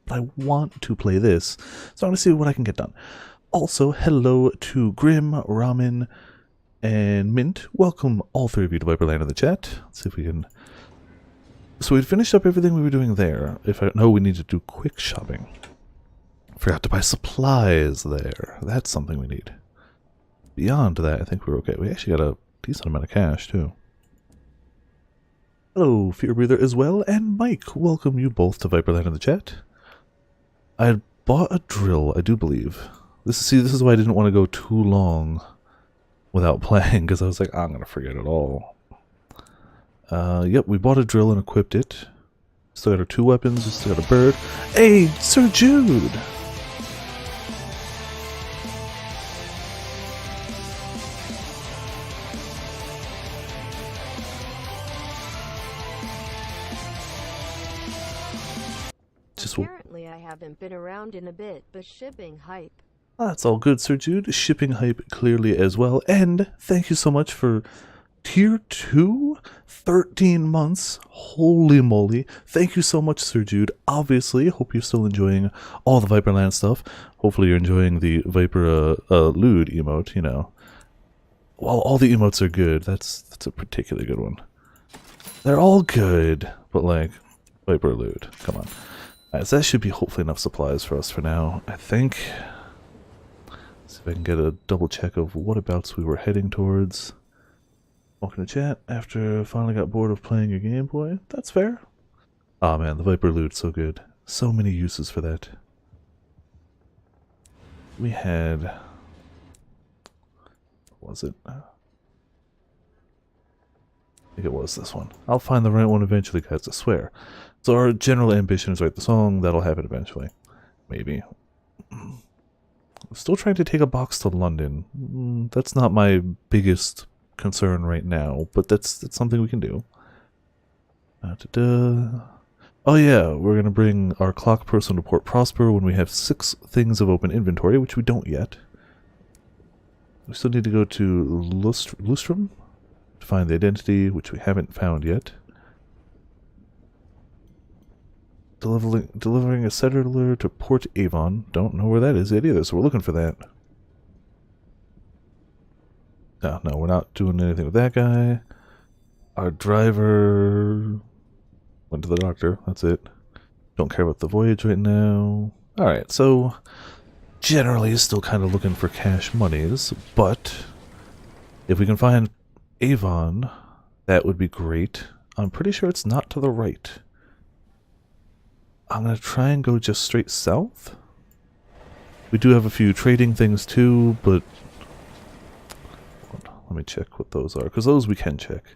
but I want to play this, so I'm going to see what I can get done. Also, hello to Grim, Ramen, and Mint. Welcome all three of you to Viperland in the chat. Let's see if we can... So we'd finished up everything we were doing there. If I know we need to do quick shopping. Forgot to buy supplies there. That's something we need. Beyond that, I think we're okay. We actually got a decent amount of cash, too. Hello, Fear Breather as well, and Mike. Welcome you both to Viperland in the chat. I had bought a drill, I do believe. This is why I didn't want to go too long without playing, because I was like, I'm going to forget it all. Yep, we bought a drill and equipped it. Still got our 2 weapons, we still got a bird. Hey, Sir Jude! Apparently I haven't been around in a bit, but shipping hype. That's all good, Sir Jude. Shipping hype clearly as well. And thank you so much for Tier 2? 13 months. Holy moly. Thank you so much, Sir Jude. Obviously, hope you're still enjoying all the Viperland stuff. Hopefully you're enjoying the Viper lewd emote, you know. While all the emotes are good, that's a particularly good one. They're all good, but like, Viper lewd. Come on. Alright, so that should be hopefully enough supplies for us for now, I think. See if I can get a double check of whatabouts we were heading towards. Welcome to chat after finally got bored of playing your Game Boy. That's fair. Aw man, the Viper loot's so good. So many uses for that. We had... What was it? I think it was this one. I'll find the right one eventually, guys, I swear. So our general ambition is write the song. That'll happen eventually. Maybe. I'm still trying to take a box to London. That's not my biggest concern right now, but that's something we can do. Oh yeah, we're going to bring our clock person to Port Prosper when we have 6 things of open inventory, which we don't yet. We still need to go to Lustrum to find the identity, which we haven't found yet. Delivering a settler to Port Avon. Don't know where that is yet either, so we're looking for that. No, we're not doing anything with that guy. Our driver went to the doctor. That's it. Don't care about the voyage right now. Alright, so generally still kind of looking for cash monies, but if we can find Avon, that would be great. I'm pretty sure it's not to the right. I'm going to try and go just straight south. We do have a few trading things too, but let me check what those are, because those we can check.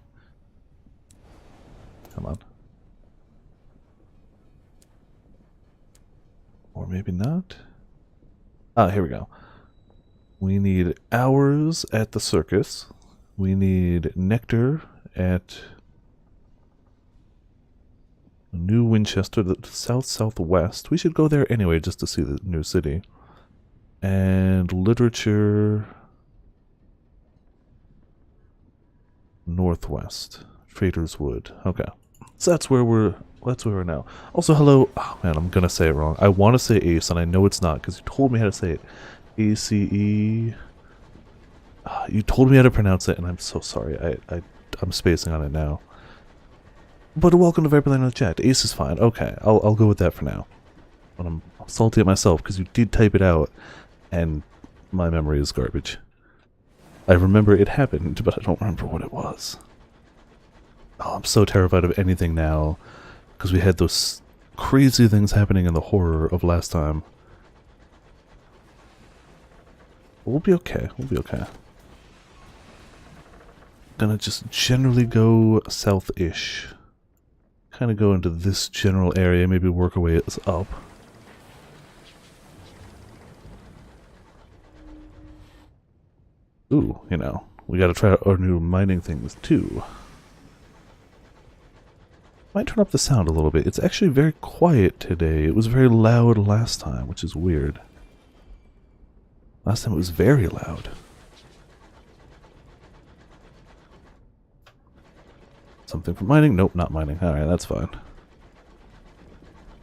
Come on. Or maybe not. Ah, here we go. We need hours at the circus. We need nectar at New Winchester, the south-southwest. We should go there anyway just to see the new city. And literature northwest. Trader's Wood. Okay. So that's where we're now. Also, hello. Oh man, I'm gonna say it wrong. I want to say Ace, and I know it's not because you told me how to say it. A-C-E. You told me how to pronounce it, and I'm so sorry. I'm spacing on it now. But welcome to Viperland in the chat. Ace is fine. Okay, I'll go with that for now. But I'm salty at myself because you did type it out, and my memory is garbage. I remember it happened, but I don't remember what it was. Oh, I'm so terrified of anything now because we had those crazy things happening in the horror of last time. We'll be okay. We'll be okay. Gonna just generally go south-ish. Kind of go into this general area, maybe work our way up. Ooh, you know, we gotta try our new mining things too. Might turn up the sound a little bit. It's actually very quiet today. It was very loud last time, which is weird. Last time it was very loud. Something for mining? Nope, not mining. Alright, that's fine.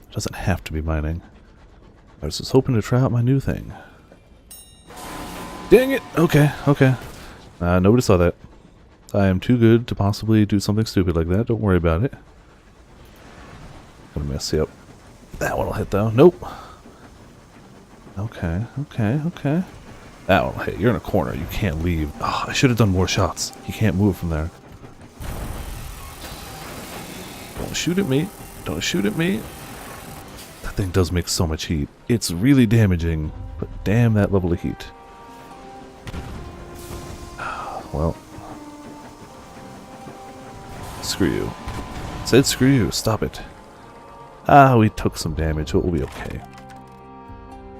It doesn't have to be mining. I was just hoping to try out my new thing. Dang it! Okay, okay. Nobody saw that. I am too good to possibly do something stupid like that. Don't worry about it. Gonna mess you up. That one will hit though. Nope. Okay, okay, okay. That one will hit. You're in a corner. You can't leave. Oh, I should have done more shots. You can't move from there. Don't shoot at me. Don't shoot at me. That thing does make so much heat. It's really damaging, but damn that level of heat. Well. Screw you. Said screw you. Stop it. We took some damage, but we'll be okay.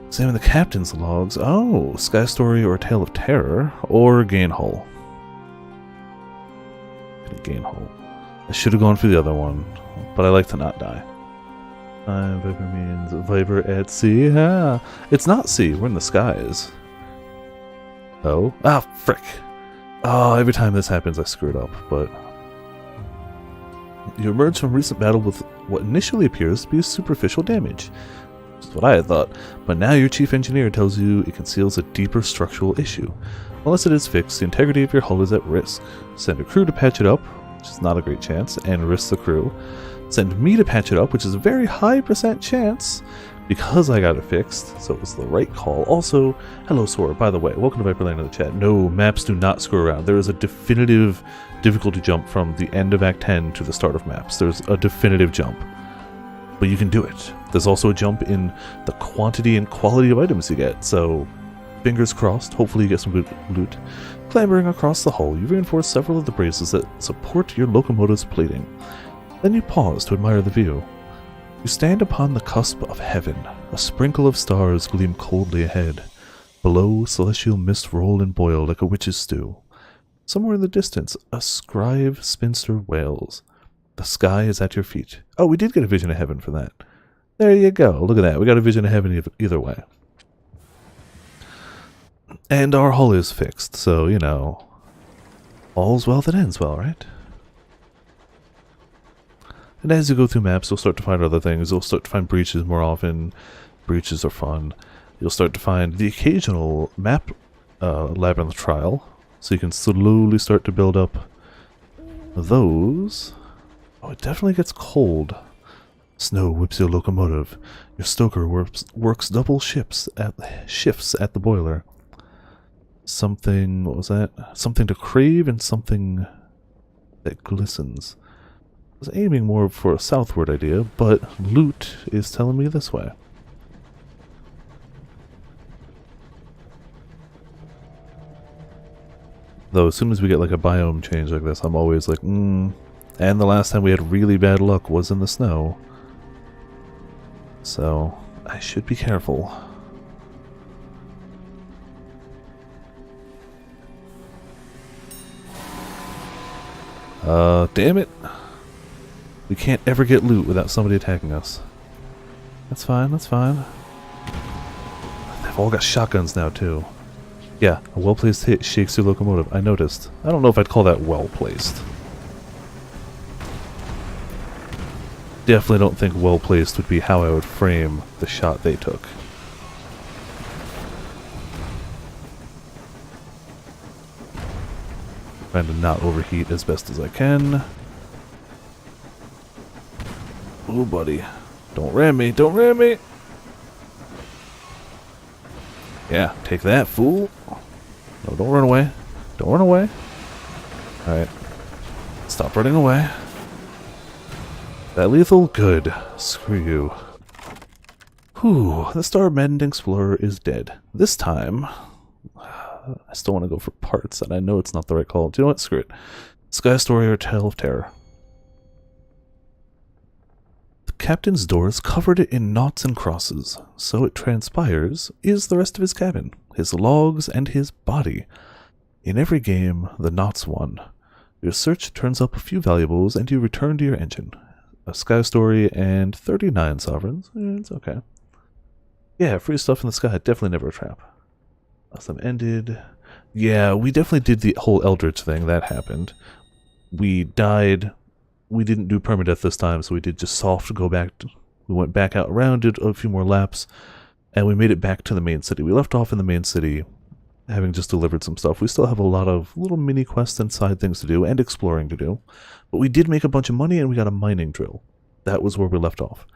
Examine the captain's logs. Oh, Sky Story or Tale of Terror, or Gain Hull. Gain Hull. I should have gone for the other one, but I like to not die. Viper means Viper at sea. It's not sea, we're in the skies. Oh? Frick. Oh, every time this happens I screw it up, but... You emerge from recent battle with what initially appears to be superficial damage. That's what I had thought, but now your chief engineer tells you it conceals a deeper structural issue. Unless it is fixed, the integrity of your hull is at risk. Send a crew to patch it up, which is not a great chance, and risk the crew. Send me to patch it up, which is a very high % chance, because I got it fixed, so it was the right call. Also, hello Sword, by the way, welcome to Viperland in the chat. No, maps do not screw around. There is a definitive difficulty jump from the end of Act 10 to the start of maps. There's a definitive jump. But you can do it. There's also a jump in the quantity and quality of items you get, so fingers crossed, hopefully you get some good loot. Clambering across the hull, you reinforce several of the braces that support your locomotive's plating. Then you pause to admire the view. You stand upon the cusp of heaven. A sprinkle of stars gleam coldly ahead. Below, celestial mist roll and boil like a witch's stew. Somewhere in the distance, a scribe spinster wails. The sky is at your feet. Oh, we did get a vision of heaven for that. There you go. Look at that. We got a vision of heaven either way. And our hull is fixed, so, you know, all's well that ends well, right? And as you go through maps, you'll start to find other things. You'll start to find breaches more often. Breaches are fun. You'll start to find the occasional map labyrinth trial, so you can slowly start to build up those. Oh, it definitely gets cold. Snow whips your locomotive. Your stoker works double shifts at the boiler. Something, what was that? Something to crave and something that glistens. I was aiming more for a southward idea, but loot is telling me this way. Though as soon as we get like a biome change like this, I'm always like, And the last time we had really bad luck was in the snow. So, I should be careful. Damn it. We can't ever get loot without somebody attacking us. That's fine, that's fine. They've all got shotguns now, too. Yeah, a well-placed hit shakes your locomotive. I noticed. I don't know if I'd call that well-placed. Definitely don't think well-placed would be how I would frame the shot they took. Trying to not overheat as best as I can. Oh, buddy. Don't ram me. Don't ram me. Yeah, take that, fool. No, don't run away. Don't run away. Alright. Stop running away. That lethal? Good. Screw you. Whew. The star-maddened explorer is dead. This time... I still want to go for parts, and I know it's not the right call. Do you know what? Screw it. Sky Story or Tale of Terror. The captain's door is covered in knots and crosses. So it transpires is the rest of his cabin, his logs, and his body. In every game, the knots won. Your search turns up a few valuables, and you return to your engine. A Sky Story and 39 sovereigns. It's okay. Yeah, free stuff in the sky. Definitely never a trap. Last time ended. Yeah, we definitely did the whole Eldritch thing. That happened. We died. We didn't do permadeath this time, so we did just soft go back. We went back out around, did a few more laps, and we made it back to the main city. We left off in the main city, having just delivered some stuff. We still have a lot of little mini quests and side things to do, and exploring to do. But we did make a bunch of money, and we got a mining drill. That was where we left off.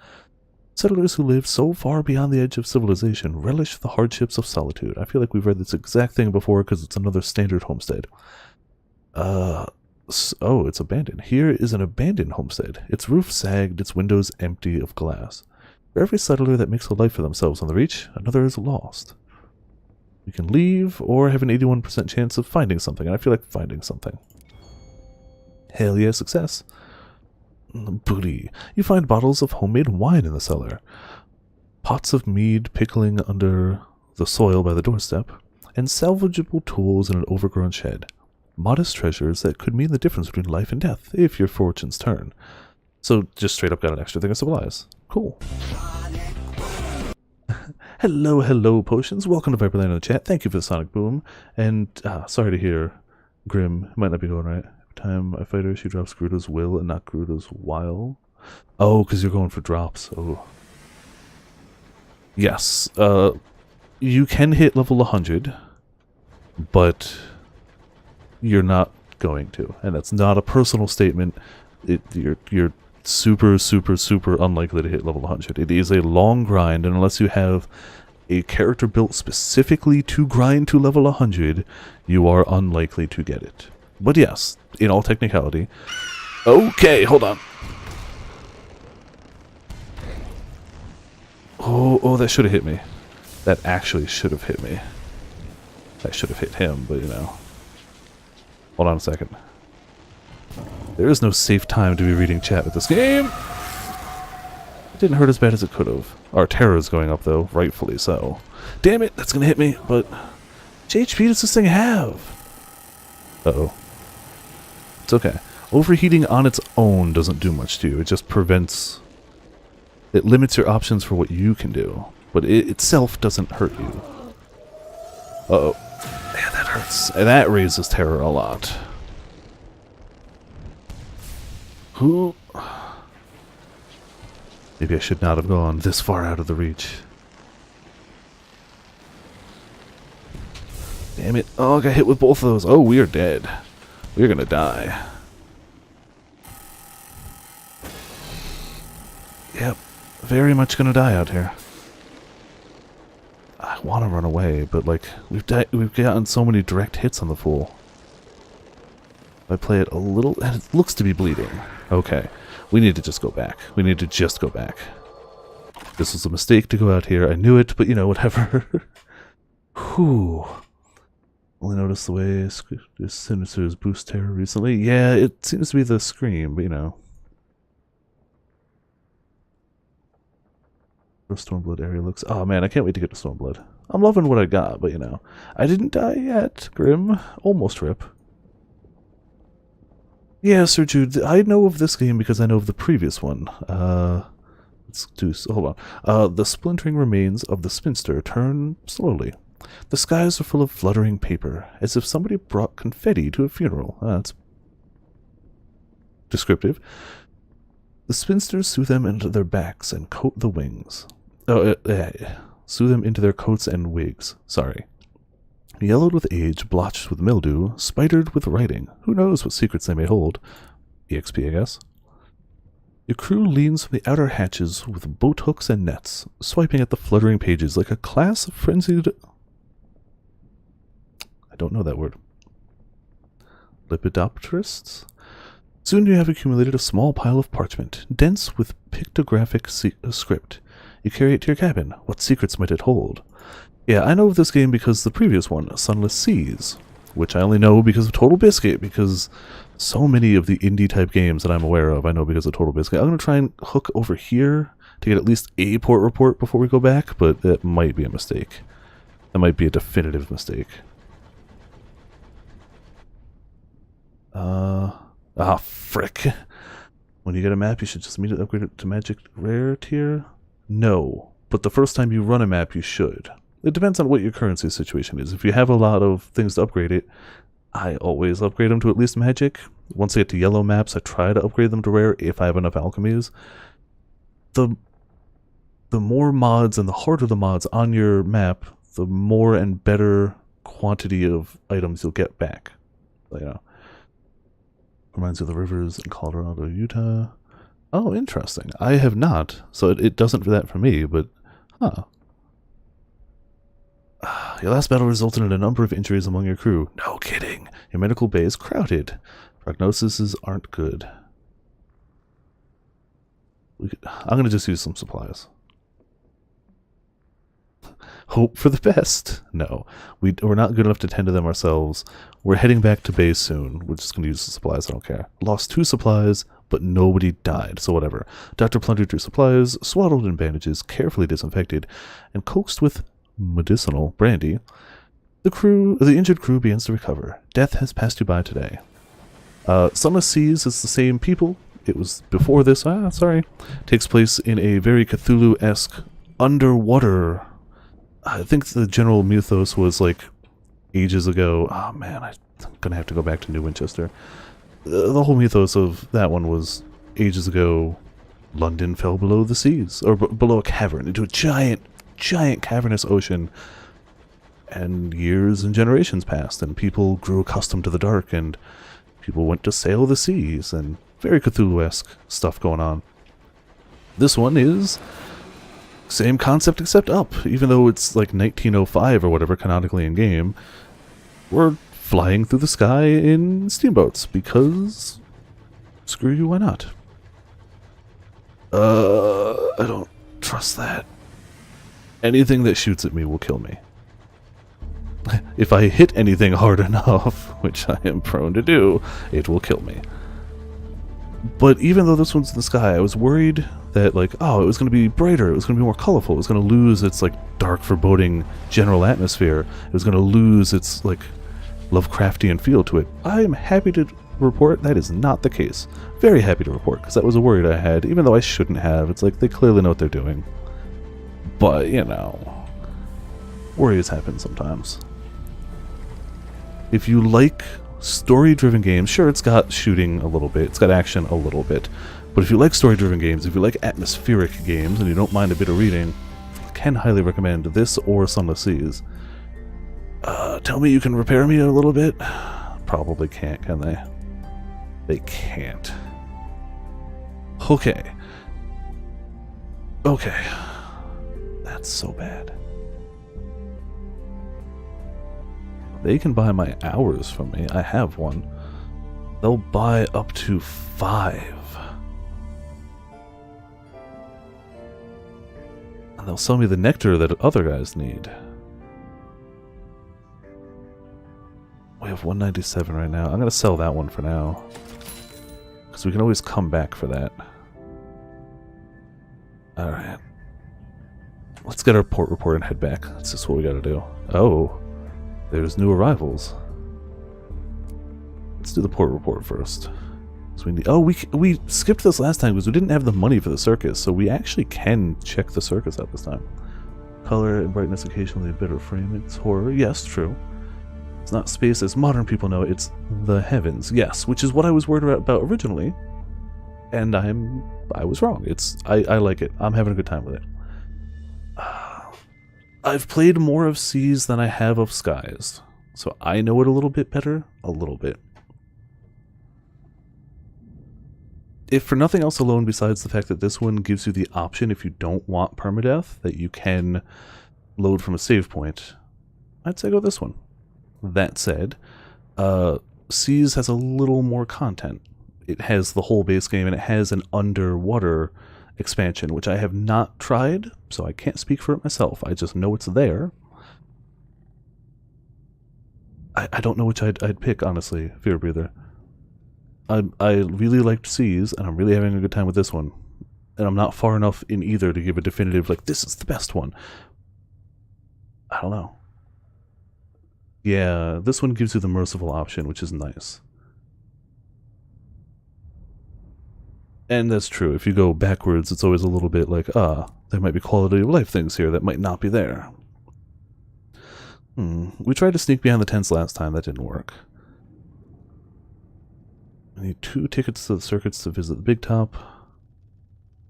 Settlers who live so far beyond the edge of civilization relish the hardships of solitude. I feel like we've read this exact thing before because it's another standard homestead. Oh, it's abandoned. Here is an abandoned homestead. Its roof sagged, its windows empty of glass. For every settler that makes a life for themselves on the reach, another is lost. We can leave or have an 81% chance of finding something, and I feel like finding something. Hell yeah, success. Booty. You find bottles of homemade wine in the cellar, pots of mead pickling under the soil by the doorstep, and salvageable tools in an overgrown shed. Modest treasures that could mean the difference between life and death, if your fortunes turn. So, just straight up got an extra thing of supplies. Cool. Hello, potions. Welcome to Viperland in the chat. Thank you for the Sonic Boom. And, sorry to hear, Grim, it might not be going right. Time I fight her, she drops Gerudo's will and not Gerudo's while. Oh, because you're going for drops. Oh. Yes. You can hit level 100, but you're not going to. And that's not a personal statement. You're super unlikely to hit level 100. It is a long grind, and unless you have a character built specifically to grind to level 100, you are unlikely to get it. But yes, in all technicality. Okay, hold on. Oh, that should have hit me. That actually should have hit me. That should have hit him, but you know. Hold on a second. There is no safe time to be reading chat with this game. It didn't hurt as bad as it could have. Our terror is going up, though, rightfully so. Damn it, that's gonna hit me, but... How much HP does this thing have? Uh-oh. It's okay. Overheating on its own doesn't do much to you. It just prevents... It limits your options for what you can do. But it itself doesn't hurt you. Uh-oh. Man, that hurts. And that raises terror a lot. Who? Maybe I should not have gone this far out of the reach. Damn it. Oh, I got hit with both of those. Oh, we are dead. We're gonna die. Yep. Very much gonna die out here. I want to run away, but like, we've gotten so many direct hits on the fool. If I play it a little, and it looks to be bleeding. Okay. We need to just go back. We need to just go back. This was a mistake to go out here. I knew it, but you know, whatever. Whew. Only noticed the way Sinister's boost terror recently. Yeah, it seems to be the scream, but you know. Stormblood area looks... Oh man, I can't wait to get to Stormblood. I'm loving what I got, but you know. I didn't die yet, Grim. Almost rip. Yeah, Sir Jude, I know of this game because I know of the previous one. Let's do... Hold on. The splintering remains of the spinster turn slowly. The skies are full of fluttering paper, as if somebody brought confetti to a funeral. That's descriptive. The spinsters sew them into their backs and coat the wings. Sew them into their coats and wigs. Sorry. Yellowed with age, blotched with mildew, spidered with writing. Who knows what secrets they may hold? EXP, I guess. Your crew leans from the outer hatches with boat hooks and nets, swiping at the fluttering pages like a class of frenzied... I don't know that word. Lepidopterists? Soon you have accumulated a small pile of parchment, dense with pictographic script. You carry it to your cabin. What secrets might it hold? Yeah, I know of this game because the previous one, Sunless Seas, which I only know because of Total Biscuit, because so many of the indie-type games that I'm aware of, I know because of Total Biscuit. I'm going to try and hook over here to get at least a port report before we go back, but that might be a mistake. That might be a definitive mistake. Frick. When you get a map, you should just immediately upgrade it to Magic Rare tier? No. But the first time you run a map, you should. It depends on what your currency situation is. If you have a lot of things to upgrade it, I always upgrade them to at least Magic. Once I get to yellow maps, I try to upgrade them to Rare if I have enough alchemies. The the more mods and the harder the mods on your map, the more and better quantity of items you'll get back. You know, reminds you of the rivers in Colorado, Utah. Oh, interesting. I have not, so it doesn't for that for me, but huh. Your last battle resulted in a number of injuries among your crew. No kidding. Your medical bay is crowded. Prognoses aren't good. I'm going to just use some supplies. Hope for the best. No, we're not good enough to tend to them ourselves. We're heading back to base soon. We're just going to use the supplies. I don't care. Lost 2 supplies, but nobody died, so whatever. Doctor plundered your supplies, swaddled in bandages, carefully disinfected, and coaxed with medicinal brandy. The injured crew begins to recover. Death has passed you by today. Sunless Seas is the same people. It was before this. Takes place in a very Cthulhu-esque underwater. I think the general mythos was like ages ago. Oh man, I'm gonna have to go back to New Winchester. The whole mythos of that one was ages ago. London fell below the seas, or below a cavern, into a giant cavernous ocean. And years and generations passed, and people grew accustomed to the dark, and people went to sail the seas, and very Cthulhu-esque stuff going on. This one is same concept except up, even though it's like 1905 or whatever canonically in game. We're flying through the sky in steamboats, because screw you, why not? I don't trust that. Anything that shoots at me will kill me. If I hit anything hard enough, which I am prone to do, it will kill me. But even though this one's in the sky, I was worried that, like, oh, it was going to be brighter, it was going to be more colorful, it was going to lose its, like, dark, foreboding general atmosphere, it was going to lose its, like, Lovecraftian feel to it. I am happy to report that is not the case. Very happy to report, because that was a worry I had, even though I shouldn't have. It's like, they clearly know what they're doing. But, you know, worries happen sometimes. If you like story-driven games, sure, it's got shooting a little bit, it's got action a little bit, but if you like story-driven games, if you like atmospheric games, and you don't mind a bit of reading, I can highly recommend this or Sunless Seas. Tell me you can repair me a little bit? Probably can't, can they? They can't. Okay. Okay. That's so bad. They can buy my hours from me. I have one. They'll buy up to 5. And they'll sell me the nectar that other guys need. We have 197 right now. I'm going to sell that one for now. Because we can always come back for that. Alright. Let's get our port report and head back. That's just what we gotta do. Oh. There's new arrivals. Let's do the port report first. So we need, oh, we skipped this last time because we didn't have the money for the circus, so we actually can check the circus out this time. Color and brightness occasionally a bit of frame. It's horror. Yes, true. It's not space as modern people know it. It's the heavens. Yes, which is what I was worried about originally, and I was wrong. I like it. I'm having a good time with it. I've played more of Seas than I have of Skies, so I know it a little bit better. A little bit. If for nothing else alone besides the fact that this one gives you the option, if you don't want permadeath, that you can load from a save point, I'd say go this one. That said, Seas has a little more content. It has the whole base game, and it has an underwater expansion, which I have not tried, so I can't speak for it myself. I just know it's there. I don't know which I'd pick, honestly, Fear Breather. I really liked Seas, and I'm really having a good time with this one. And I'm not far enough in either to give a definitive, like, this is the best one. I don't know. Yeah, this one gives you the merciful option, which is nice. And that's true. If you go backwards, it's always a little bit like, there might be quality of life things here that might not be there. We tried to sneak behind the tents last time. That didn't work. I need 2 tickets to the circuits to visit the Big Top.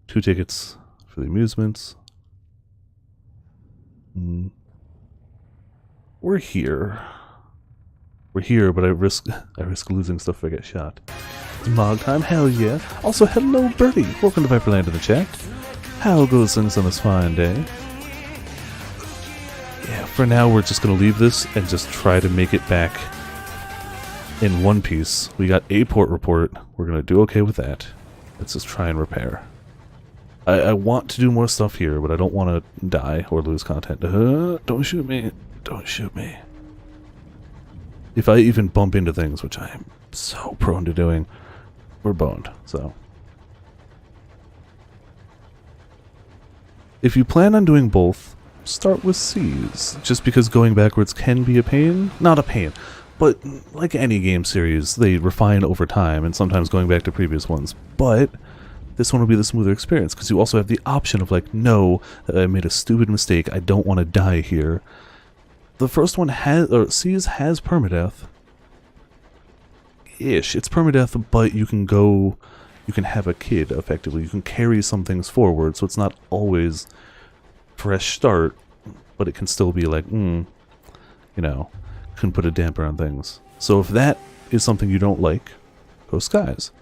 2 tickets for the amusements. We're here. We're here, but I risk losing stuff if I get shot. It's Mog time, hell yeah. Also, hello Birdie. Welcome to Viperland in the chat. How goes things on this fine day? Yeah, for now we're just gonna leave this and just try to make it back in one piece. We got a port report. We're gonna do okay with that. Let's just try and repair. I want to do more stuff here, but I don't want to die or lose content. Don't shoot me. Don't shoot me. If I even bump into things, which I am so prone to doing, we're boned, so. If you plan on doing both, start with C's. Just because going backwards can be a pain. Not a pain, but like any game series, they refine over time, and sometimes going back to previous ones. But this one will be the smoother experience, because you also have the option of like, no, I made a stupid mistake, I don't want to die here. The first one has, or C's has permadeath. Ish. It's permadeath, but you can go, you can have a kid, effectively. You can carry some things forward, so it's not always fresh start, but it can still be like, you know, can put a damper on things. So if that is something you don't like, go Skies.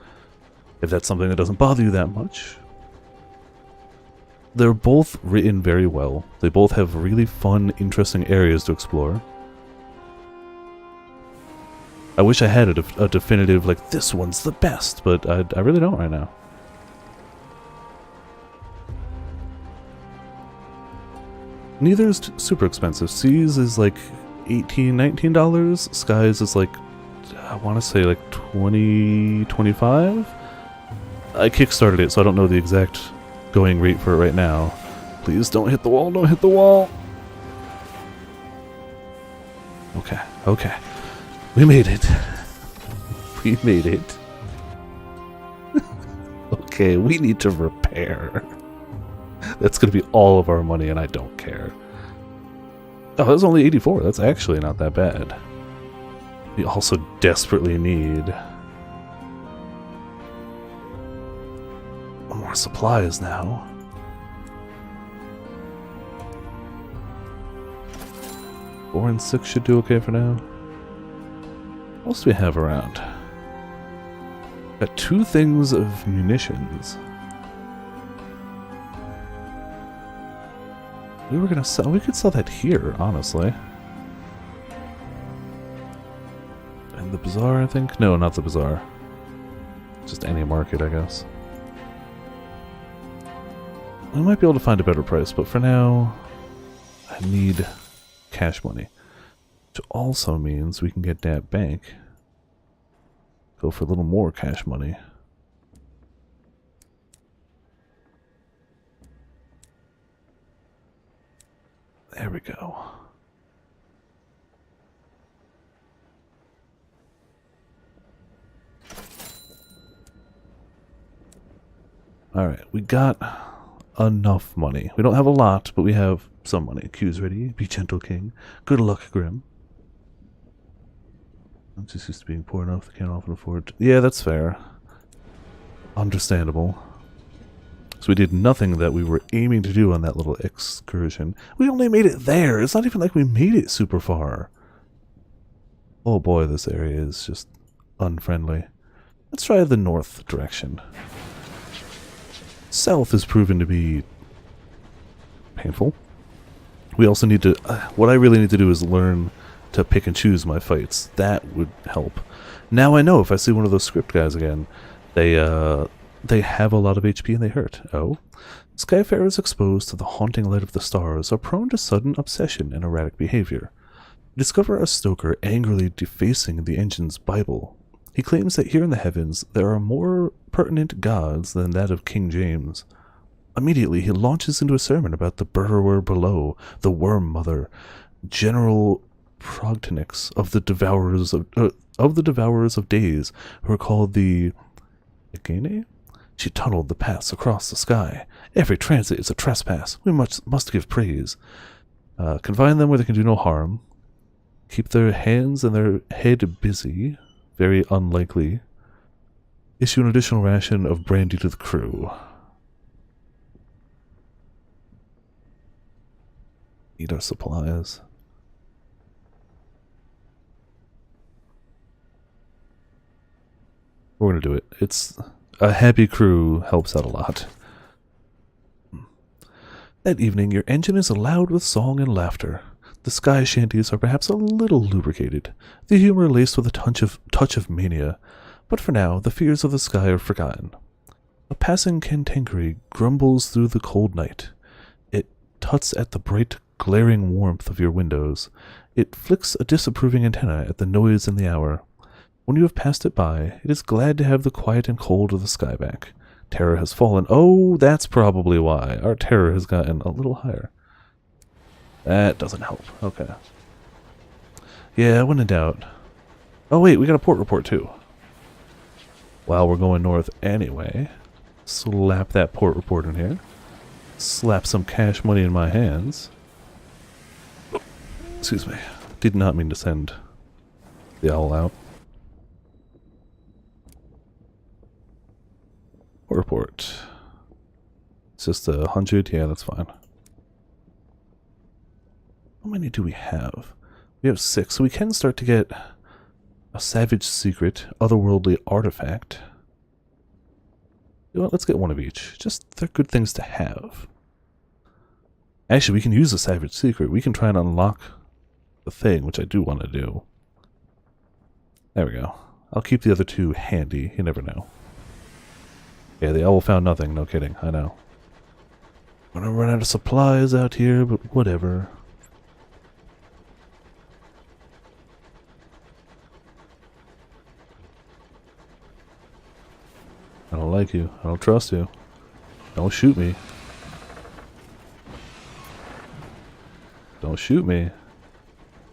If that's something that doesn't bother you that much, they're both written very well. They both have really fun, interesting areas to explore. I wish I had a definitive, like, this one's the best, but I really don't right now. Neither is super expensive. C's is like $18, $19. Skies is like, I want to say like $20, $25? I kickstarted it, so I don't know the exact going rate for it right now. Please don't hit the wall, don't hit the wall! Okay, okay. We made it. We made it. Okay, we need to repair. That's gonna be all of our money, and I don't care. Oh, that's only 84. That's actually not that bad. We also desperately need more supplies now. Four and 6 should do okay for now. What else do we have around? Got 2 things of munitions. We were gonna sell. We could sell that here, honestly. And the bazaar, I think. No, not the bazaar. Just any market, I guess. We might be able to find a better price, but for now, I need cash money. Which also means we can get that bank. Go for a little more cash money. There we go. Alright, we got enough money. We don't have a lot, but we have some money. Q's ready. Be gentle, king. Good luck, Grim. I'm just used to being poor enough. They can't often afford. Yeah, that's fair. Understandable. So we did nothing that we were aiming to do on that little excursion. We only made it there. It's not even like we made it super far. Oh boy, this area is just unfriendly. Let's try the north direction. South has proven to be painful. We also need to... what I really need to do is learn to pick and choose my fights. That would help. Now I know if I see one of those script guys again, they have a lot of HP and they hurt. Oh? Skyfarers exposed to the haunting light of the stars are prone to sudden obsession and erratic behavior. Discover a stoker angrily defacing the engine's Bible. He claims that here in the heavens there are more pertinent gods than that of King James. Immediately he launches into a sermon about the burrower below, the worm mother, General Progtonix of the devourers of days, who are called the Agene? She tunneled the paths across the sky. Every transit is a trespass. We must give praise. Confine them where they can do no harm. Keep their hands and their head busy. Very unlikely. Issue an additional ration of brandy to the crew. Eat our supplies. We're gonna do it. It's a happy crew helps out a lot. That evening, your engine is loud with song and laughter. The sky shanties are perhaps a little lubricated, the humor laced with a touch of mania, but for now, the fears of the sky are forgotten. A passing cantankerity grumbles through the cold night. It tuts at the bright, glaring warmth of your windows. It flicks a disapproving antenna at the noise and the hour. When you have passed it by, it is glad to have the quiet and cold of the sky back. Terror has fallen. Oh, that's probably why. Our terror has gotten a little higher. That doesn't help. Okay. Yeah, when in doubt. Oh wait, we got a port report too. Well, we're going north anyway. Slap that port report in here. Slap some cash money in my hands. Oh, excuse me. Did not mean to send the owl out. Port report. It's just 100. Yeah, that's fine. How many do we have? We have 6, so we can start to get a savage secret, otherworldly artifact. You know what, let's get one of each. Just, they're good things to have. Actually, we can use a savage secret. We can try and unlock the thing, which I do want to do. There we go. I'll keep the other 2 handy. You never know. Yeah, the owl found nothing. No kidding. I know. I'm gonna run out of supplies out here, but whatever. I don't like you. I don't trust you. Don't shoot me. Don't shoot me.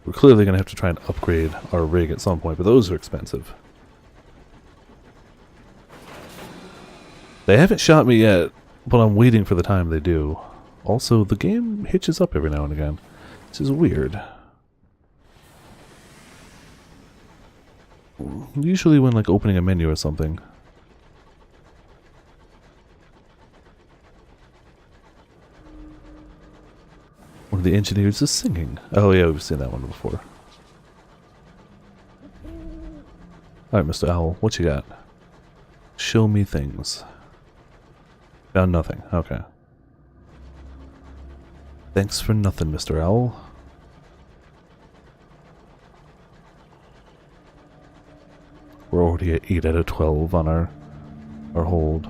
We're clearly going to have to try and upgrade our rig at some point, but those are expensive. They haven't shot me yet, but I'm waiting for the time they do. Also, the game hitches up every now and again. This is weird. Usually when like opening a menu or something. One of the engineers is singing. Oh yeah, we've seen that one before. Alright, Mr. Owl, what you got? Show me things. Found nothing. Okay. Thanks for nothing, Mr. Owl. We're already at 8 out of 12 on our hold.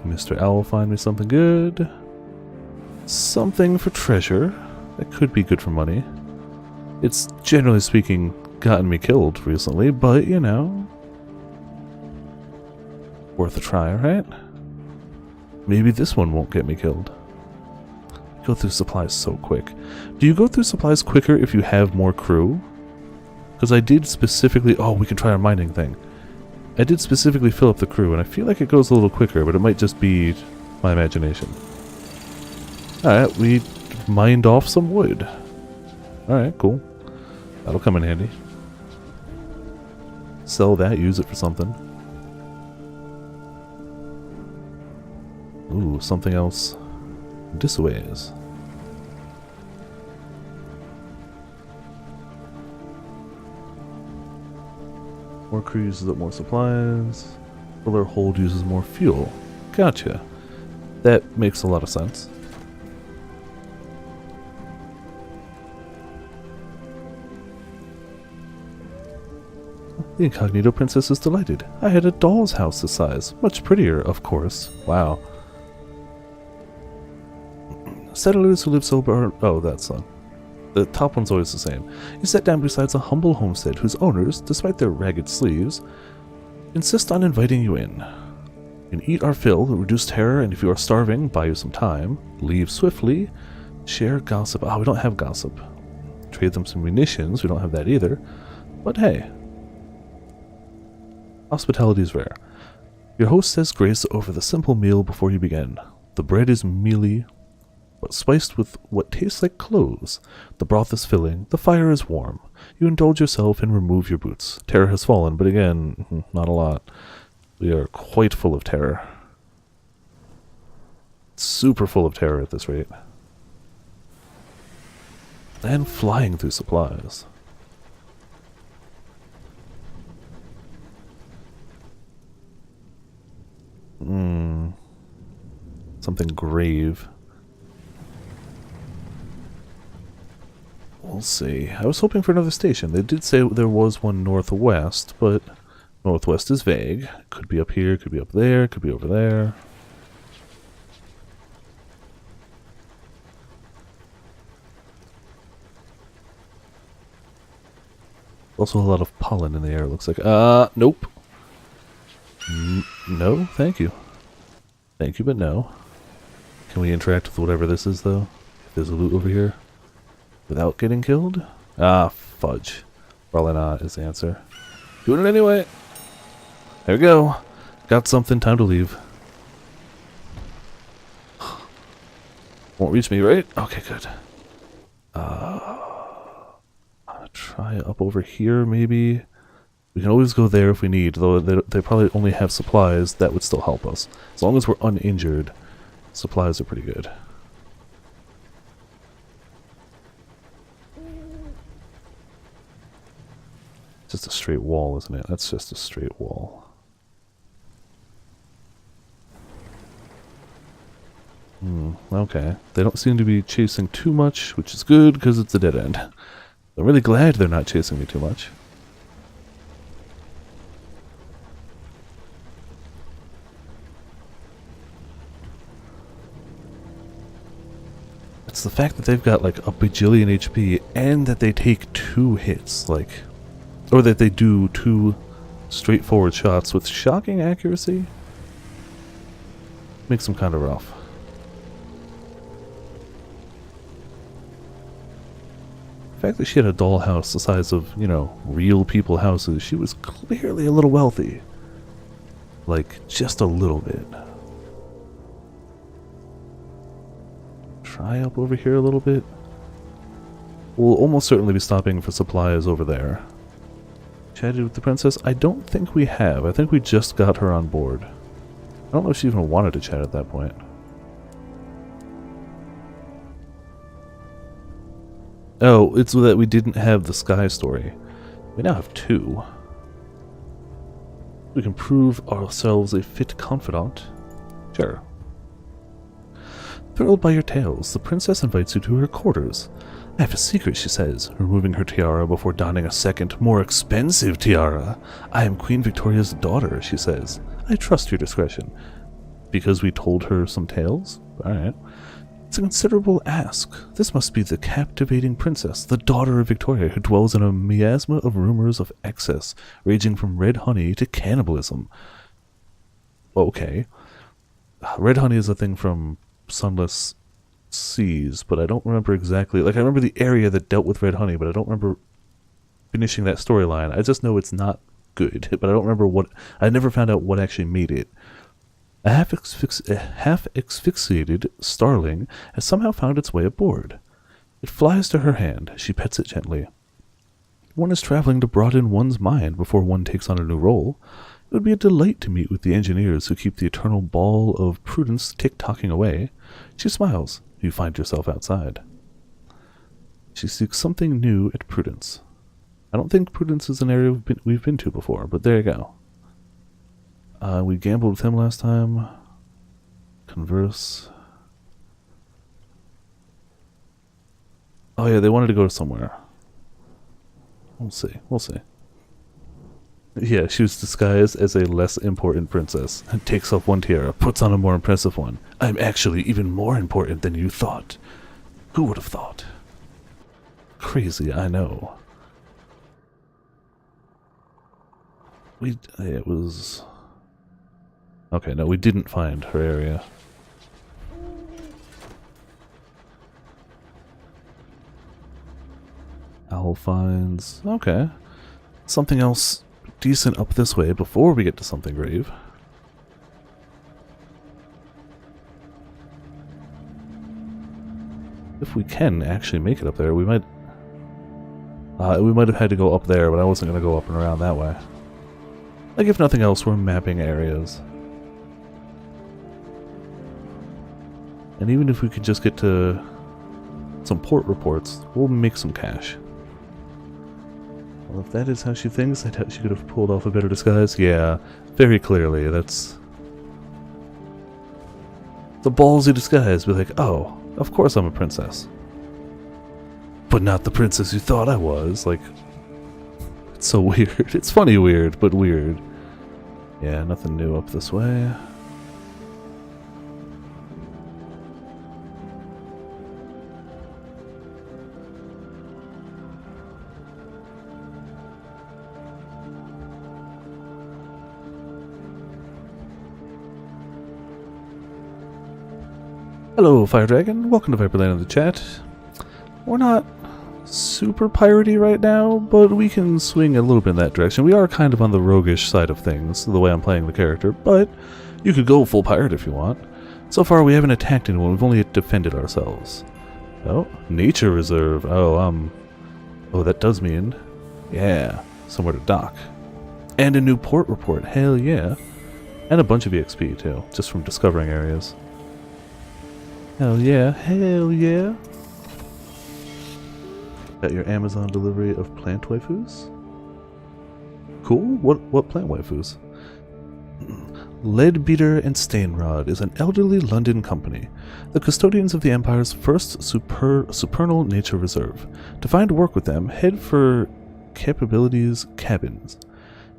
Mr. Owl, find me something good. Something for treasure. That could be good for money. It's, generally speaking, gotten me killed recently, but, you know, worth a try, right? Maybe this one won't get me killed. Go through supplies so quick. Do you go through supplies quicker if you have more crew? Because I did specifically... Oh, we can try our mining thing. I did specifically fill up the crew, and I feel like it goes a little quicker, but it might just be my imagination. Alright, we mined off some wood. Alright, cool. That'll come in handy. Sell that, use it for something. Ooh, something else. This ways. More crew uses up more supplies. Filler hold uses more fuel. Gotcha. That makes a lot of sense. The Incognito Princess is delighted. I had a doll's house this size. Much prettier, of course. Wow. Settlers who live sober are... Oh, that's the top one's always the same. You sat down beside a humble homestead whose owners, despite their ragged sleeves, insist on inviting you in. You can eat our fill, reduce terror, and if you are starving, buy you some time. Leave swiftly. Share gossip. Oh, we don't have gossip. Trade them some munitions. We don't have that either. But hey. Hospitality is rare. Your host says grace over the simple meal before you begin. The bread is mealy, but spiced with what tastes like cloves. The broth is filling, the fire is warm. You indulge yourself and remove your boots. Terror has fallen, but again, not a lot. We are quite full of terror. Super full of terror at this rate. And flying through supplies. Something grave. We'll see. I was hoping for another station. They did say there was one northwest, but northwest is vague. Could be up here, could be up there, could be over there. Also a lot of pollen in the air, it looks like. Nope. No, thank you. Thank you, but no. Can we interact with whatever this is, though? If there's a loot over here? Without getting killed? Ah, fudge. Probably not is the answer. Doing it anyway! There we go. Got something, time to leave. Won't reach me, right? Okay, good. I'll try up over here, maybe. We can always go there if we need, though they probably only have supplies. That would still help us. As long as we're uninjured, supplies are pretty good. Just a straight wall, isn't it? That's just a straight wall. Okay. They don't seem to be chasing too much, which is good, because it's a dead end. I'm really glad they're not chasing me too much. It's the fact that they've got like a bajillion HP and that they take 2 hits, like, or that they do 2 straightforward shots with shocking accuracy. Makes them kind of rough. The fact that she had a dollhouse the size of, you know, real people houses, she was clearly a little wealthy. Like, just a little bit. Try up over here a little bit. We'll almost certainly be stopping for supplies over there. Chatted with the princess? I don't think we have. I think we just got her on board. I don't know if she even wanted to chat at that point. Oh, it's that we didn't have the sky story. We now have 2. We can prove ourselves a fit confidant. Sure. Thrilled by your tales, the princess invites you to her quarters. I have a secret, she says, removing her tiara before donning a second, more expensive tiara. I am Queen Victoria's daughter, she says. I trust your discretion. Because we told her some tales? Alright. It's a considerable ask. This must be the captivating princess, the daughter of Victoria, who dwells in a miasma of rumors of excess, ranging from red honey to cannibalism. Okay. Red honey is a thing from Sunless Seas, but I don't remember exactly. Like, I remember the area that dealt with red honey, but I don't remember finishing that storyline. I just know it's not good, but I don't remember what. I never found out what actually made it. A half asphyxiated starling has somehow found its way aboard. It flies to her hand. She pets it gently. One is traveling to broaden one's mind before one takes on a new role. It would be a delight to meet with the engineers who keep the eternal ball of prudence tick-tocking away. She smiles. You find yourself outside. She seeks something new at Prudence. I don't think Prudence is an area we've been to before, but there you go. We gambled with him last time. Converse. Oh yeah, they wanted to go somewhere. We'll see. We'll see. Yeah, she was disguised as a less important princess and takes off one tiara, puts on a more impressive one. I'm actually even more important than you thought. Who would have thought? Crazy, I know. It was... Okay, no, we didn't find her area. Owl finds... Okay. Something else decent up this way before we get to something grave. if we can actually make it up there, we might have had to go up there, but I wasn't going to go up and around that way. Like, if nothing else, we're mapping areas. And even if we could just get to some port reports, we'll make some cash. Well, if that is how she thinks, I doubt she could have pulled off a better disguise. Yeah, very clearly, that's the ballsy disguise. Be like, oh, of course I'm a princess. But not the princess you thought I was. Like, it's so weird. It's funny weird, but weird. Yeah, nothing new up this way. Hello, Fire Dragon. Welcome to Viperland in the chat. We're not super piratey right now, but we can swing a little bit in that direction. We are kind of on the roguish side of things, the way I'm playing the character, but you could go full pirate if you want. So far, we haven't attacked anyone. We've only defended ourselves. Oh, nature reserve. Oh, that does mean, yeah, somewhere to dock. And a new port report. Hell yeah. And a bunch of EXP, too, just from discovering areas. Hell yeah, hell yeah. Got your Amazon delivery of plant waifus? Cool, what plant waifus? Leadbeater and Stainrod is an elderly London company, the custodians of the Empire's first supernal nature reserve. To find work with them, head for Capabilities Cabins.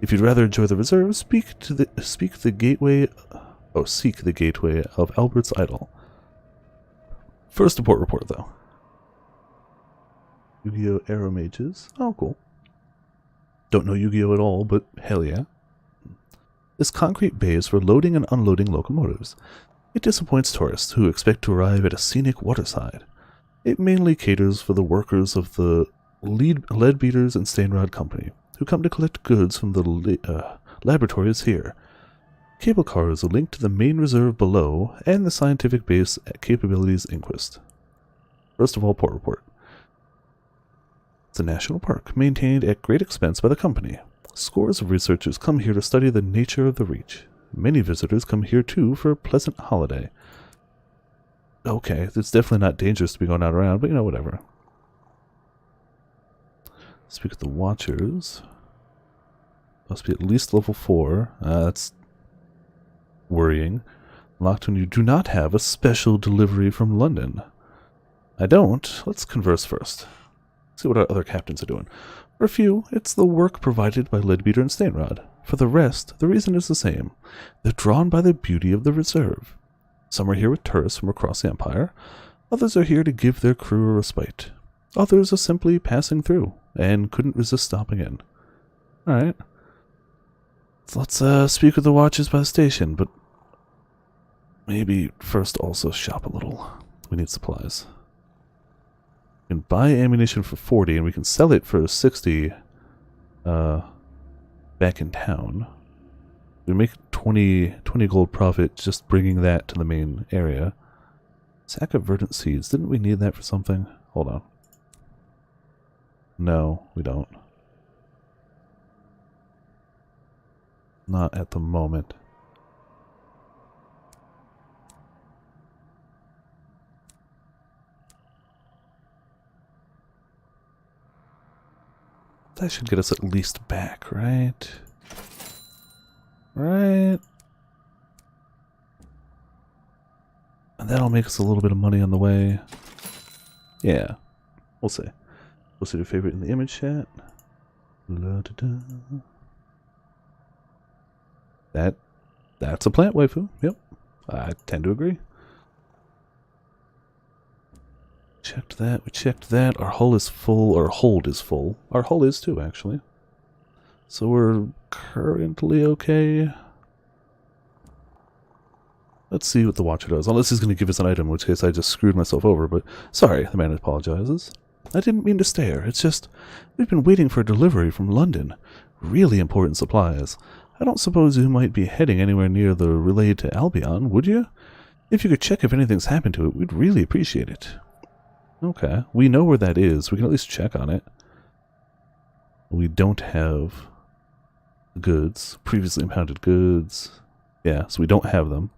If you'd rather enjoy the reserve, seek the gateway of Albert's Idol. First port report, though. Yu-Gi-Oh! Arrow Mages. Oh, cool. Don't know Yu-Gi-Oh! At all, but hell yeah. This concrete bay is for loading and unloading locomotives. It disappoints tourists who expect to arrive at a scenic waterside. It mainly caters for the workers of the Leadbeaters and Stainrod Company, who come to collect goods from the laboratories here. Cable cars are linked to the main reserve below and the scientific base at Capabilities Inquest. First of all, port report. It's a national park, maintained at great expense by the company. Scores of researchers come here to study the nature of the Reach. Many visitors come here too for a pleasant holiday. Okay, it's definitely not dangerous to be going out around, but you know, whatever. Speak of the Watchers. Must be at least level 4. That's worrying. Locked when you do not have a special delivery from London. I don't. Let's converse first. See what our other captains are doing. For a few, it's the work provided by Leadbeater and Stainrod. For the rest, the reason is the same. They're drawn by the beauty of the reserve. Some are here with tourists from across the Empire. Others are here to give their crew a respite. Others are simply passing through and couldn't resist stopping in. Alright. So let's speak with the watchers by the station, but maybe first also shop a little. We need supplies. We can buy ammunition for 40 and we can sell it for 60 back in town. We make 20 gold profit just bringing that to the main area. Sack of verdant seeds. Didn't we need that for something? Hold on. No, we don't. Not at the moment. That should get us at least back, right? Right? And that'll make us a little bit of money on the way. Yeah. We'll see. We'll see your favorite in the image chat. La-da-da. That's a plant waifu. Yep. I tend to agree. Checked that. We checked that. Our hull is full. Our hold is full. Our hull is too, actually. So we're currently okay. Let's see what the Watcher does. Unless he's going to give us an item, in which case I just screwed myself over. But sorry, the man apologizes. I didn't mean to stare. It's just, we've been waiting for a delivery from London. Really important supplies. I don't suppose you might be heading anywhere near the relay to Albion, would you? If you could check if anything's happened to it, we'd really appreciate it. Okay, we know where that is. We can at least check on it. We don't have goods, previously impounded goods. Yeah, so we don't have them.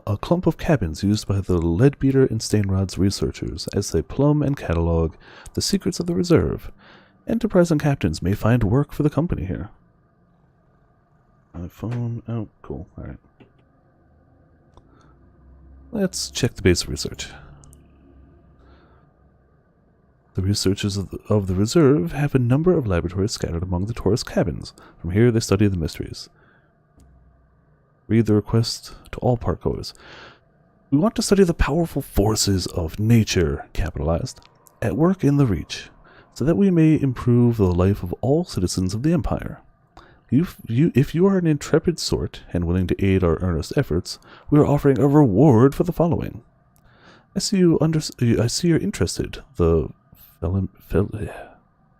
A clump of cabins used by the Leadbeater and Stainrod's researchers as they plumb and catalog the secrets of the reserve. Enterprise and captains may find work for the company here. My phone. Oh, cool. Alright. Let's check the base of research. The researchers of the reserve have a number of laboratories scattered among the Taurus cabins. From here they study the mysteries. Read the request to all parkgoers. We want to study the powerful forces of nature, capitalized, at work in the Reach, so that we may improve the life of all citizens of the Empire. If you are an intrepid sort and willing to aid our earnest efforts, we are offering a reward for the following. I see you're interested. The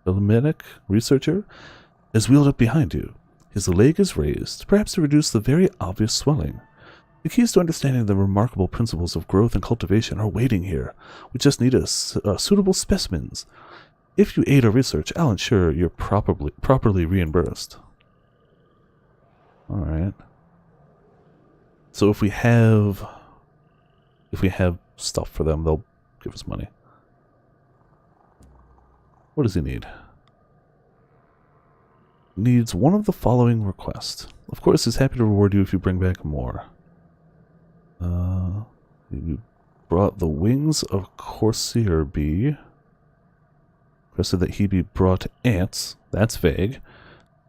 Philomenic researcher is wheeled up behind you. His leg is raised, perhaps to reduce the very obvious swelling. The keys to understanding the remarkable principles of growth and cultivation are waiting here. We just need suitable specimens. If you aid our research, I'll ensure you're properly reimbursed. Alright. So if we have stuff for them, they'll give us money. What does he need? Needs one of the following requests. Of course, he's happy to reward you if you bring back more. You brought the wings of Corsair Bee. Requested that he be brought ants. That's vague.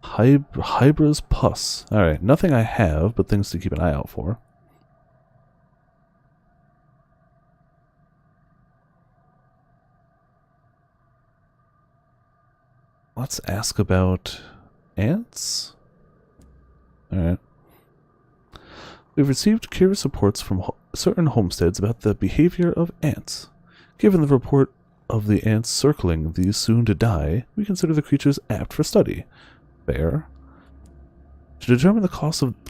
Hybra's pus. Alright, nothing I have, but things to keep an eye out for. Let's ask about ants? Alright. We've received curious reports from certain homesteads about the behavior of ants. Given the report of the ants circling these soon to die, we consider the creatures apt for study. Fair. To determine the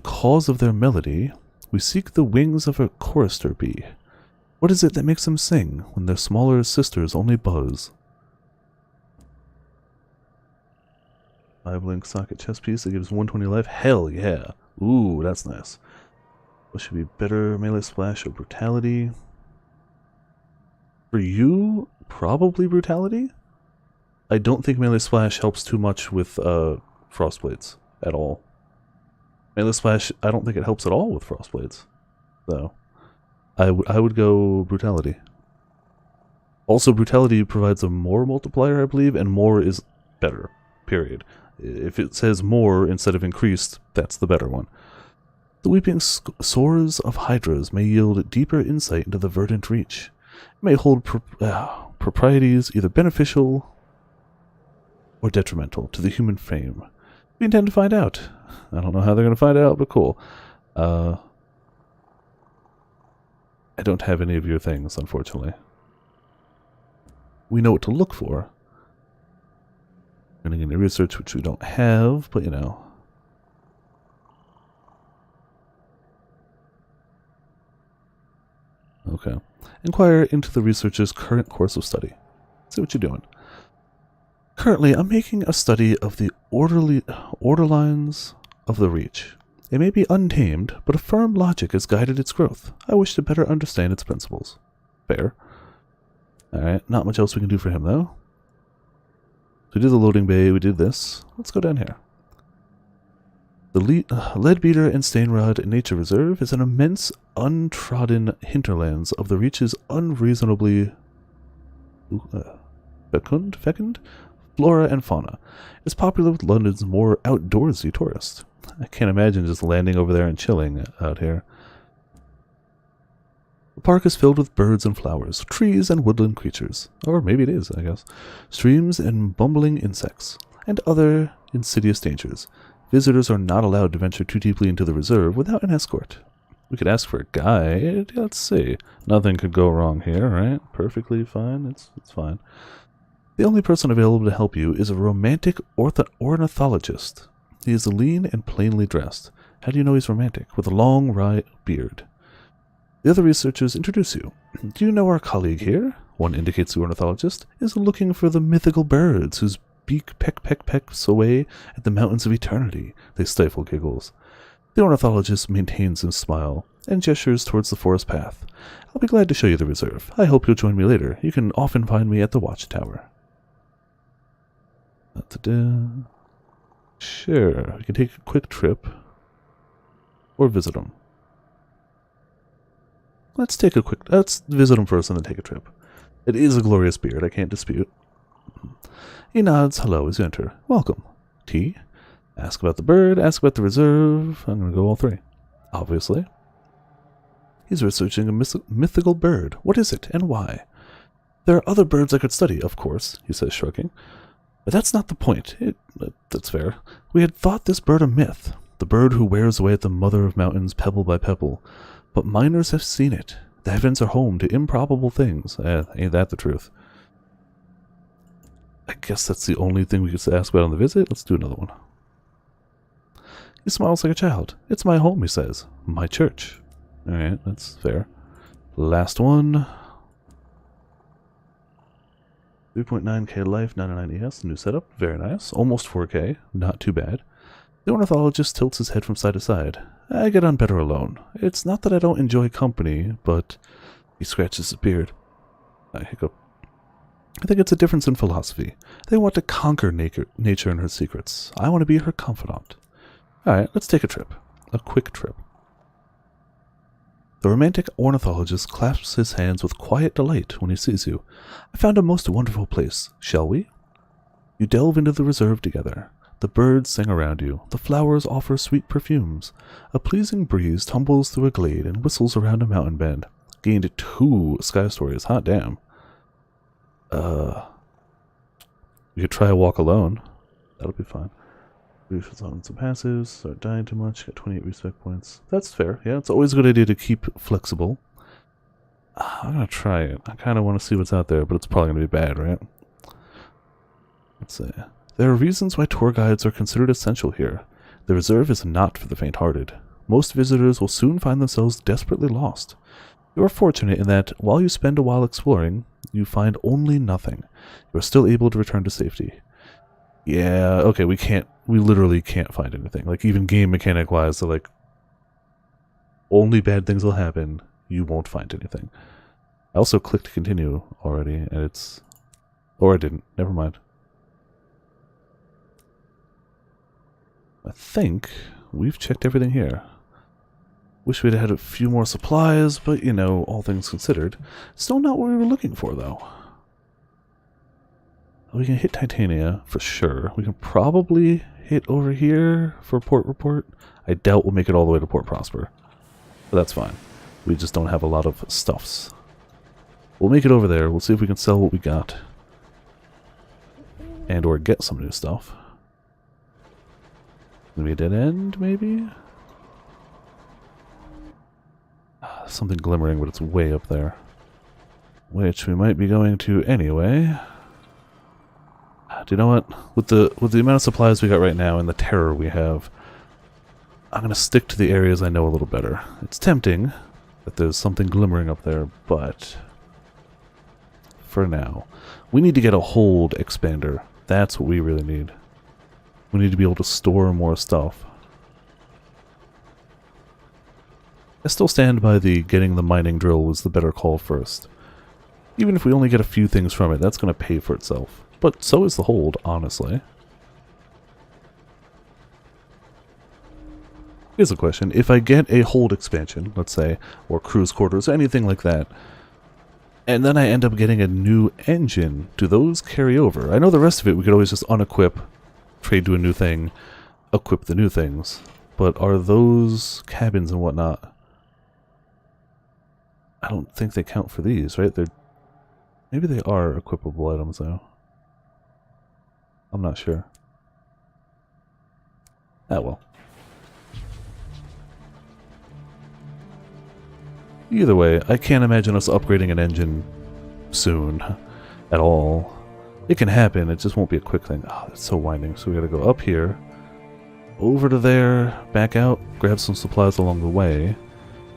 cause of their melody, we seek the wings of a chorister bee. What is it that makes them sing when their smaller sisters only buzz? 5-link socket chest piece that gives 120 life. Hell yeah. Ooh, that's nice. What should be better, melee splash or brutality? For you, probably brutality? I don't think melee splash helps too much with frostblades at all. Melee splash, I don't think it helps at all with frostblades. So, I would go brutality. Also, brutality provides a more multiplier, I believe, and more is better. Period. If it says more instead of increased, that's the better one. The weeping sores of hydras may yield deeper insight into the verdant reach. It may hold proprieties either beneficial or detrimental to the human frame. We intend to find out. I don't know how they're going to find out, but cool. I don't have any of your things, unfortunately. We know what to look for. Running into research, which we don't have, but you know. Okay. Inquire into the researcher's current course of study. See what you're doing. Currently, I'm making a study of the orderlines of the Reach. It may be untamed, but a firm logic has guided its growth. I wish to better understand its principles. Fair. Alright, not much else we can do for him, though. We did the loading bay, we did this. Let's go down here. The Leadbeater and Stainrod Nature Reserve is an immense, untrodden hinterlands of the Reach's unreasonably fecund flora and fauna. It's popular with London's more outdoorsy tourists. I can't imagine just landing over there and chilling out here. The park is filled with birds and flowers, trees and woodland creatures. Or maybe it is, I guess. Streams and bumbling insects, and other insidious dangers. Visitors are not allowed to venture too deeply into the reserve without an escort. We could ask for a guide. Let's see. Nothing could go wrong here, right? Perfectly fine. It's fine. The only person available to help you is a romantic ornithologist. He is lean and plainly dressed. How do you know he's romantic? With a long, wry beard. The other researchers introduce you. Do you know our colleague here? One indicates the ornithologist is looking for the mythical birds whose beak pecks away at the mountains of eternity. They stifle giggles. The ornithologist maintains his smile and gestures towards the forest path. I'll be glad to show you the reserve. I hope you'll join me later. You can often find me at the watchtower. Sure, we can take a quick trip or visit them. Let's visit him first and then take a trip. It is a glorious beard, I can't dispute. He nods hello as you enter. Welcome. Tea? Ask about the bird, ask about the reserve. I'm going to go all three. Obviously. He's researching a mythical bird. What is it and why? There are other birds I could study, of course, he says, shrugging. But that's not the point. That's fair. We had thought this bird a myth. The bird who wears away at the mother of mountains pebble by pebble. But miners have seen it. The heavens are home to improbable things. Ain't that the truth? I guess that's the only thing we could ask about on the visit. Let's do another one. He smiles like a child. It's my home, he says. My church. Alright, that's fair. Last one. 3.9K life, 99 ES, new setup. Very nice. Almost 4K. Not too bad. The ornithologist tilts his head from side to side. I get on better alone. It's not that I don't enjoy company, but... He scratches his beard. I hiccup. I think it's a difference in philosophy. They want to conquer nature and her secrets. I want to be her confidant. Alright, let's take a trip. A quick trip. The romantic ornithologist clasps his hands with quiet delight when he sees you. I found a most wonderful place. Shall we? You delve into the reserve together. The birds sing around you. The flowers offer sweet perfumes. A pleasing breeze tumbles through a glade and whistles around a mountain bend. Gained 2 sky stories. Hot damn. We could try a walk alone. That'll be fine. Reduce on some passives. Start dying too much. Get 28 respect points. That's fair. Yeah, it's always a good idea to keep flexible. I'm gonna try it. I kind of want to see what's out there, but it's probably gonna be bad, right? Let's see. There are reasons why tour guides are considered essential here. The reserve is not for the faint-hearted. Most visitors will soon find themselves desperately lost. You are fortunate in that, while you spend a while exploring, you find only nothing. You are still able to return to safety. Yeah, okay, we literally can't find anything. Like, even game mechanic-wise, so like, only bad things will happen. You won't find anything. I also clicked continue already, and it's... Or I didn't. Never mind. I think we've checked everything here. Wish we'd had a few more supplies, but, you know, all things considered. Still not what we were looking for, though. We can hit Titania, for sure. We can probably hit over here for Port Report. I doubt we'll make it all the way to Port Prosper. But that's fine. We just don't have a lot of stuffs. We'll make it over there. We'll see if we can sell what we got. And or get some new stuff. Maybe a dead end, maybe? Something glimmering, but it's way up there. Which we might be going to anyway. Do you know what? With the amount of supplies we got right now and the terror we have, I'm gonna stick to the areas I know a little better. It's tempting that there's something glimmering up there, but for now, we need to get a hold expander. That's what we really need. We need to be able to store more stuff. I still stand by the getting the mining drill was the better call first. Even if we only get a few things from it, that's going to pay for itself. But so is the hold, honestly. Here's a question. If I get a hold expansion, let's say, or cruise quarters, anything like that, and then I end up getting a new engine, do those carry over? I know the rest of it we could always just unequip, trade to a new thing, equip the new things. But are those cabins and whatnot... I don't think they count for these, right? Maybe they are equipable items, though. I'm not sure. Ah, well. Either way, I can't imagine us upgrading an engine soon at all. It can happen, it just won't be a quick thing. Oh, it's so winding. So we gotta go up here, over to there, back out, grab some supplies along the way.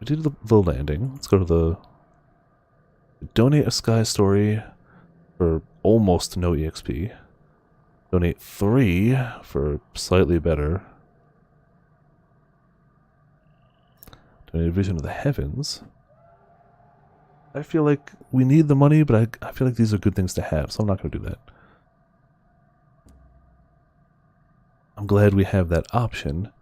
We did the landing. Let's go to the... Donate a sky story for almost no EXP. Donate 3 for slightly better. Donate a vision of the heavens. I feel like we need the money, but I feel like these are good things to have, so I'm not going to do that. I'm glad we have that option.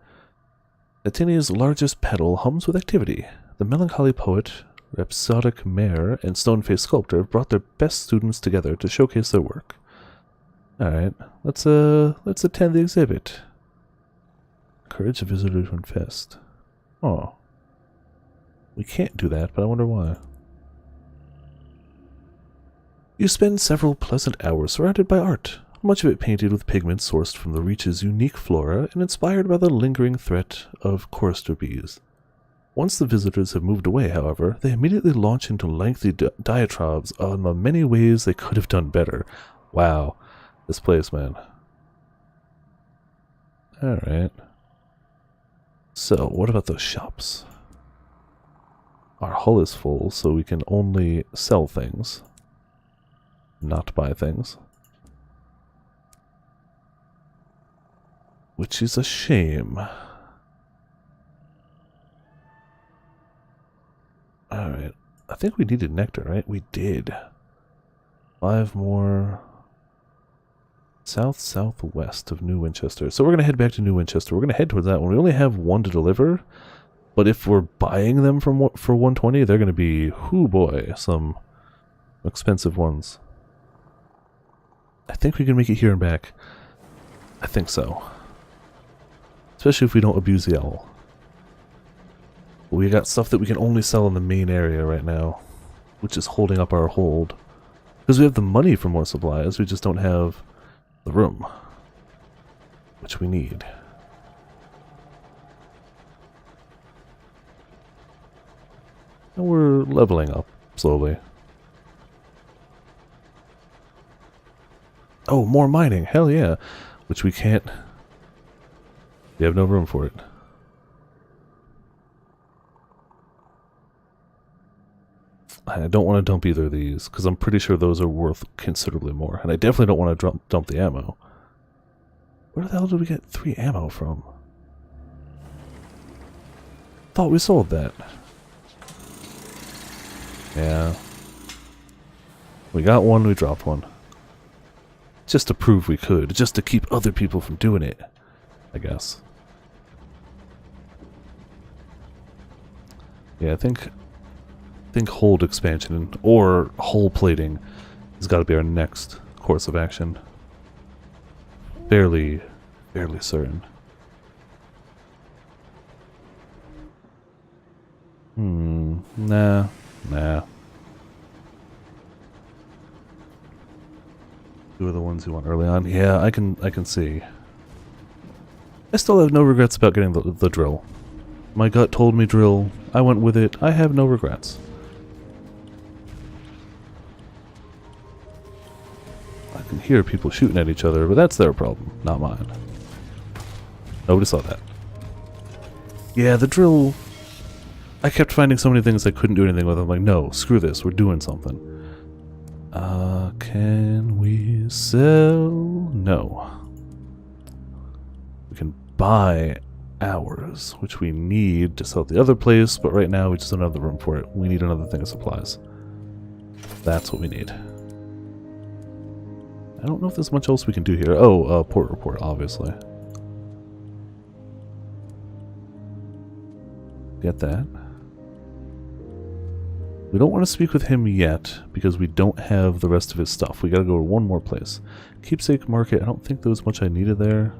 Atinia's largest petal hums with activity. The melancholy poet, rhapsodic mayor, and stone-faced sculptor brought their best students together to showcase their work. Alright, let's attend the exhibit. Encourage a visitor to infest. Oh. We can't do that, but I wonder why. You spend several pleasant hours surrounded by art, much of it painted with pigments sourced from the Reach's unique flora and inspired by the lingering threat of chorister bees. Once the visitors have moved away, however, they immediately launch into lengthy diatribes on the many ways they could have done better. Wow, this place, man. Alright. So, what about those shops? Our hull is full, so we can only sell things, not buy things. Which is a shame. Alright. I think we needed nectar, right? We did. 5 more. South-southwest of New Winchester. So we're going to head back to New Winchester. We're going to head towards that one. We only have 1 to deliver. But if we're buying them for 120, they're going to be, whoo boy, some expensive ones. I think we can make it here and back. I think so. Especially if we don't abuse the owl. We got stuff that we can only sell in the main area right now, which is holding up our hold. Because we have the money for more supplies, we just don't have the room, which we need. And we're leveling up slowly. Oh, more mining, hell yeah. Which we can't. We have no room for it. I don't want to dump either of these, because I'm pretty sure those are worth considerably more. And I definitely don't want to dump the ammo. Where the hell did we get 3 ammo from? Thought we sold that. Yeah. We got 1, we dropped 1. Just to prove we could. Just to keep other people from doing it, I guess. Yeah, I think hold expansion or hull plating has got to be our next course of action. Fairly certain. Nah. Who are the ones who went early on? Yeah, I can see. I still have no regrets about getting the drill. My gut told me drill. I went with it. I have no regrets. I can hear people shooting at each other, but that's their problem, not mine. Nobody saw that. Yeah, the drill... I kept finding so many things I couldn't do anything with. I'm like, no, screw this, we're doing something. Can we sell? No. We can buy hours, which we need to sell at the other place, but right now we just don't have the room for it. We need another thing of supplies. That's what we need. I don't know if there's much else we can do here. Oh, port report, obviously. Get that. We don't want to speak with him yet, because we don't have the rest of his stuff. We gotta go to one more place. Keepsake Market, I don't think there was much I needed there.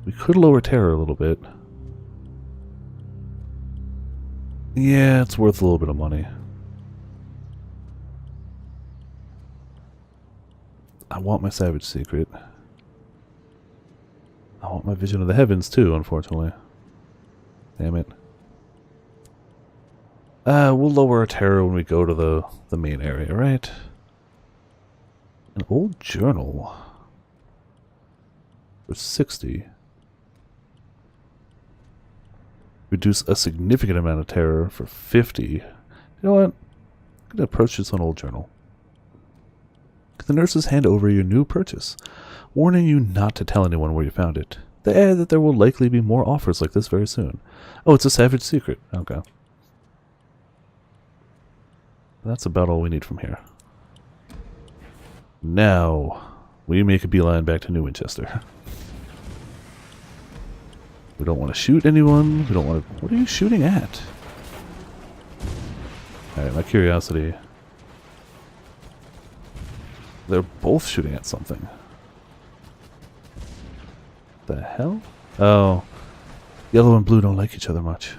We could lower terror a little bit. Yeah, it's worth a little bit of money. I want my Savage Secret. I want my Vision of the Heavens too, unfortunately. Damn it. We'll lower our terror when we go to the main area, right? An old journal. For 60. Reduce a significant amount of terror for 50. You know what? I'm going to approach this on Old Journal. The nurses hand over your new purchase, warning you not to tell anyone where you found it. They add that there will likely be more offers like this very soon. Oh, it's a savage secret. Okay. That's about all we need from here. Now, we make a beeline back to New Winchester. We don't want to shoot anyone. We don't want to... What are you shooting at? Alright, my curiosity... They're both shooting at something. The hell? Oh. Yellow and blue don't like each other much.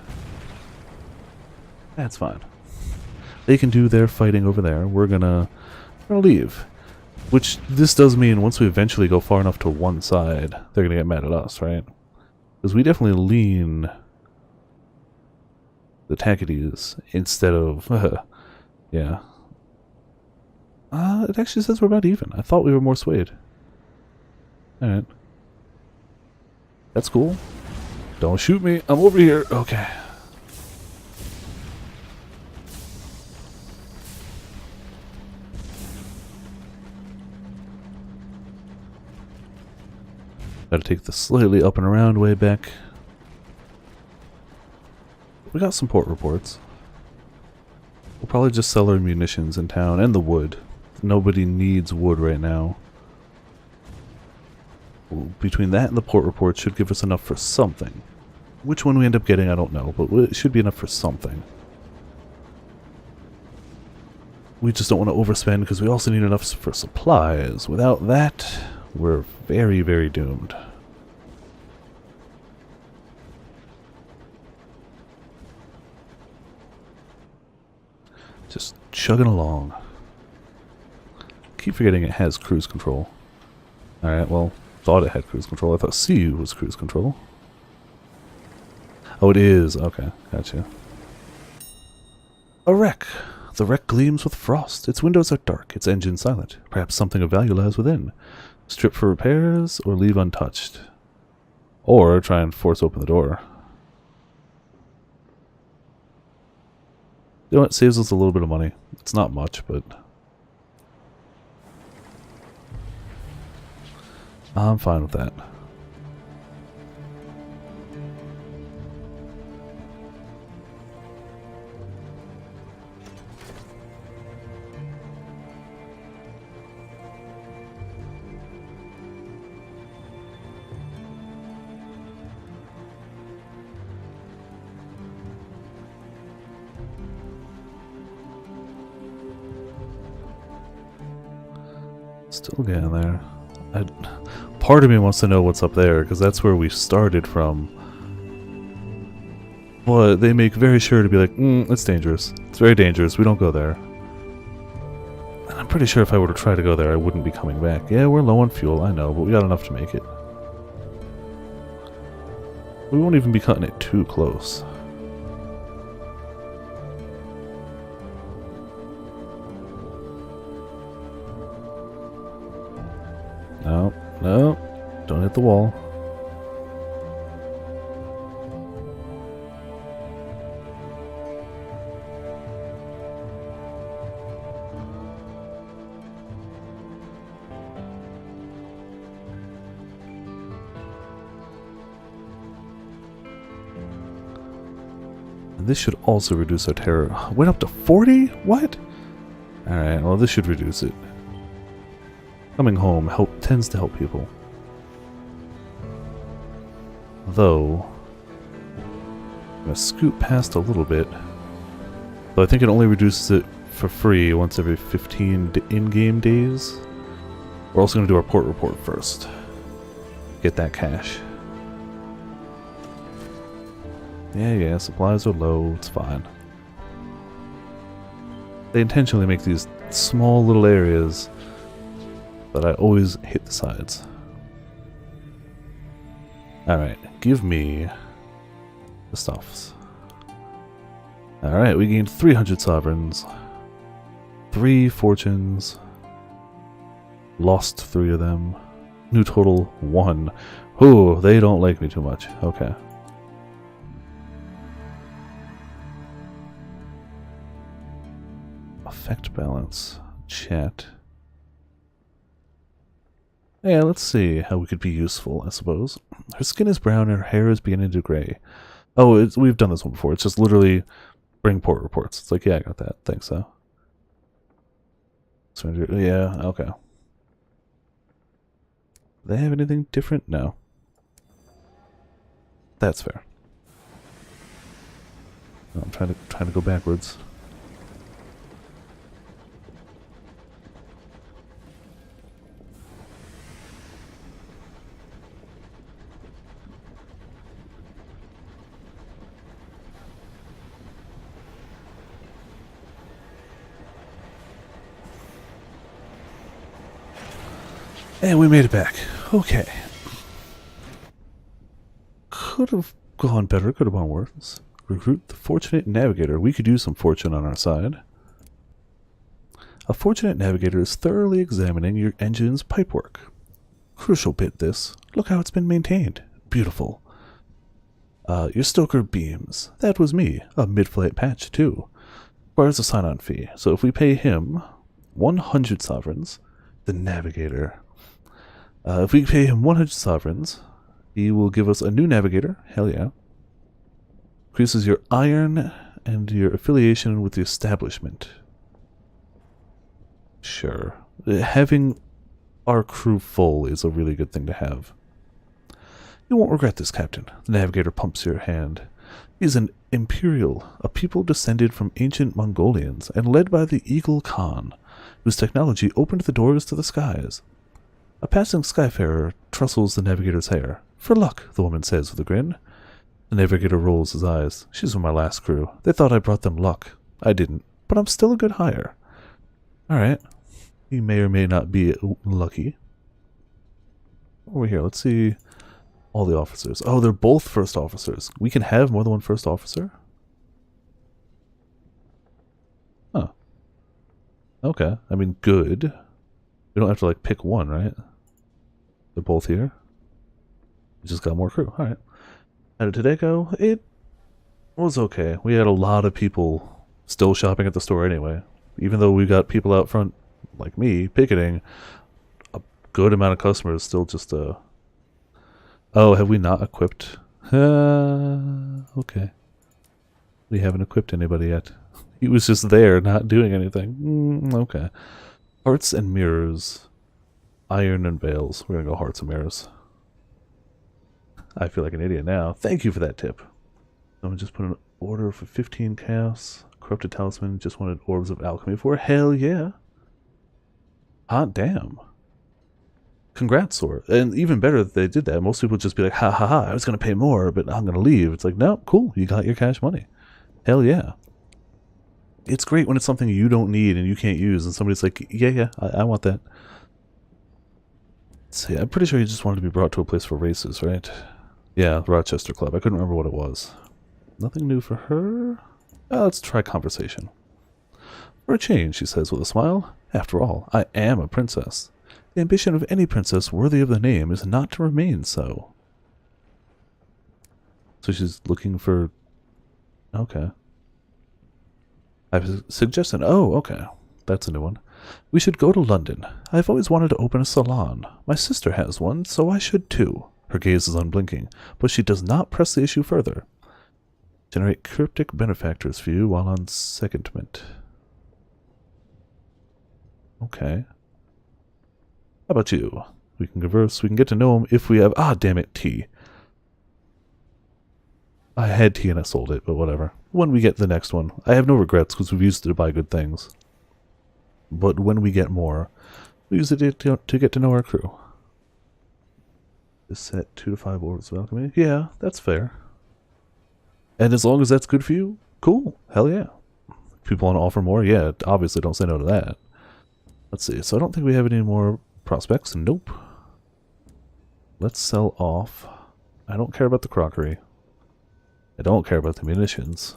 That's fine. They can do their fighting over there. We're gonna leave. Which, this does mean once we eventually go far enough to one side, they're gonna get mad at us, right? Because we definitely lean the Tackities instead of... yeah. It actually says we're about even. I thought we were more swayed. Alright. That's cool. Don't shoot me. I'm over here. Okay. Gotta take the slightly up and around way back. We got some port reports. We'll probably just sell our munitions in town and the wood. Nobody needs wood right now. Between that and the port report should give us enough for something. Which one we end up getting, I don't know, but it should be enough for something. We just don't want to overspend because we also need enough for supplies. Without that, we're very, very doomed. Just chugging along. Keep forgetting it has cruise control. Alright, well, thought it had cruise control. I thought C was cruise control. Oh, it is. Okay, gotcha. A wreck. The wreck gleams with frost. Its windows are dark, its engine silent. Perhaps something of value lies within. Strip for repairs, or leave untouched. Or try and force open the door. You know what? Saves us a little bit of money. It's not much, but... I'm fine with that. Still getting there. Part of me wants to know what's up there, because that's where we started from. But they make very sure to be like, it's dangerous. It's very dangerous. We don't go there. And I'm pretty sure if I were to try to go there, I wouldn't be coming back. Yeah, we're low on fuel, I know, but we got enough to make it. We won't even be cutting it too close. No, no, don't hit the wall. And this should also reduce our terror. Went up to 40? What? Alright, well this should reduce it. Coming home tends to help people. Though, I'm going to scoot past a little bit. Though I think it only reduces it for free once every 15 in-game days. We're also going to do our port report first. Get that cash. Yeah, supplies are low, it's fine. They intentionally make these small little areas, but I always hit the sides. Alright, give me the stuffs. Alright, we gained 300 sovereigns, 3 fortunes, lost 3 of them, new total 1. Ooh, they don't like me too much. Okay. Effect balance. Chat. Yeah, let's see how we could be useful, I suppose. Her skin is brown and her hair is beginning to gray. Oh, we've done this one before. It's just literally bring port reports. It's like, yeah, I got that. Thanks, though. Yeah, okay. Do they have anything different? No. That's fair. No, I'm trying to go backwards. And we made it back. Okay. Could have gone better, could have gone worse. Recruit the Fortunate Navigator. We could use some fortune on our side. A Fortunate Navigator is thoroughly examining your engine's pipework. Crucial bit this. Look how it's been maintained. Beautiful. Your stoker beams. That was me. A mid-flight patch, too. Requires a sign-on fee. So if we pay him 100 sovereigns, the Navigator... if we pay him 100 sovereigns, he will give us a new navigator. Hell yeah. Increases your iron and your affiliation with the establishment. Sure. Having our crew full is a really good thing to have. You won't regret this, Captain. The navigator pumps your hand. He is an imperial, a people descended from ancient Mongolians and led by the Eagle Khan, whose technology opened the doors to the skies. A passing skyfarer trussles the navigator's hair. For luck, the woman says with a grin. The navigator rolls his eyes. She's from my last crew. They thought I brought them luck. I didn't, but I'm still a good hire. Alright. He may or may not be lucky. Over here, let's see all the officers. Oh, they're both first officers. We can have more than one first officer? Huh. Okay. I mean, good. We don't have to, like, pick one, right? They're both here. We just got more crew. Alright. How did today go? It was okay. We had a lot of people still shopping at the store anyway. Even though we got people out front, like me, picketing, a good amount of customers still just, Oh, have we not equipped? Okay. We haven't equipped anybody yet. He was just there, not doing anything. Okay. Hearts and mirrors. Iron and veils. We're gonna go hearts and mirrors. I feel like an idiot now. Thank you for that tip. I'm gonna just put an order for 15 chaos. Corrupted talisman. Just wanted orbs of alchemy for. Hell yeah. Hot damn. Congrats, Sora. And even better that they did that. Most people would just be like, ha ha ha, I was gonna pay more, but I'm gonna leave. It's like, no, cool. You got your cash money. Hell yeah. It's great when it's something you don't need and you can't use, and somebody's like, yeah, I want that. Let's see, I'm pretty sure you just wanted to be brought to a place for races, right? Yeah, the Rochester Club. I couldn't remember what it was. Nothing new for her? Let's try conversation. For a change, she says with a smile. After all, I am a princess. The ambition of any princess worthy of the name is not to remain so. So she's looking for... Okay. I've suggested... Oh, okay. That's a new one. We should go to London. I've always wanted to open a salon. My sister has one, so I should too. Her gaze is unblinking, but she does not press the issue further. Generate cryptic benefactors for you while on secondment. Okay. How about you? We can converse, we can get to know him if we have... Ah, damn it, tea. I had tea and I sold it, but whatever. When we get the next one. I have no regrets because we've used it to buy good things. But when we get more, we use it to get to know our crew. Is set 2 to 5 orbs of alchemy? Yeah, that's fair. And as long as that's good for you, cool. Hell yeah. If people want to offer more, yeah, obviously don't say no to that. Let's see. So I don't think we have any more prospects. Nope. Let's sell off. I don't care about the crockery. I don't care about the munitions.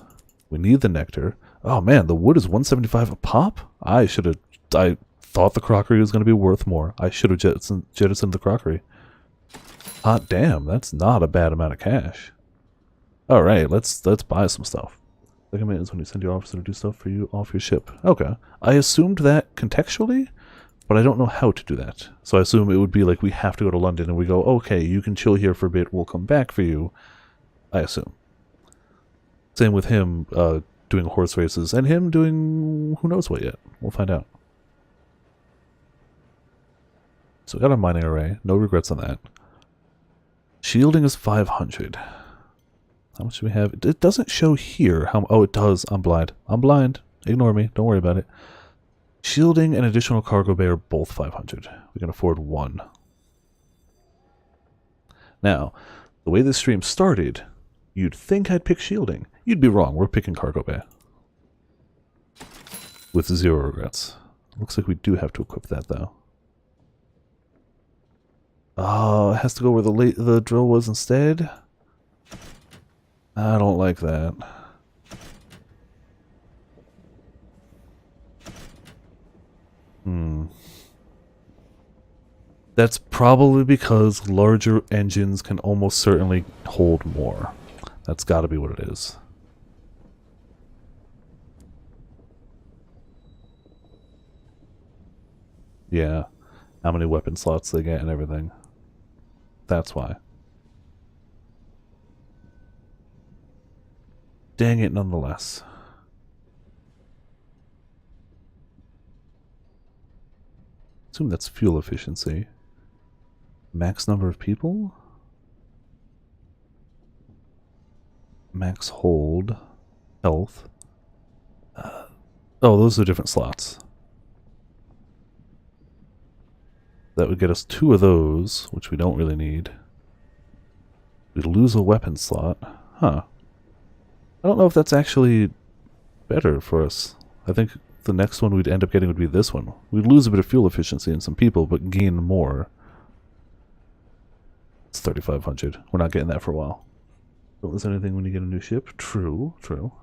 We need the nectar. Oh man, the wood is 175 a pop? I thought the crockery was going to be worth more. I should have jettisoned the crockery. Hot damn, that's not a bad amount of cash. Alright, let's buy some stuff. Second minute is when you send your officer to do stuff for you off your ship. Okay. I assumed that contextually, but I don't know how to do that. So I assume it would be like we have to go to London and we go, okay, you can chill here for a bit, we'll come back for you. I assume. Same with him doing horse races and him doing who knows what yet. We'll find out. So we got our mining array. No regrets on that. Shielding is 500. How much do we have? It doesn't show here. How? Oh, it does. I'm blind. I'm blind. Ignore me. Don't worry about it. Shielding and additional cargo bay are both 500. We can afford one. Now, the way this stream started, you'd think I'd pick shielding. You'd be wrong. We're picking cargo bay. With 0 regrets. Looks like we do have to equip that, though. Oh, it has to go where the drill was instead? I don't like that. That's probably because larger engines can almost certainly hold more. That's got to be what it is. Yeah. How many weapon slots they get and everything. That's why. Dang it, nonetheless. Assume that's fuel efficiency. Max number of people? Max hold. Health. Oh, those are different slots. That would get us 2 of those, which we don't really need. We'd lose a weapon slot. Huh. I don't know if that's actually better for us. I think the next one we'd end up getting would be this one. We'd lose a bit of fuel efficiency and some people, but gain more. It's 3,500. We're not getting that for a while. Don't lose anything when you get a new ship. True, true.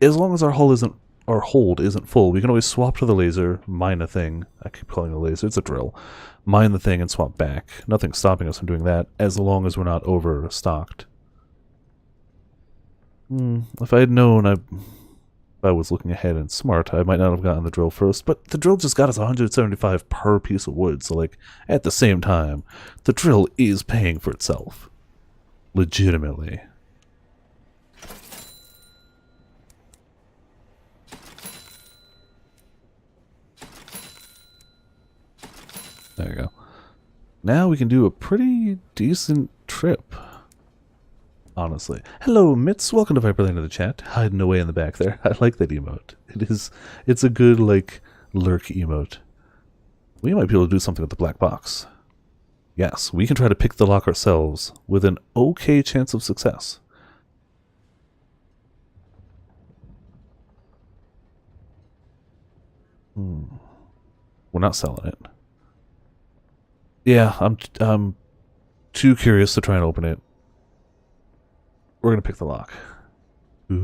As long as our hold isn't full, we can always swap to the laser, mine a thing. I keep calling it a laser, it's a drill. Mine the thing and swap back. Nothing's stopping us from doing that, as long as we're not overstocked. If I had known if I was looking ahead and smart, I might not have gotten the drill first, but the drill just got us 175 per piece of wood, so like, at the same time, the drill is paying for itself. Legitimately. There you go. Now we can do a pretty decent trip. Honestly. Hello, Mitz. Welcome to Viperland in the chat. Hiding away in the back there. I like that emote. It's a good, like, lurk emote. We might be able to do something with the black box. Yes, we can try to pick the lock ourselves with an okay chance of success. We're not selling it. Yeah, I'm too curious to try and open it. We're gonna pick the lock. Ooh,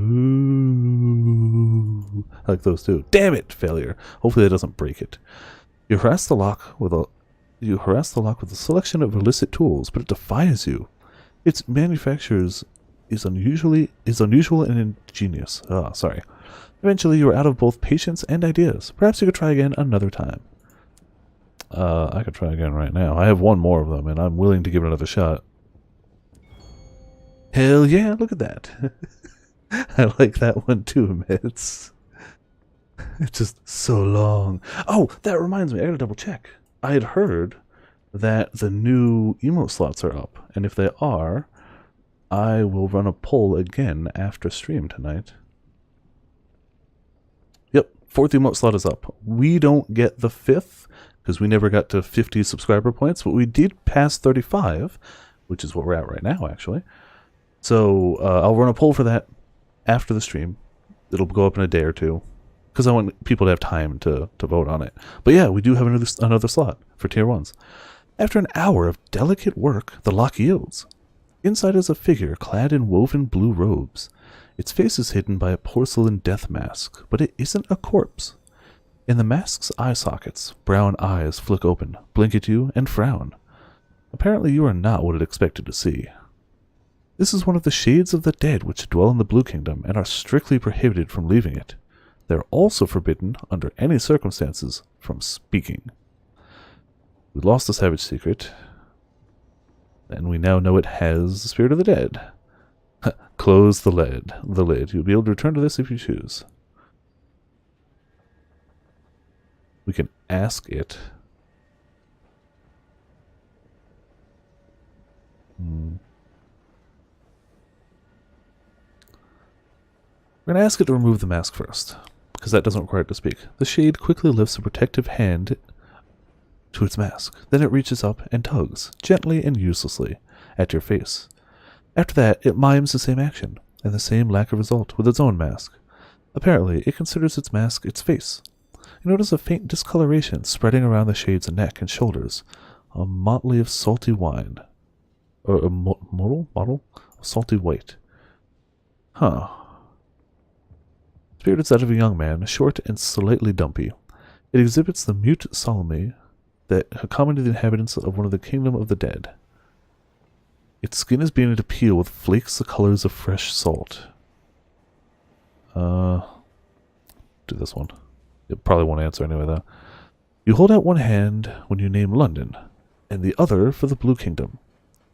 I like those too. Damn it! Failure. Hopefully that doesn't break it. You harass the lock with a selection of illicit tools, but it defies you. Its manufacturers is unusual and ingenious. Sorry. Eventually, you are out of both patience and ideas. Perhaps you could try again another time. I could try again right now. I have one more of them, and I'm willing to give it another shot. Hell yeah, look at that. I like that one too, Mitz. It's just so long. Oh, that reminds me, I gotta double check. I had heard that the new emote slots are up, and if they are, I will run a poll again after stream tonight. Yep, 4th emote slot is up. We don't get the 5th, because we never got to 50 subscriber points, but we did pass 35, which is what we're at right now, actually. So I'll run a poll for that after the stream. It'll go up in a day or two, because I want people to have time to vote on it. But yeah, we do have another slot for tier 1s. After an hour of delicate work, the lock yields. Inside is a figure clad in woven blue robes. Its face is hidden by a porcelain death mask, but it isn't a corpse. In the mask's eye sockets, brown eyes flick open, blink at you, and frown. Apparently you are not what it expected to see. This is one of the shades of the dead which dwell in the Blue Kingdom and are strictly prohibited from leaving it. They are also forbidden, under any circumstances, from speaking. We lost the savage secret, and we now know it has the spirit of the dead. Close the lid. You'll be able to return to this if you choose. We can ask it. We're going to ask it to remove the mask first, because that doesn't require it to speak. The shade quickly lifts a protective hand to its mask. Then it reaches up and tugs, gently and uselessly, at your face. After that, it mimes the same action, and the same lack of result with its own mask. Apparently, it considers its mask its face. You notice a faint discoloration spreading around the shade's neck and shoulders, a motley of salty wine. Or a model of salty white. Huh. Spirit is that of a young man, short and slightly dumpy. It exhibits the mute solemnity that common to the inhabitants of one of the kingdom of the dead. Its skin is beginning to peel with flakes the colors of fresh salt. Do this one. It probably won't answer anyway, though. You hold out one hand when you name London, and the other for the Blue Kingdom.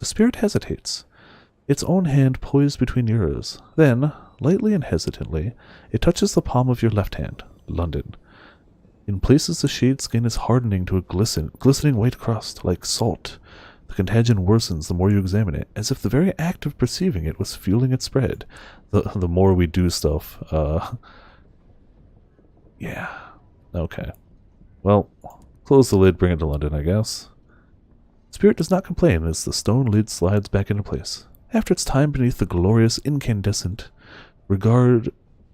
The spirit hesitates, its own hand poised between yours. Then, lightly and hesitantly, it touches the palm of your left hand, London. In places the shade skin is hardening to a glistening white crust, like salt. The contagion worsens the more you examine it, as if the very act of perceiving it was fueling its spread. The more we do stuff, yeah. Okay. Well, close the lid, bring it to London, I guess. Spirit does not complain as the stone lid slides back into place. After its time beneath the glorious incandescent regard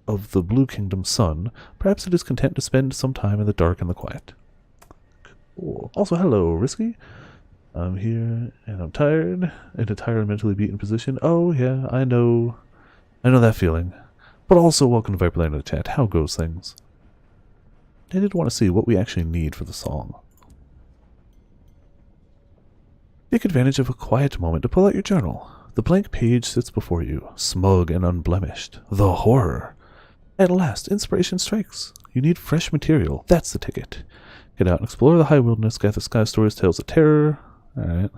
of the Blue Kingdom sun, perhaps it is content to spend some time in the dark and the quiet. Cool. Also, hello, Risky. I'm here, and I'm tired, in a tired, mentally beaten position. Oh, yeah, I know that feeling. But also, welcome to Viperland in the chat. How goes things? I did want to see what we actually need for the song. Take advantage of a quiet moment to pull out your journal. The blank page sits before you, smug and unblemished. The horror! At last, inspiration strikes. You need fresh material. That's the ticket. Get out and explore the high wilderness, gather sky stories, tales of terror. Alright.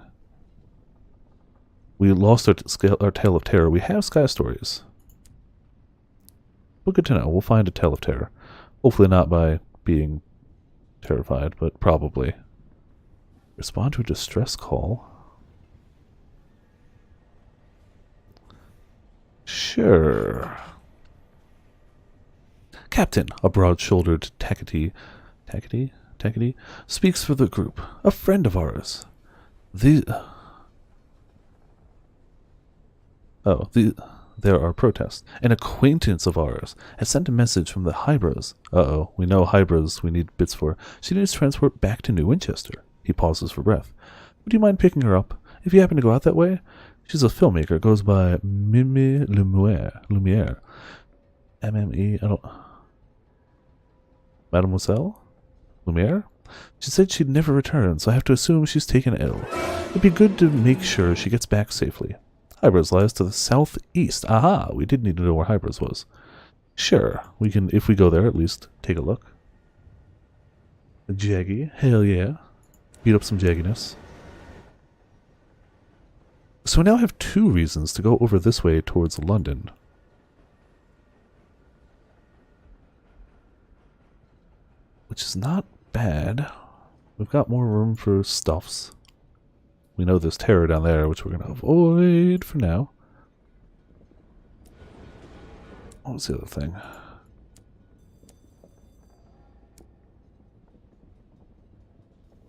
We lost our tale of terror. We have sky stories. Well, good to know. We'll find a tale of terror. Hopefully not by being terrified, but probably. Respond to a distress call. Sure. Captain, a broad-shouldered Takati, speaks for the group. A friend of ours. There are protests. An acquaintance of ours has sent a message from the Hybras. Uh-oh, we know Hybras we need bits for. She needs transport back to New Winchester. He pauses for breath. Would you mind picking her up, if you happen to go out that way? She's a filmmaker, goes by Mimi Lumiere. M-M-E, I don't... Mademoiselle? Lumiere? She said she'd never return, so I have to assume she's taken ill. It'd be good to make sure she gets back safely. Hybris lies to the southeast. Aha! We did need to know where Hybris was. Sure, we can, if we go there, at least take a look. Jaggy, hell yeah. Beat up some jagginess. So we now have 2 reasons to go over this way towards London. Which is not bad. We've got more room for stuffs. We know there's terror down there, which we're going to avoid for now. What was the other thing?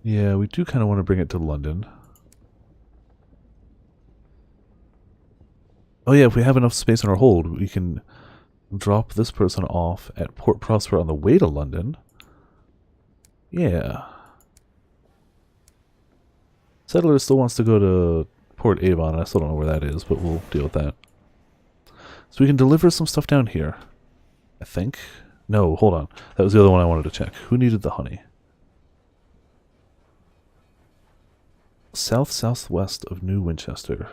Yeah, we do kind of want to bring it to London. Oh yeah, if we have enough space on our hold, we can drop this person off at Port Prosper on the way to London. Yeah. Settler still wants to go to Port Avon. I still don't know where that is, but we'll deal with that. So we can deliver some stuff down here. I think. No, hold on. That was the other one I wanted to check. Who needed the honey? South-southwest of New Winchester.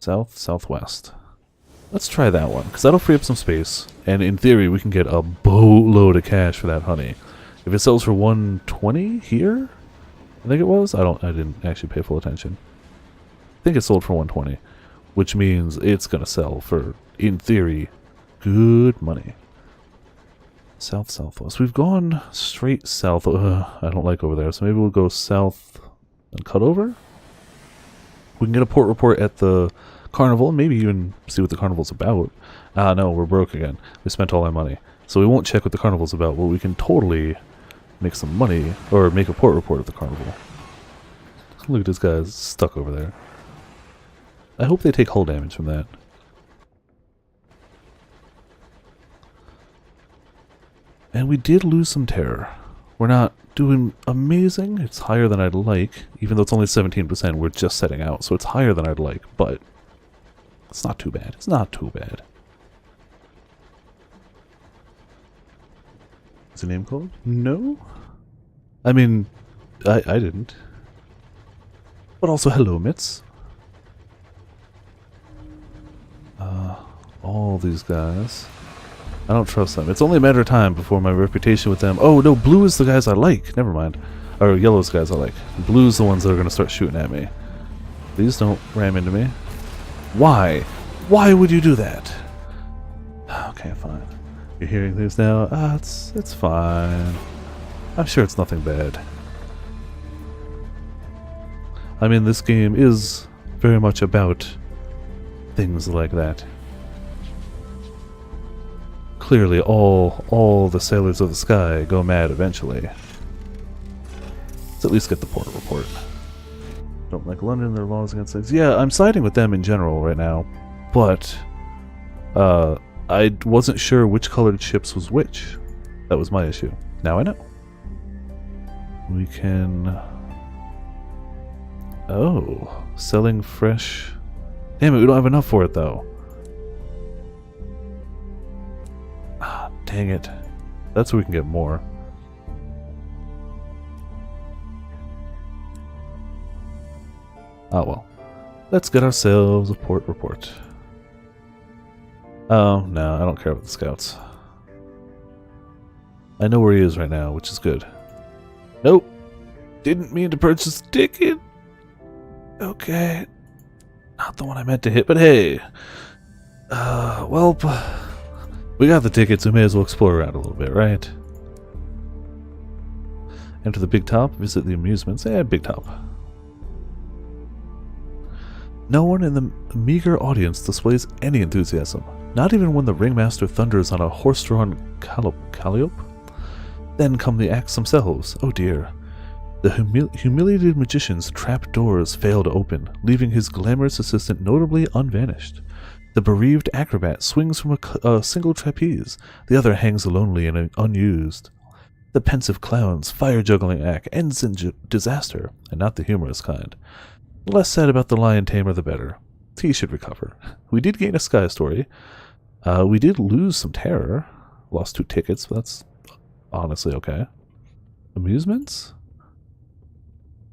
South, southwest. Let's try that one, because that'll free up some space, and in theory we can get a boatload of cash for that honey. If it sells for 120 here, I think it was. I didn't actually pay full attention. I think it sold for 120, which means it's gonna sell for, in theory, good money. South, southwest. We've gone straight south. I don't like over there, so maybe we'll go south and cut over. We can get a port report at the carnival, and maybe even see what the carnival's about. Ah, no, we're broke again. We spent all our money. So we won't check what the carnival's about, but we can totally make some money, or make a port report at the carnival. Look at this guy stuck over there. I hope they take hull damage from that. And we did lose some terror. We're not doing amazing. It's higher than I'd like, even though it's only 17%. We're just setting out, so it's higher than I'd like, but it's not too bad. It's not too bad. Is the name called? No? I mean, I didn't. But also, hello, Mitz. All these guys. I don't trust them. It's only a matter of time before my reputation with them... Oh, no, blue is the guys I like. Never mind. Or yellow is the guys I like. Blue's the ones that are going to start shooting at me. Please don't ram into me. Why? Why would you do that? Okay, fine. You're hearing things now? It's fine. I'm sure it's nothing bad. I mean, this game is very much about things like that. Clearly, all the sailors of the sky go mad eventually. Let's at least get the port report. Don't like London, their laws against things. Yeah, I'm siding with them in general right now, but I wasn't sure which colored ships was which. That was my issue. Now I know. We can... Oh, selling fresh... Damn it, we don't have enough for it though. Ah, dang it. That's where we can get more. Oh well. Let's get ourselves a port report. Oh, no, I don't care about the scouts. I know where he is right now, which is good. Nope. Didn't mean to purchase the ticket. Okay. Not the one I meant to hit, but hey. Well, we got the tickets, we may as well explore around a little bit, right? Enter the Big Top, visit the amusements. Big Top. No one in the meager audience displays any enthusiasm, not even when the ringmaster thunders on a horse-drawn calliope. Then come the acts themselves. Oh dear. The humiliated magician's trap doors fail to open, leaving his glamorous assistant notably unvanished. The bereaved acrobat swings from a single trapeze, the other hangs lonely and unused. The pensive clown's fire-juggling act ends in disaster, and not the humorous kind. The less said about the lion tamer, the better. He should recover. We did gain a sky story. We did lose some terror. Lost 2 tickets, but that's honestly okay. Amusements?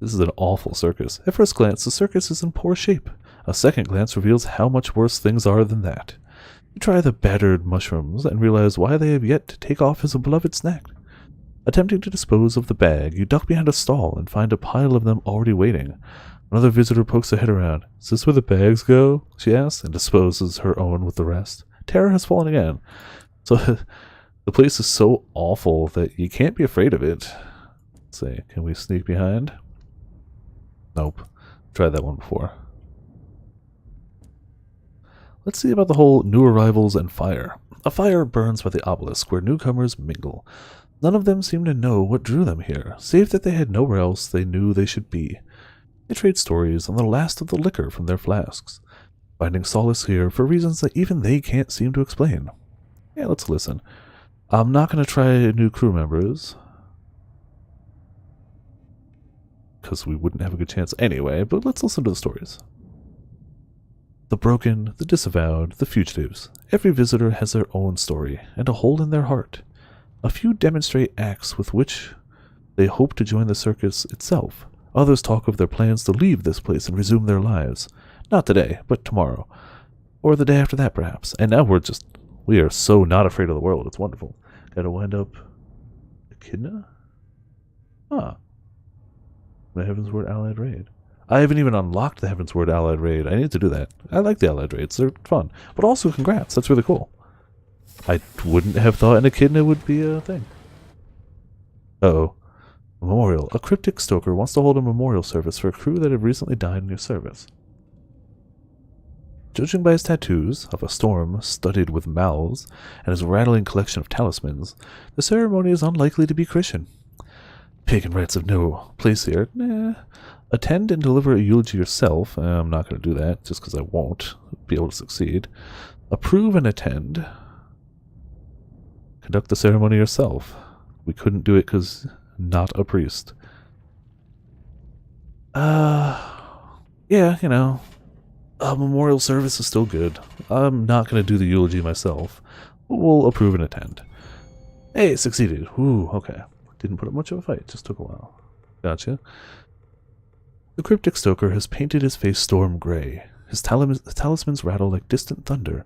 This is an awful circus. At first glance, the circus is in poor shape. A second glance reveals how much worse things are than that. You try the battered mushrooms and realize why they have yet to take off his beloved snack. Attempting to dispose of the bag, you duck behind a stall and find a pile of them already waiting. Another visitor pokes her head around. Is this where the bags go? She asks, and disposes her own with the rest. Terror has fallen again. So the place is so awful that you can't be afraid of it. Let's see, can we sneak behind? Nope. Tried that one before. Let's see about the whole new arrivals and fire. A fire burns by the obelisk where newcomers mingle. None of them seem to know what drew them here, save that they had nowhere else they knew they should be. They trade stories on the last of the liquor from their flasks, finding solace here for reasons that even they can't seem to explain. Yeah, let's listen. I'm not going to try new crew members, because we wouldn't have a good chance anyway, but let's listen to the stories. The broken, the disavowed, the fugitives. Every visitor has their own story, and a hole in their heart. A few demonstrate acts with which they hope to join the circus itself. Others talk of their plans to leave this place and resume their lives. Not today, but tomorrow. Or the day after that, perhaps. And now we are so not afraid of the world. It's wonderful. Gotta wind up Echidna? Huh. The Heavensward Allied Raid. I haven't even unlocked the Heavensward Allied Raid. I need to do that. I like the Allied Raids. They're fun. But also, congrats. That's really cool. I wouldn't have thought an Echidna would be a thing. Uh-oh. Memorial. A cryptic stoker wants to hold a memorial service for a crew that have recently died in your service. Judging by his tattoos of a storm studded with mouths and his rattling collection of talismans, the ceremony is unlikely to be Christian. Pagan rites have no place here. Nah. Attend and deliver a eulogy yourself. I'm not going to do that, just because I won't be able to succeed. Approve and attend. Conduct the ceremony yourself. We couldn't do it because not a priest. Yeah, you know, a memorial service is still good. I'm not going to do the eulogy myself. We'll approve and attend. Hey, succeeded. Ooh, okay. Didn't put up much of a fight, just took a while. Gotcha. The cryptic stoker has painted his face storm gray. His talismans rattle like distant thunder.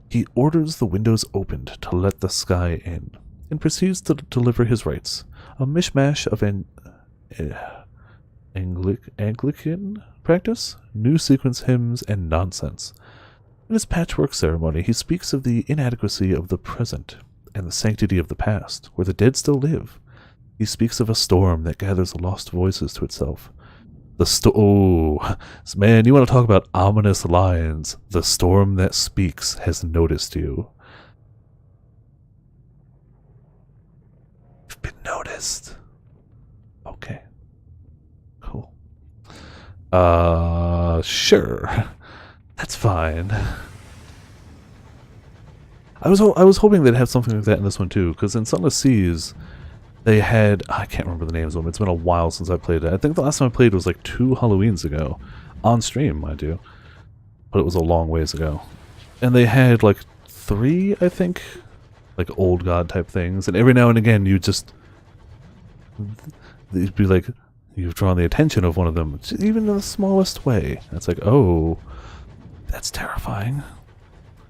He orders the windows opened to let the sky in, and proceeds to deliver his rites, a mishmash of Anglican practice, new sequence hymns, and nonsense. In his patchwork ceremony, he speaks of the inadequacy of the present and the sanctity of the past, where the dead still live. He speaks of a storm that gathers lost voices to itself. Man, you want to talk about ominous lines. The storm that speaks has noticed you. You've been noticed. Okay. Cool. Sure. That's fine. I was hoping they'd have something like that in this one too, because in Sunless Seas, they had, I can't remember the names of them. It's been a while since I played it. I think the last time I played was like 2 Halloweens ago. On stream, mind you. But it was a long ways ago. And they had like 3, I think, like old god type things. And every now and again you'd be like, you've drawn the attention of one of them, even in the smallest way. And it's like, oh, that's terrifying.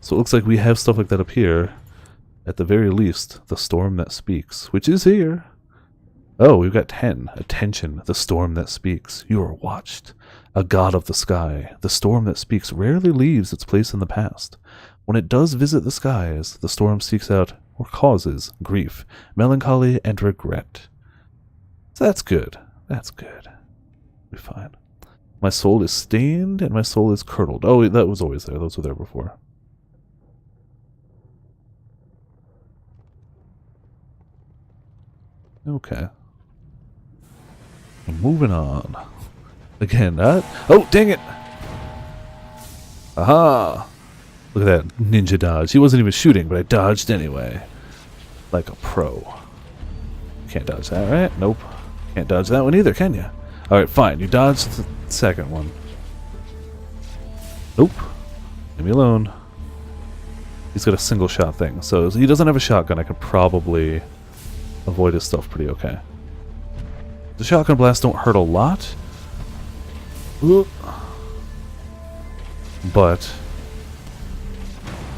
So it looks like we have stuff like that up here. At the very least, the storm that speaks, which is here. Oh, we've got 10. Attention, the storm that speaks. You are watched. A god of the sky. The storm that speaks rarely leaves its place in the past. When it does visit the skies, the storm seeks out or causes grief, melancholy, and regret. So that's good. That's good. We'll be fine. My soul is stained and my soul is curdled. Oh, that was always there. Those were there before. Okay. Moving on. Again, oh, dang it! Aha! Look at that ninja dodge. He wasn't even shooting, but I dodged anyway. Like a pro. Can't dodge that, right? Nope. Can't dodge that one either, can you? Alright, fine. You dodged the second one. Nope. Leave me alone. He's got a single shot thing. So he doesn't have a shotgun. I could probably avoid his stuff pretty okay. The shotgun blasts don't hurt a lot. But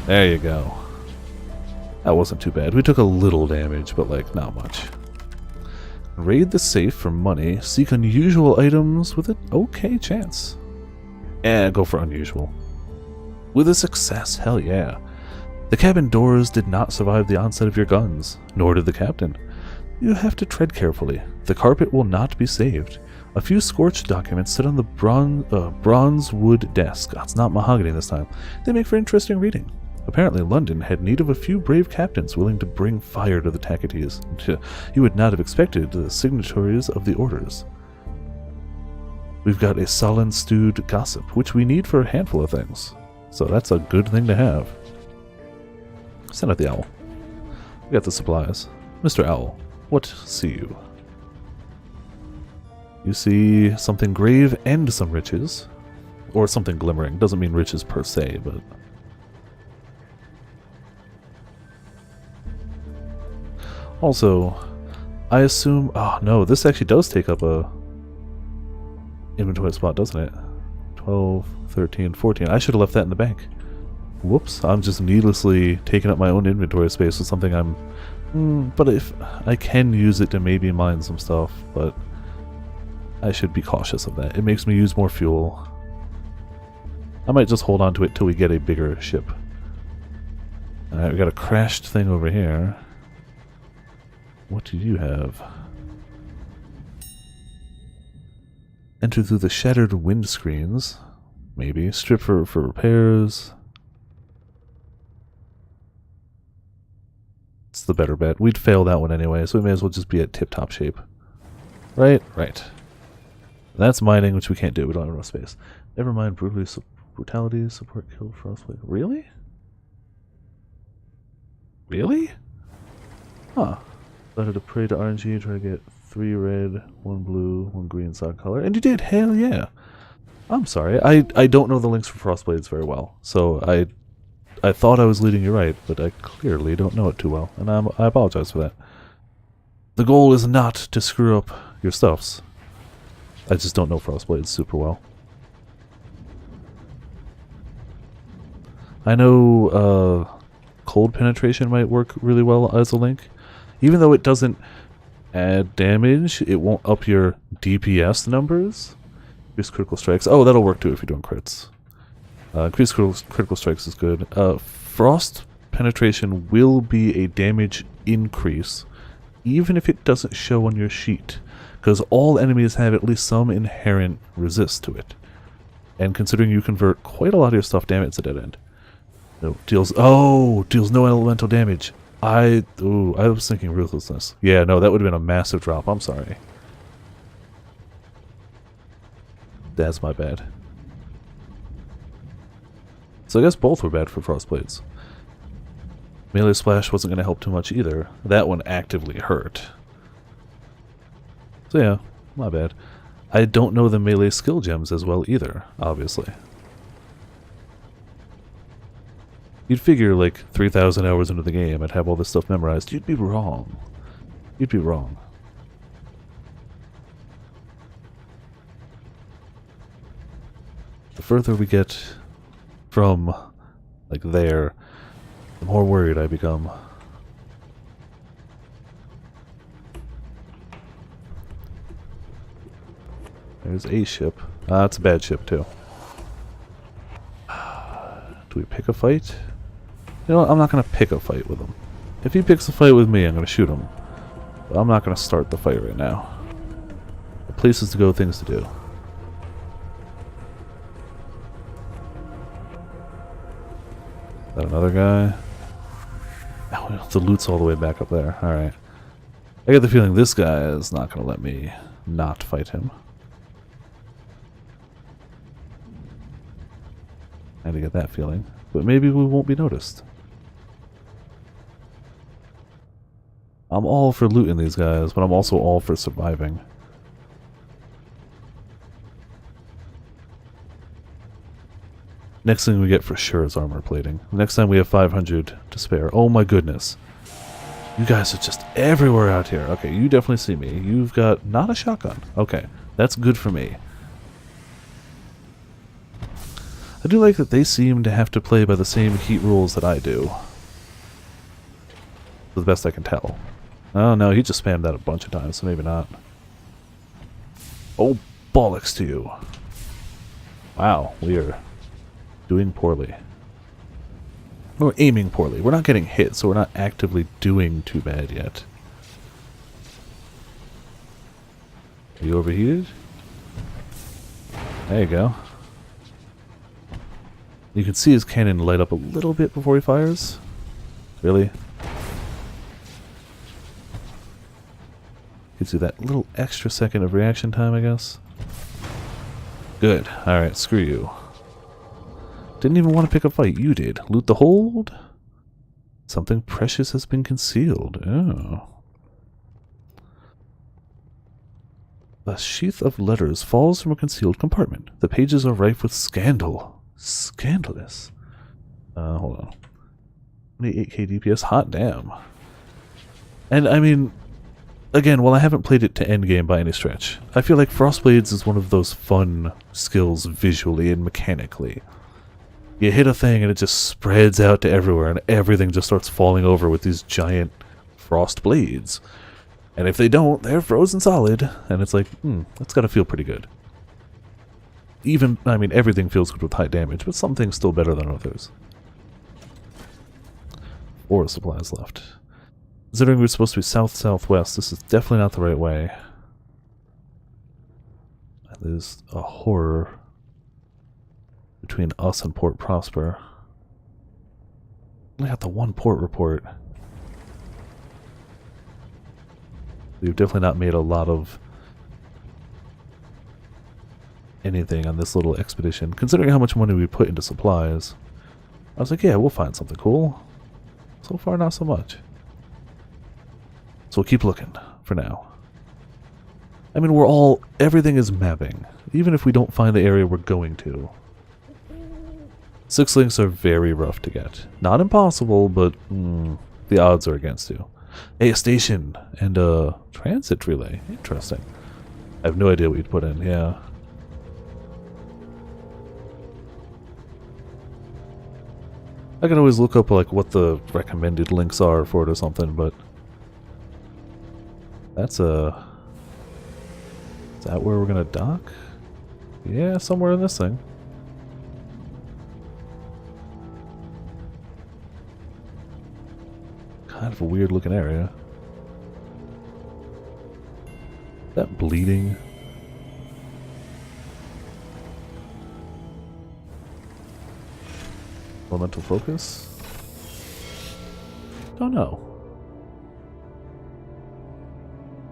there you go. That wasn't too bad. We took a little damage, but like not much. Raid the safe for money. Seek unusual items with an okay chance. Go for unusual. With a success, hell yeah. The cabin doors did not survive the onset of your guns, nor did the captain. You have to tread carefully. The carpet will not be saved. A few scorched documents sit on the bronze wood desk. Oh, it's not mahogany this time. They make for interesting reading. Apparently London had need of a few brave captains willing to bring fire to the Tacites. You would not have expected the signatories of the orders. We've got a sullen stewed gossip, which we need for a handful of things. So that's a good thing to have. Send out the owl. We got the supplies. Mr. Owl, what see you? You see something grave and some riches. Or something glimmering. Doesn't mean riches per se, but... Also, I assume... Oh, no, this actually does take up a inventory spot, doesn't it? 12, 13, 14. I should have left that in the bank. Whoops, I'm just needlessly taking up my own inventory space with something but if I can use it to maybe mine some stuff, but I should be cautious of that. It makes me use more fuel. I might just hold on to it till we get a bigger ship. Alright, we got a crashed thing over here. What do you have? Enter through the shattered windscreens. Maybe. Strip for repairs. It's the better bet. We'd fail that one anyway, so we may as well just be at tip-top shape. Right? Right. That's mining, which we can't do. We don't have enough space. Never mind brutality, support, kill, frostbite. Really? Really? Huh. Better to pray to RNG, try to get 3 red, 1 blue, 1 green stock color. And you did! Hell yeah! I'm sorry. I don't know the links for Frostblades very well. So I thought I was leading you right, but I clearly don't know it too well. And I apologize for that. The goal is not to screw up your stuffs. I just don't know Frostblades super well. I know cold penetration might work really well as a link. Even though it doesn't add damage, it won't up your DPS numbers. Increase critical strikes. Oh, that'll work too if you're doing crits. Increase critical strikes is good. Frost penetration will be a damage increase, even if it doesn't show on your sheet, because all enemies have at least some inherent resist to it. And considering you convert quite a lot of your stuff, damn it, it's a dead end. No, deals no elemental damage. I was thinking ruthlessness. Yeah, no, that would have been a massive drop. I'm sorry. That's my bad. So I guess both were bad for Frostblades. Melee Splash wasn't going to help too much either. That one actively hurt. So yeah, my bad. I don't know the melee skill gems as well either, obviously. You'd figure like 3,000 hours into the game I'd have all this stuff memorized. You'd be wrong. You'd be wrong. The further we get from, like, there, the more worried I become. There's a ship. Ah, it's a bad ship, too. Do we pick a fight? You know what? I'm not going to pick a fight with him. If he picks a fight with me, I'm going to shoot him. But I'm not going to start the fight right now. The places to go, things to do. Is that another guy? Oh, the loot's all the way back up there. Alright. I get the feeling this guy is not going to let me not fight him. I had to get that feeling. But maybe we won't be noticed. I'm all for looting these guys, but I'm also all for surviving. Next thing we get for sure is armor plating. Next time we have 500 to spare. Oh my goodness. You guys are just everywhere out here. Okay, you definitely see me. You've got not a shotgun. Okay, that's good for me. I do like that they seem to have to play by the same heat rules that I do. To the best I can tell. Oh no, he just spammed that a bunch of times, so maybe not. Oh, bollocks to you. Wow, we are doing poorly. We're aiming poorly. We're not getting hit, so we're not actively doing too bad yet. Are you overheated? There you go. You can see his cannon light up a little bit before he fires. Really? Gives you that little extra second of reaction time, I guess. Good. Alright, screw you. Didn't even want to pick a fight. You did. Loot the hold? Something precious has been concealed. Oh. A sheath of letters falls from a concealed compartment. The pages are rife with scandal. Scandalous. Hold on. 28k DPS? Hot damn. And I mean, again, while I haven't played it to endgame by any stretch, I feel like Frostblades is one of those fun skills visually and mechanically. You hit a thing and it just spreads out to everywhere and everything just starts falling over with these giant frost blades. And if they don't, they're frozen solid. And it's like, that's gotta feel pretty good. Even, I mean, everything feels good with high damage, but some things still better than others. 4 supplies left. Considering we're supposed to be south-southwest, this is definitely not the right way. And there's a horror between us and Port Prosper. Only got the one port report. We've definitely not made a lot of anything on this little expedition. Considering how much money we put into supplies, I was like, yeah, we'll find something cool. So far, not so much. So we'll keep looking for now. I mean, everything is mapping, even if we don't find the area we're going to. 6 links are very rough to get. Not impossible, but the odds are against you. Hey, a station and a transit relay. Interesting. I have no idea what you'd put in, yeah. I can always look up like what the recommended links are for it or something, but that's is that where we're gonna dock? Yeah, somewhere in this thing. Kind of a weird looking area. That bleeding. Elemental focus? Don't know.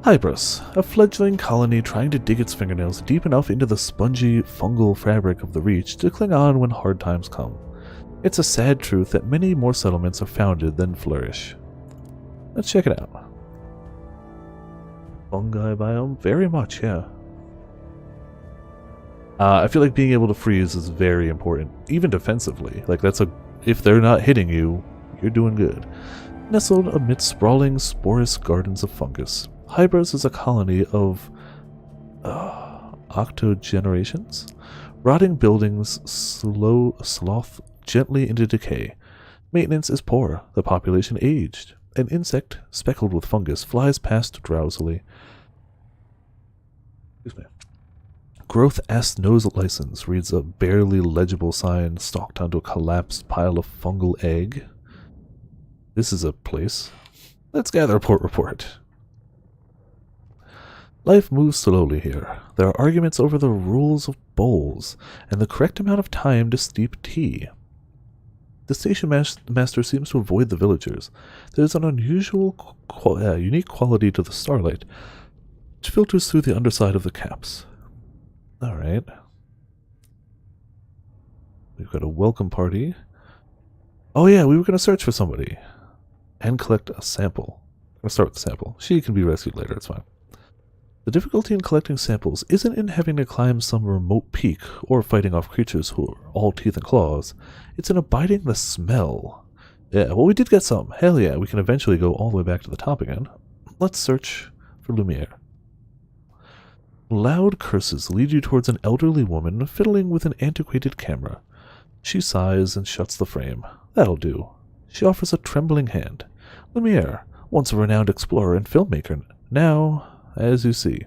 Hybris, a fledgling colony trying to dig its fingernails deep enough into the spongy, fungal fabric of the Reach to cling on when hard times come. It's a sad truth that many more settlements are founded than flourish. Let's check it out. Fungi biome? Very much, yeah. I feel like being able to freeze is very important, even defensively. Like, if they're not hitting you, you're doing good. Nestled amidst sprawling, sporous gardens of fungus, Hybris is a colony of octogenerations. Rotting buildings sloth gently into decay. Maintenance is poor, the population aged. An insect, speckled with fungus, flies past drowsily. Excuse me. Growth S no license reads a barely legible sign stalked onto a collapsed pile of fungal egg. This is a place. Let's gather a port report. Life moves slowly here. There are arguments over the rules of bowls and the correct amount of time to steep tea. The station master seems to avoid the villagers. There's an unusual, unique quality to the starlight, which filters through the underside of the caps. Alright. We've got a welcome party. Oh yeah, we were going to search for somebody. And collect a sample. I'm going to start with the sample. She can be rescued later, it's fine. The difficulty in collecting samples isn't in having to climb some remote peak or fighting off creatures who are all teeth and claws. It's in abiding the smell. Yeah, well, we did get some. Hell yeah, we can eventually go all the way back to the top again. Let's search for Lumiere. Loud curses lead you towards an elderly woman fiddling with an antiquated camera. She sighs and shuts the frame. That'll do. She offers a trembling hand. Lumiere, once a renowned explorer and filmmaker, now, as you see.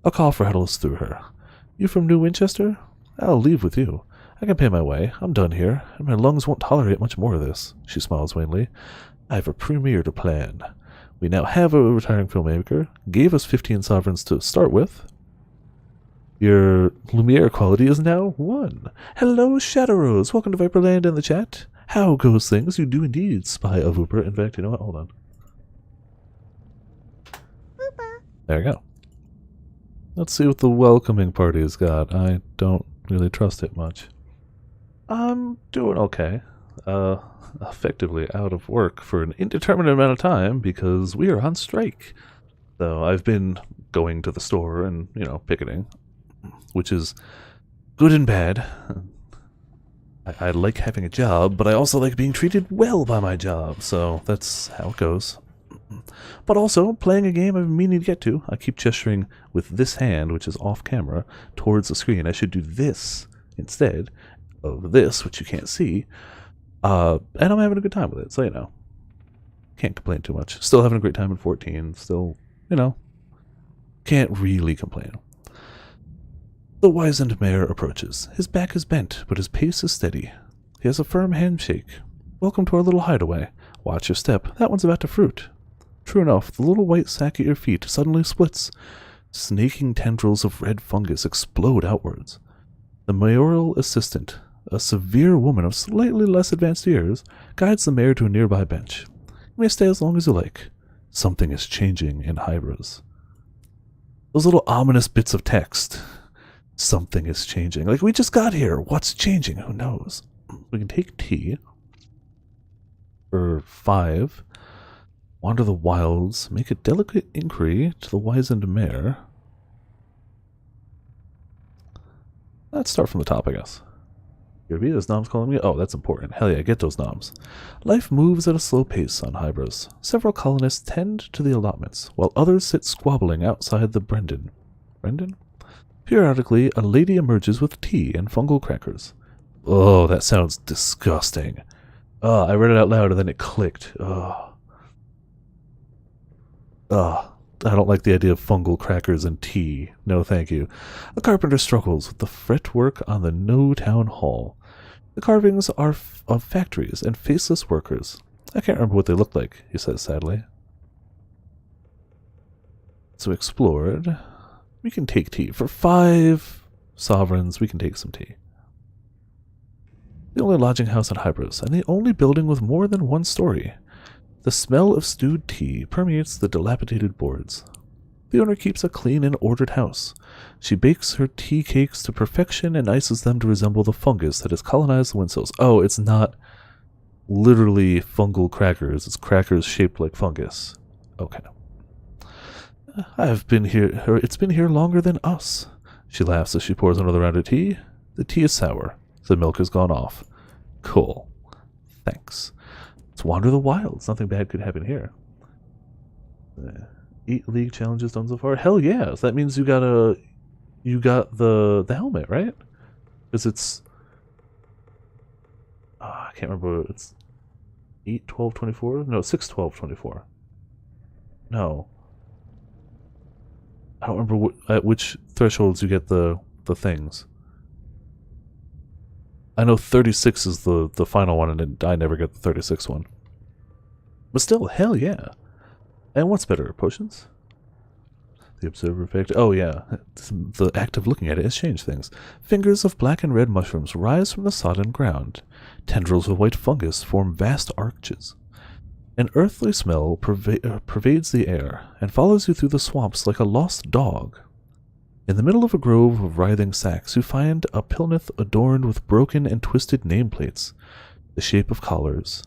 A coffer huddles through her. You from New Winchester? I'll leave with you. I can pay my way. I'm done here, and my lungs won't tolerate much more of this. She smiles wanly. I have a premiere to plan. We now have a retiring filmmaker, gave us 15 sovereigns to start with. Your Lumiere quality is now 1. Hello, Shadowrose. Welcome to Viperland in the chat. How goes things? You do indeed spy of Uber. In fact, you know what? Hold on. Uber. There we go. Let's see what the welcoming party's got. I don't really trust it much. I'm doing okay. Effectively out of work for an indeterminate amount of time because we are on strike. So I've been going to the store and, picketing, which is good and bad. I like having a job, but I also like being treated well by my job, so that's how it goes. But also, playing a game I've been meaning to get to. I keep gesturing with this hand, which is off camera, towards the screen. I should do this instead of this, which you can't see. And I'm having a good time with it, so you know. Can't complain too much. Still having a great time in 14. Still, you know, can't really complain. The wizened mayor approaches. His back is bent, but his pace is steady. He has a firm handshake. Welcome to our little hideaway. Watch your step. That one's about to fruit. True enough, the little white sack at your feet suddenly splits. Snaking tendrils of red fungus explode outwards. The mayoral assistant, a severe woman of slightly less advanced years, guides the mayor to a nearby bench. You may stay as long as you like. Something is changing in Hybris. Those little ominous bits of text. Something is changing. Like, we just got here. What's changing? Who knows? We can take tea. For 5. Wander the wilds. Make a delicate inquiry to the wizened mayor. Let's start from the top, I guess. Kirby, those noms calling me? Oh, that's important. Hell yeah, get those noms. Life moves at a slow pace on Hybris. Several colonists tend to the allotments, while others sit squabbling outside the Brendan. Brendan? Periodically, a lady emerges with tea and fungal crackers. Oh, that sounds disgusting. I read it out loud and then it clicked. I don't like the idea of fungal crackers and tea. No, thank you. A carpenter struggles with the fretwork on the No Town Hall. The carvings are of factories and faceless workers. I can't remember what they look like, he says sadly. So explored. We can take tea. For 5 sovereigns, we can take some tea. The only lodging house in Hybris, and the only building with more than 1 story. The smell of stewed tea permeates the dilapidated boards. The owner keeps a clean and ordered house. She bakes her tea cakes to perfection and ices them to resemble the fungus that has colonized the windsills. Oh, it's not literally fungal crackers. It's crackers shaped like fungus. Okay. I've been here. It's been here longer than us. She laughs as she pours another round of tea. The tea is sour. The milk has gone off. Cool. Thanks. Let's wander the wilds. Nothing bad could happen here. 8 league challenges done so far. Hell yeah! So that means you got the helmet, right? Because it's I can't remember. It's 8, 12, 24. No, 6, 12, 24. No, I don't remember at which thresholds you get the things. I know 36 is the final one, and I never get the 36th one. But still, hell yeah. And what's better, potions? The observer effect. Oh yeah, the act of looking at it has changed things. Fingers of black and red mushrooms rise from the sodden ground. Tendrils of white fungus form vast arches. An earthly smell pervades the air, and follows you through the swamps like a lost dog. In the middle of a grove of writhing sacks, you find a pilnith adorned with broken and twisted nameplates, the shape of collars.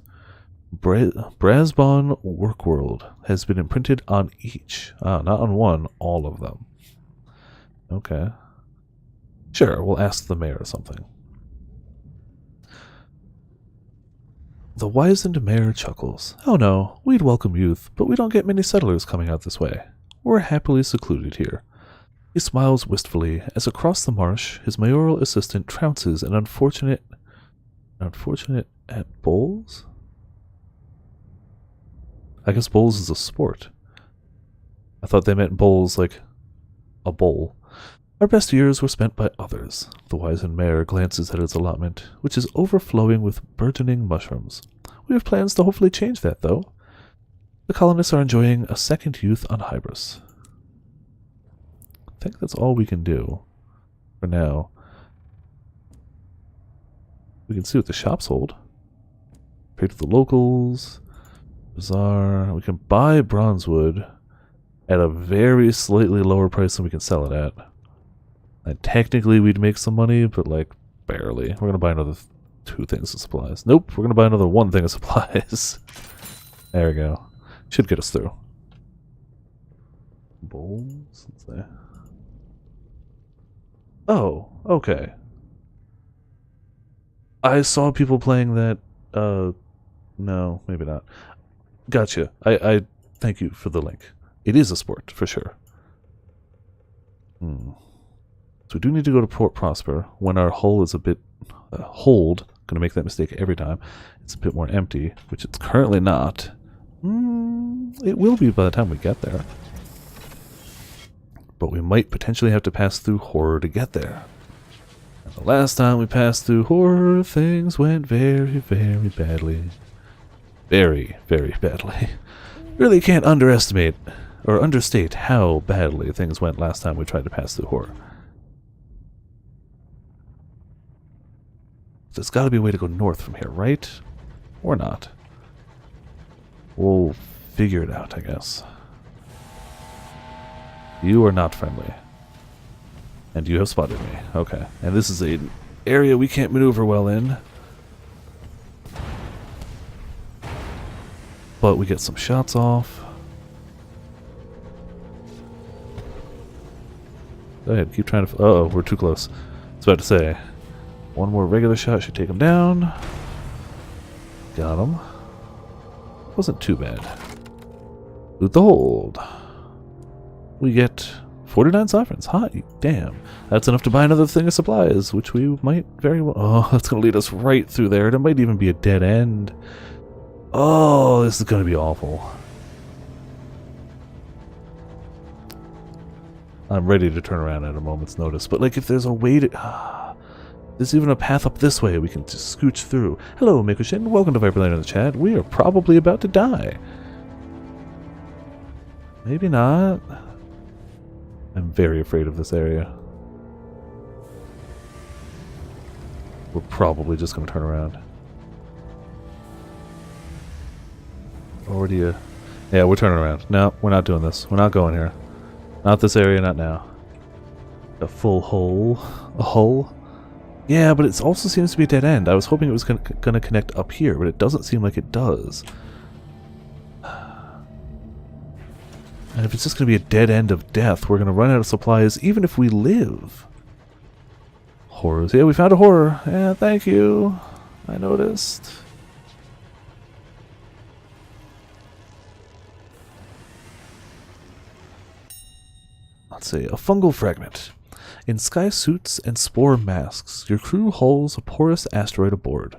Brasbon Workworld has been imprinted on each. Not on one, all of them. Okay. Sure, we'll ask the mayor something. The wizened mayor chuckles. Oh no, we'd welcome youth, but we don't get many settlers coming out this way. We're happily secluded here. He smiles wistfully as across the marsh his mayoral assistant trounces an unfortunate at bowls? I guess bowls is a sport. I thought they meant bowls like a bowl. Our best years were spent by others. The wizened mayor glances at his allotment, which is overflowing with burgeoning mushrooms. We have plans to hopefully change that, though. The colonists are enjoying a second youth on Hybris. I think that's all we can do for now. We can see what the shops hold. Pay to the locals. Bazaar. We can buy bronzewood at a very slightly lower price than we can sell it at. And technically we'd make some money, but like barely. We're going to buy another 2 things of supplies. Nope, we're going to buy another 1 thing of supplies. There we go. Should get us through. Bowls? What's that? Oh, okay. I saw people playing that, no, maybe not. Gotcha. I thank you for the link. It is a sport, for sure. So we do need to go to Port Prosper when our hull is a bit... hold. Going to make that mistake every time. It's a bit more empty, which it's currently not. It will be by the time we get there. But we might potentially have to pass through Horror to get there. And the last time we passed through Horror, things went very, very badly. Very, very badly. Really can't underestimate or understate how badly things went last time we tried to pass through Horror. There's got to be a way to go north from here, right? Or not. We'll figure it out, I guess. You are not friendly. And you have spotted me. Okay. And this is an area we can't maneuver well in. But we get some shots off. Go ahead, keep trying to... Uh-oh, we're too close. I was about to say. One more regular shot should take him down. Got him. Wasn't too bad. Loot the hold. We get 49 sovereigns. Hot damn. That's enough to buy another thing of supplies, which we might very well... Oh, that's going to lead us right through there. And it might even be a dead end. Oh, this is going to be awful. I'm ready to turn around at a moment's notice. But, like, if there's a way to... There's even a path up this way we can just scooch through. Hello, Mikushin. Welcome to Viperland in the chat. We are probably about to die. Maybe not. I'm very afraid of this area. We're probably just going to turn around. Or do you... Yeah, we're turning around. No, we're not doing this. We're not going here. Not this area, not now. A full hole. A hull? Yeah, but it also seems to be a dead end. I was hoping it was going to connect up here, but it doesn't seem like it does. And if it's just going to be a dead end of death, we're going to run out of supplies even if we live. Horrors. Yeah, we found a horror. Yeah, thank you. I noticed. Let's see. A fungal fragment. In sky suits and spore masks, your crew hulls a porous asteroid aboard.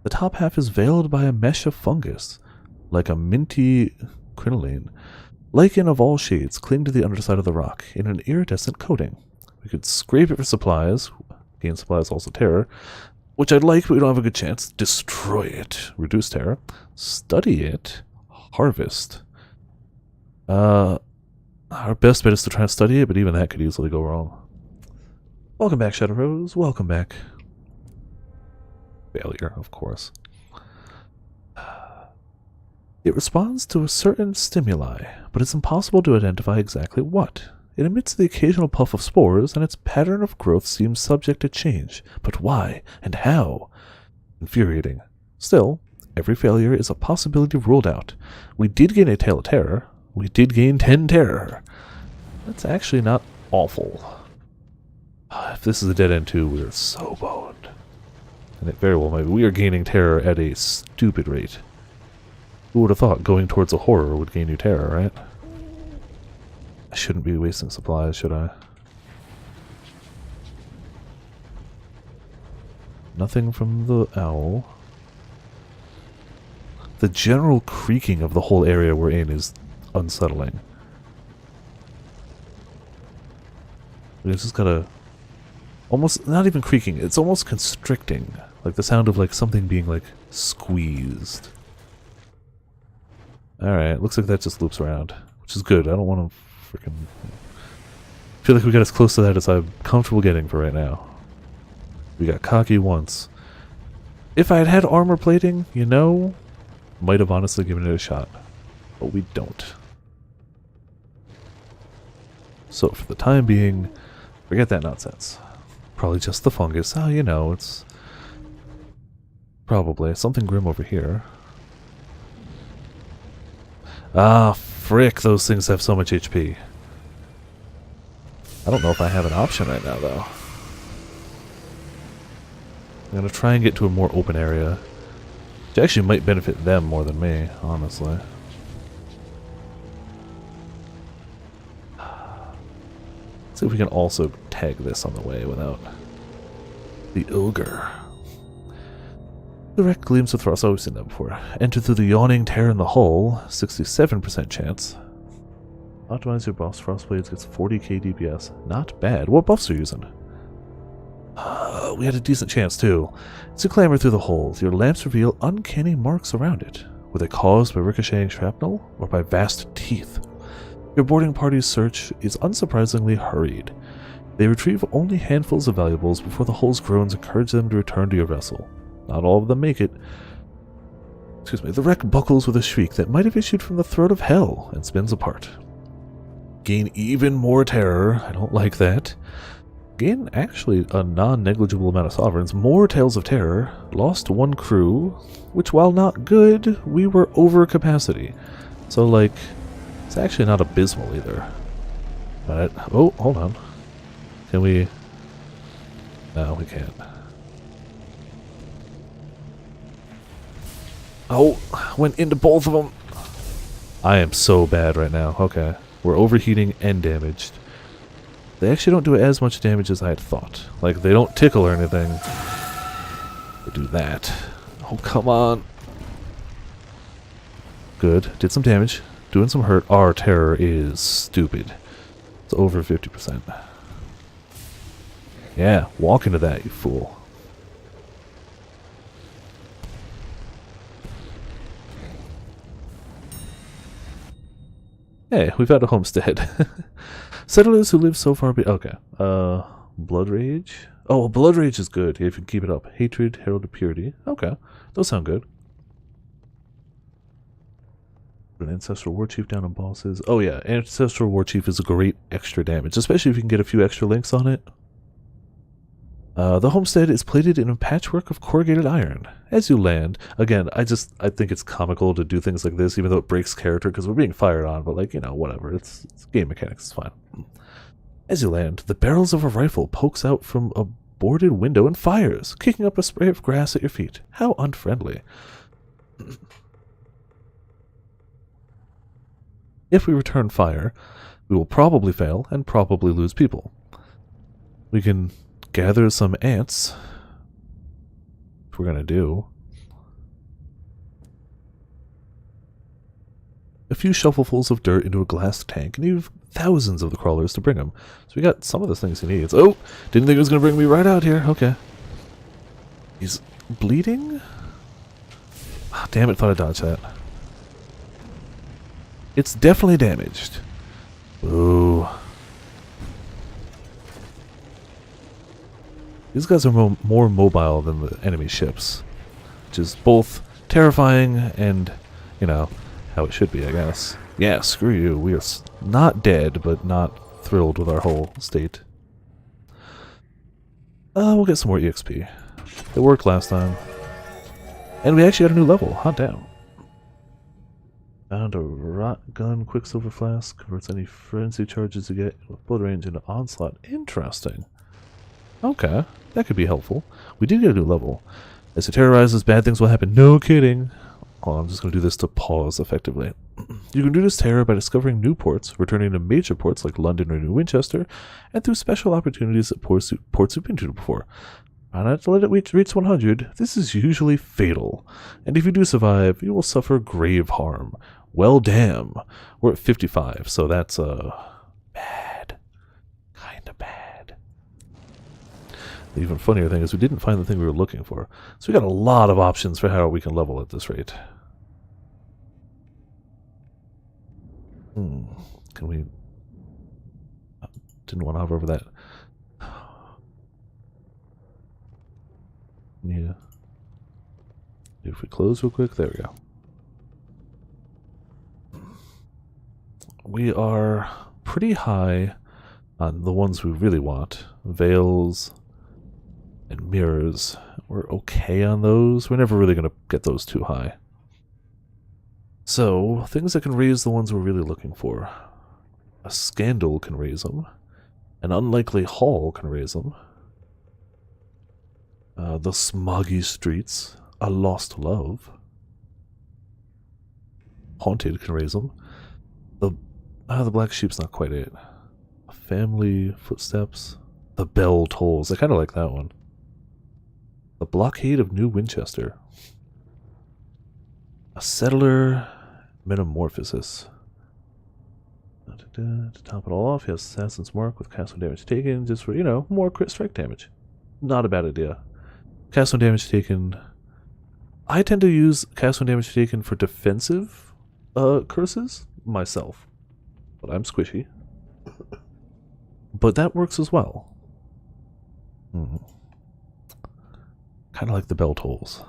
The top half is veiled by a mesh of fungus, like a minty crinoline. Lichen of all shades cling to the underside of the rock in an iridescent coating. We could scrape it for supplies, gain supplies also terror, which I'd like, but we don't have a good chance. Destroy it, reduce terror. Study it, harvest. Our best bet is to try and study it, but even that could easily go wrong. Welcome back, Shadow Rose. Welcome back. Failure, of course. It responds to a certain stimuli, but it's impossible to identify exactly what. It emits the occasional puff of spores, and its pattern of growth seems subject to change. But why and how? Infuriating. Still, every failure is a possibility ruled out. We did gain a Tale of Terror. We did gain 10 terror. That's actually not awful. If this is a dead end too, we're so boned. And it very well might be. We are gaining terror at a stupid rate. Who would have thought going towards a horror would gain you terror, right? I shouldn't be wasting supplies, should I? Nothing from the owl. The general creaking of the whole area we're in is unsettling. We just gotta... Almost, not even creaking, it's almost constricting. Like the sound of like something being like squeezed. Alright, looks like that just loops around. Which is good, I don't want to freaking... I feel like we got as close to that as I'm comfortable getting for right now. We got cocky once. If I had had armor plating, you know, might have honestly given it a shot. But we don't. So for the time being, forget that nonsense. Probably just the fungus. Oh, you know, it's... Probably. Something grim over here. Ah, frick, those things have so much HP. I don't know if I have an option right now, though. I'm gonna try and get to a more open area. Which actually might benefit them more than me, honestly. See if we can also tag this on the way without the ogre. Direct gleams of thrust. Oh, we've seen that before. Enter through the yawning tear in the hull. 67% chance. Optimize your buffs. Frostblades gets 40k DPS. Not bad. What buffs are you using? We had a decent chance too. As you clamber through the holes, your lamps reveal uncanny marks around it. Were they caused by ricocheting shrapnel or by vast teeth? Your boarding party's search is unsurprisingly hurried. They retrieve only handfuls of valuables before the hull's groans encourage them to return to your vessel. Not all of them make it. Excuse me. The wreck buckles with a shriek that might have issued from the throat of hell and spins apart. Gain even more terror. I don't like that. Gain actually a non-negligible amount of sovereigns. More tales of terror. Lost one crew, which while not good, we were over capacity. So like, it's actually not abysmal either. But, oh, hold on. Can we? No, we can't. Oh, went into both of them. I am so bad right now. Okay. We're overheating and damaged. They actually don't do as much damage as I had thought. Like, they don't tickle or anything. They do that. Oh, come on. Good. Did some damage. Doing some hurt. Our terror is stupid. It's over 50%. Yeah, walk into that, you fool. Hey, we've had a homestead. Settlers who live so far okay. Blood Rage? Oh, Blood Rage is good if you can keep it up. Hatred, Herald of Purity. Okay, those sound good. An Ancestral War Chief down on bosses. Oh yeah, Ancestral War Chief is a great extra damage, especially if you can get a few extra links on it. The homestead is plated in a patchwork of corrugated iron. As you land, again, I think it's comical to do things like this, even though it breaks character because we're being fired on, but like, you know, whatever. It's game mechanics, it's fine. As you land, the barrels of a rifle pokes out from a boarded window and fires, kicking up a spray of grass at your feet. How unfriendly. If we return fire, we will probably fail and probably lose people. We can gather some ants, which we're going to do. A few shovelfuls of dirt into a glass tank, and you have thousands of the crawlers to bring them. So we got some of the things he needs. Oh! Didn't think it was going to bring me right out here. Okay. He's bleeding? Oh, damn it, thought I dodged that. It's definitely damaged. Ooh. These guys are more mobile than the enemy ships, which is both terrifying and, you know, how it should be, I guess. Yeah, screw you. We are not dead, but not thrilled with our whole state. We'll get some more EXP. It worked last time. And we actually got a new level. Hot damn. Found a rot gun quicksilver flask. Converts any frenzy charges you get with blood range into onslaught. Interesting. Okay, that could be helpful. We did get a new level. As it terrorizes, bad things will happen. No kidding. Oh, I'm just going to do this to pause effectively. You can reduce terror by discovering new ports, returning to major ports like London or New Winchester, and through special opportunities at ports you've been to before. Try not to let it reach 100. This is usually fatal, and if you do survive, you will suffer grave harm. Well, damn. We're at 55, so that's bad. Kinda bad. The even funnier thing is we didn't find the thing we were looking for. So we got a lot of options for how we can level at this rate. Can we... Didn't want to hover over that. Yeah. If we close real quick, there we go. We are pretty high on the ones we really want. Veils and mirrors. We're okay on those. We're never really going to get those too high. So, things that can raise the ones we're really looking for. A scandal can raise them. An unlikely haul can raise them. The smoggy streets. A lost love. Haunted can raise them. The black sheep's not quite it. A Family footsteps. The bell tolls. I kind of like that one. The blockade of New Winchester. A settler metamorphosis. To top it all off, he has Assassin's Mark with cast when damage taken, just for, you know, more crit strike damage. Not a bad idea. Cast when damage taken. I tend to use cast when damage taken for defensive curses myself. But I'm squishy. But that works as well. Kind of like the bell tolls.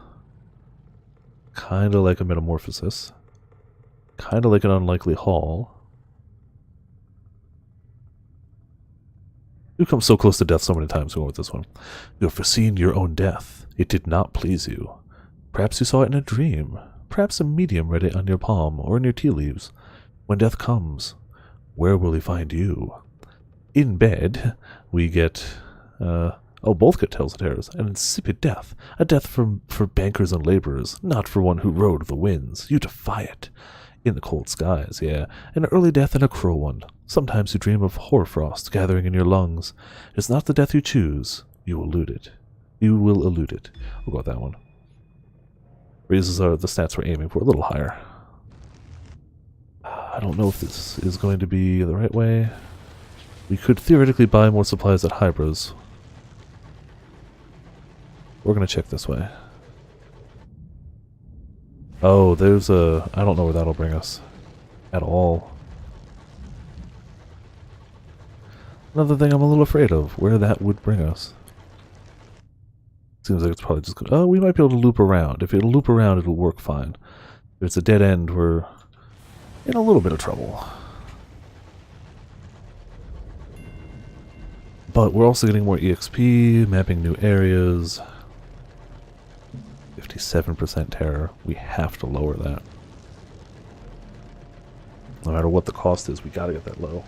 Kind of like a metamorphosis. Kind of like an unlikely haul. You've come so close to death so many times going with this one. You have foreseen your own death. It did not please you. Perhaps you saw it in a dream. Perhaps a medium read it on your palm or in your tea leaves. When death comes, where will he find you? In bed, we get... both get Tales of Terrors. An insipid death. A death for bankers and laborers, not for one who rode the winds. You defy it. In the cold skies, yeah. An early death and a cruel one. Sometimes you dream of hoarfrost gathering in your lungs. It's not the death you choose. You will elude it. You will elude it. We'll go with that one. Raises the stats we're aiming for a little higher. I don't know if this is going to be the right way. We could theoretically buy more supplies at Hybras. We're going to check this way. Oh, there's a... I don't know where that'll bring us. At all. Another thing I'm a little afraid of. Where that would bring us. Seems like it's probably just... Oh, we might be able to loop around. If it'll loop around, it'll work fine. If it's a dead end, we're in a little bit of trouble. But we're also getting more EXP, mapping new areas... 57% terror. We have to lower that. No matter what the cost is, we gotta get that low.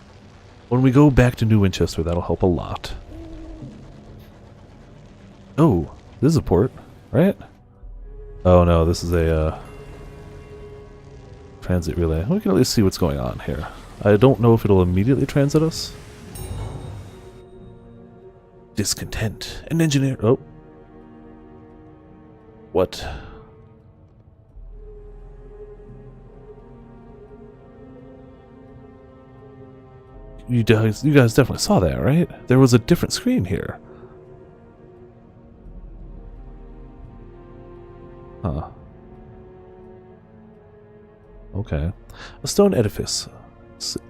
When we go back to New Winchester, that'll help a lot. Oh, this is a port, right? Oh no, this is a transit relay. We can at least see what's going on here. I don't know if it'll immediately transit us. Discontent. An engineer... Oh. What? You guys definitely saw that, right? There was a different screen here. Huh. Okay. A stone edifice.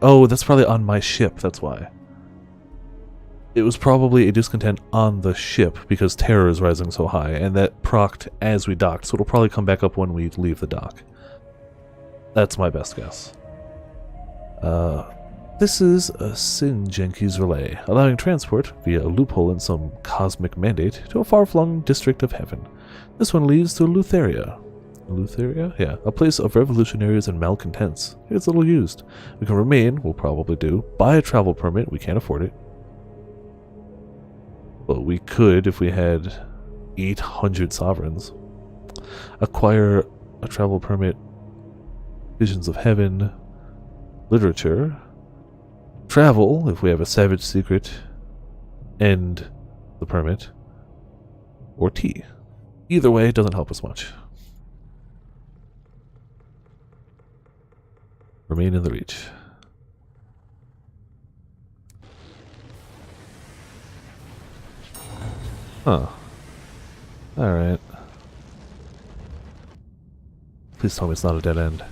Oh, that's probably on my ship, that's why. It was probably a discontent on the ship because terror is rising so high, and that procced as we docked, so it'll probably come back up when we leave the dock. That's my best guess. This is a Sin Jenkins relay, allowing transport via a loophole in some cosmic mandate to a far-flung district of heaven. This one leads to Lutheria. Lutheria? Yeah, a place of revolutionaries and malcontents. It's little used. We can remain, we'll probably do, buy a travel permit, we can't afford it. But we could, if we had 800 sovereigns, acquire a travel permit, visions of heaven, literature, travel, if we have a savage secret, and the permit, or tea. Either way, it doesn't help us much. Remain in the reach. Huh. Alright. Please tell me it's not a dead end.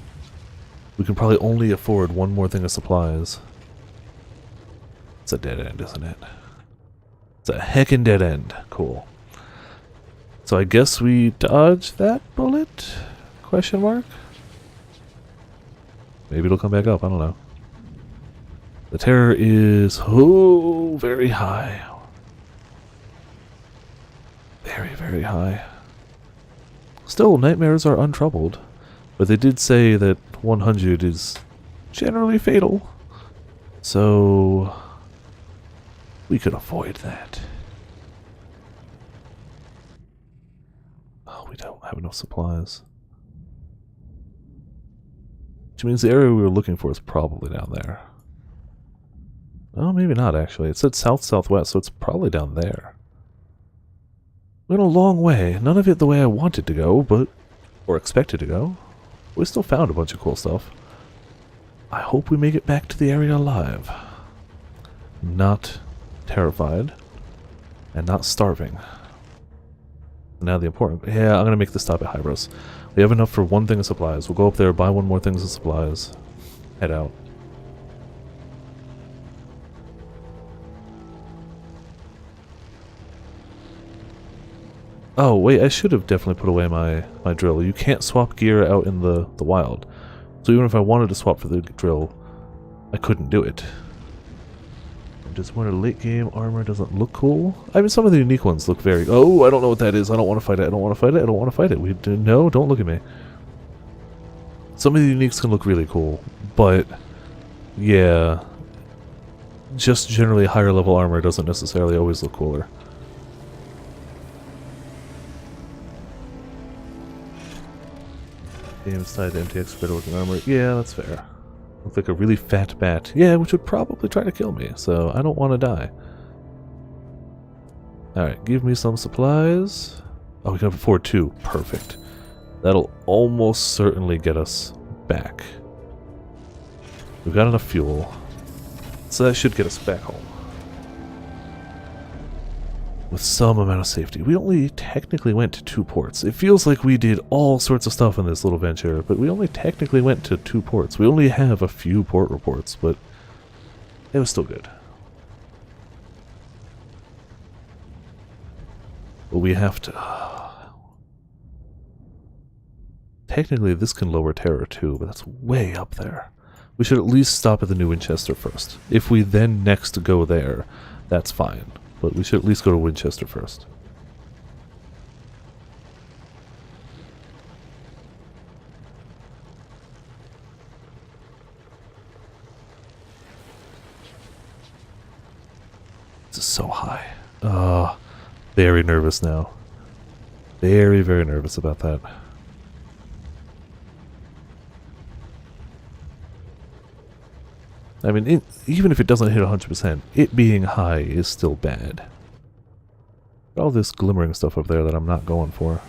We can probably only afford one more thing of supplies. It's a dead end, isn't it? It's a heckin' dead end. Cool. So I guess we dodge that bullet? Question mark? Maybe it'll come back up, I don't know. The terror is very high. Very, very high. Still, nightmares are untroubled, but they did say that 100 is generally fatal. So we could avoid that. Oh, we don't have enough supplies. Which means the area we were looking for is probably down there. Oh, maybe not, actually. It said south-southwest, so it's probably down there. Went a long way. None of it the way I wanted to go, but... or expected to go. We still found a bunch of cool stuff. I hope we make it back to the area alive. Not terrified. And not starving. Now the important... yeah, I'm gonna make the stop at Hybros. We have enough for one thing of supplies. We'll go up there, buy one more thing of supplies. Head out. Oh, wait, I should have definitely put away my drill. You can't swap gear out in the wild. So even if I wanted to swap for the drill, I couldn't do it. Just when a late game armor doesn't look cool. I mean, some of the unique ones look very... oh, I don't know what that is. I don't want to fight it. I don't want to fight it. I don't want to fight it. We do... no, don't look at me. Some of the uniques can look really cool, but... yeah. Just generally higher level armor doesn't necessarily always look cooler. Game's tied to MTX better looking armor. Yeah, that's fair. Look like a really fat bat. Yeah, which would probably try to kill me, so I don't want to die. Alright, give me some supplies. Oh, we can afford 2. Perfect. That'll almost certainly get us back. We've got enough fuel. So that should get us back home. With some amount of safety. We only technically went to 2 ports. It feels like we did all sorts of stuff in this little venture, but we only technically went to 2 ports. We only have a few port reports, but it was still good. But we have to... technically this can lower terror too, but that's way up there. We should at least stop at the New Winchester first. If we then next go there, that's fine. But we should at least go to Winchester first. This is so high. Very nervous now. Very, very nervous about that. I mean, even if it doesn't hit 100%, it being high is still bad. All this glimmering stuff up there that I'm not going for.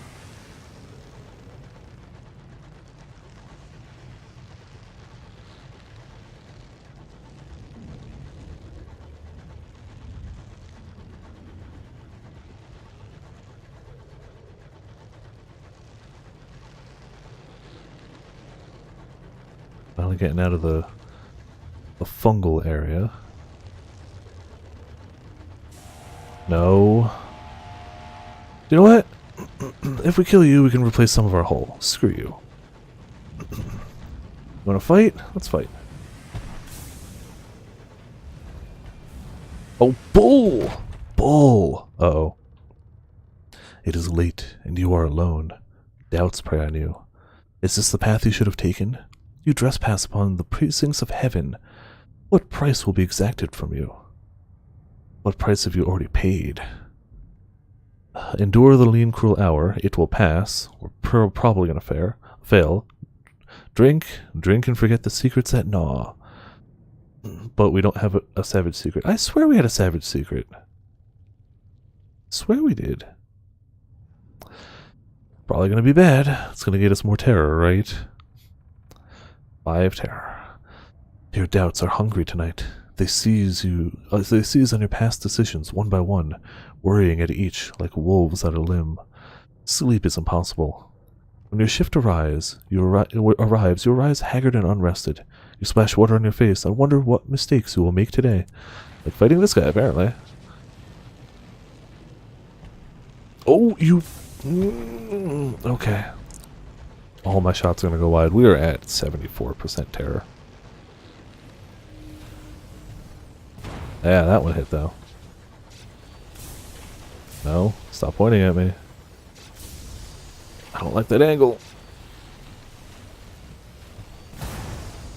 Finally getting out of the fungal area. No. You know what? If we kill you, we can replace some of our hull. Screw you. Wanna fight? Let's fight. Oh, bull! Bull! Uh-oh. It is late, and you are alone. Doubts prey on you. Is this the path you should have taken? You trespass upon the precincts of heaven. What price will be exacted from you? What price have you already paid? Endure the lean, cruel hour. It will pass. We're probably going to fail. Drink and forget the secrets that gnaw. But we don't have a savage secret. I swear we had a savage secret. Swear we did. Probably going to be bad. It's going to get us more terror, right? 5 terror. Your doubts are hungry tonight. They seize on your past decisions one by one, worrying at each like wolves at a limb. Sleep is impossible. When your shift arrives, you arise haggard and unrested. You splash water on your face and wonder what mistakes you will make today. Like fighting this guy, apparently. Oh, you... okay. All my shots are going to go wide. We are at 74% terror. Yeah, that one hit, though. No, stop pointing at me. I don't like that angle.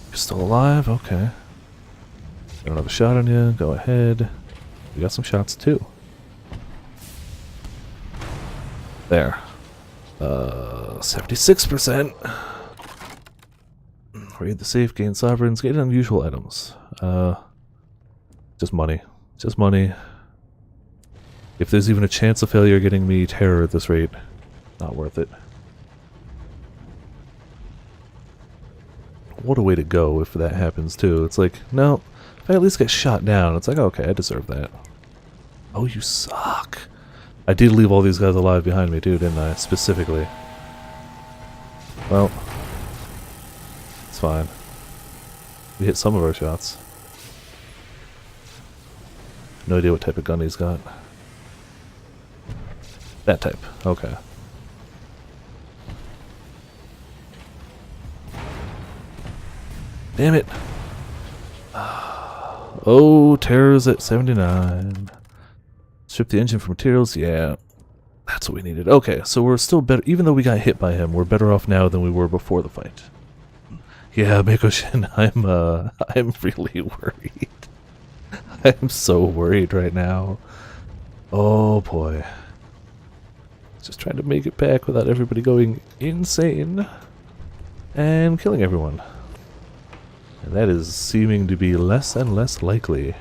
You're still alive? Okay. I don't have a shot on you. Go ahead. We got some shots, too. There. 76%. Raid the safe, gain sovereigns, get unusual items. Just money. Just money. If there's even a chance of failure getting me terror at this rate, not worth it. What a way to go if that happens too. It's like, no, if I at least get shot down, it's like, okay, I deserve that. Oh, you suck. I did leave all these guys alive behind me too, didn't I? Specifically. Well, it's fine. We hit some of our shots. No idea what type of gun he's got. That type. Okay. Damn it. Oh, terror's at 79. Strip the engine for materials. Yeah. That's what we needed. Okay, so we're still better. Even though we got hit by him, we're better off now than we were before the fight. Yeah, Miko-shin, I'm really worried. I'm so worried right now. Oh boy. Just trying to make it back without everybody going insane and killing everyone. And that is seeming to be less and less likely.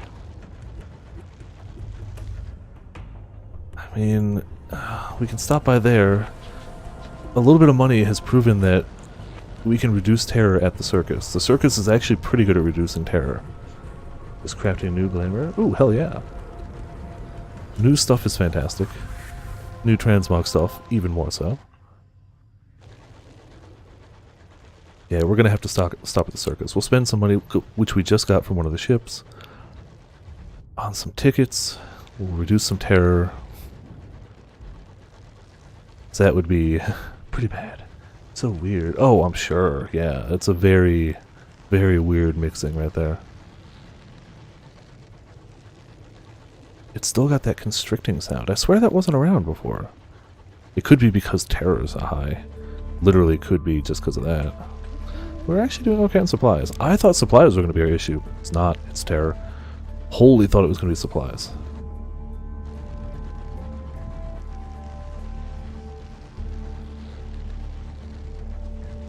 I mean, we can stop by there. A little bit of money has proven that we can reduce terror at the circus. The circus is actually pretty good at reducing terror. Is crafting new glamour? Ooh, hell yeah. New stuff is fantastic. New transmog stuff, even more so. Yeah, we're gonna have to stop at the circus. We'll spend some money, which we just got from one of the ships, on some tickets. We'll reduce some terror. So that would be pretty bad. So weird. Oh, I'm sure. Yeah, it's a very, very weird mixing right there. It's still got that constricting sound. I swear that wasn't around before. It could be because terror is a high. Literally could be just because of that. We're actually doing okay on supplies. I thought supplies were going to be our issue. It's not. It's terror. Wholly thought it was going to be supplies.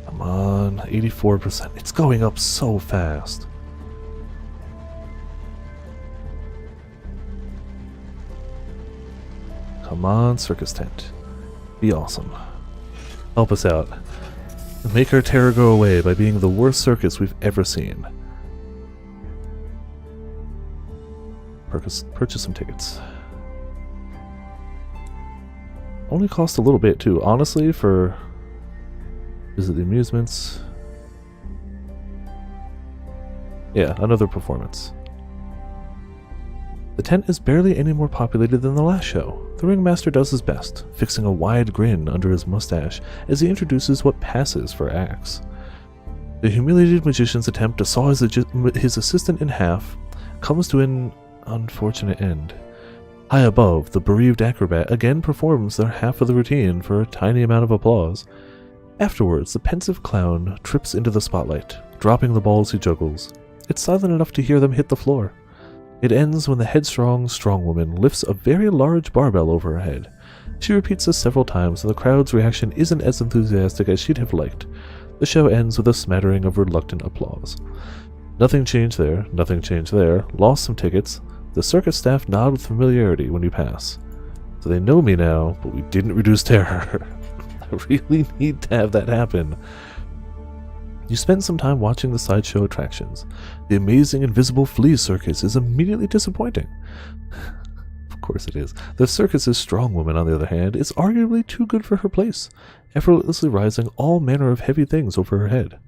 Come on. 84%. It's going up so fast. Come on, circus tent. Be awesome. Help us out. Make our terror go away by being the worst circus we've ever seen. Purchase some tickets. Only cost a little bit too. Honestly, for visit the amusements. Yeah, another performance. The tent is barely any more populated than the last show. The ringmaster does his best, fixing a wide grin under his mustache as he introduces what passes for acts. The humiliated magician's attempt to saw his assistant in half comes to an unfortunate end. High above, the bereaved acrobat again performs their half of the routine for a tiny amount of applause. Afterwards, the pensive clown trips into the spotlight, dropping the balls he juggles. It's silent enough to hear them hit the floor. It ends when the headstrong, strong woman lifts a very large barbell over her head. She repeats this several times, and the crowd's reaction isn't as enthusiastic as she'd have liked. The show ends with a smattering of reluctant applause. Nothing changed there, nothing changed there. Lost some tickets. The circus staff nod with familiarity when you pass. So they know me now, but we didn't reduce terror. I really need to have that happen. You spend some time watching the sideshow attractions. The amazing invisible flea circus is immediately disappointing. Of course it is. The circus's strong woman, on the other hand, is arguably too good for her place, effortlessly rising all manner of heavy things over her head.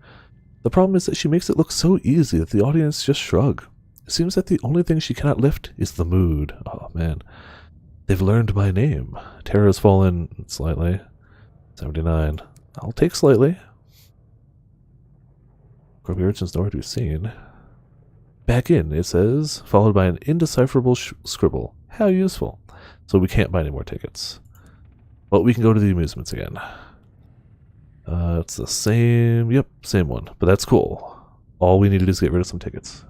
The problem is that she makes it look so easy that the audience just shrug. It seems that the only thing she cannot lift is the mood. Oh man. They've learned my name. Terror has fallen slightly. 79. I'll take slightly. Grubby urchins nowhere to be seen. Back in, it says, followed by an indecipherable scribble. How useful. So we can't buy any more tickets. But we can go to the amusements again. It's the same, yep, same one. But that's cool. All we need to do is get rid of some tickets.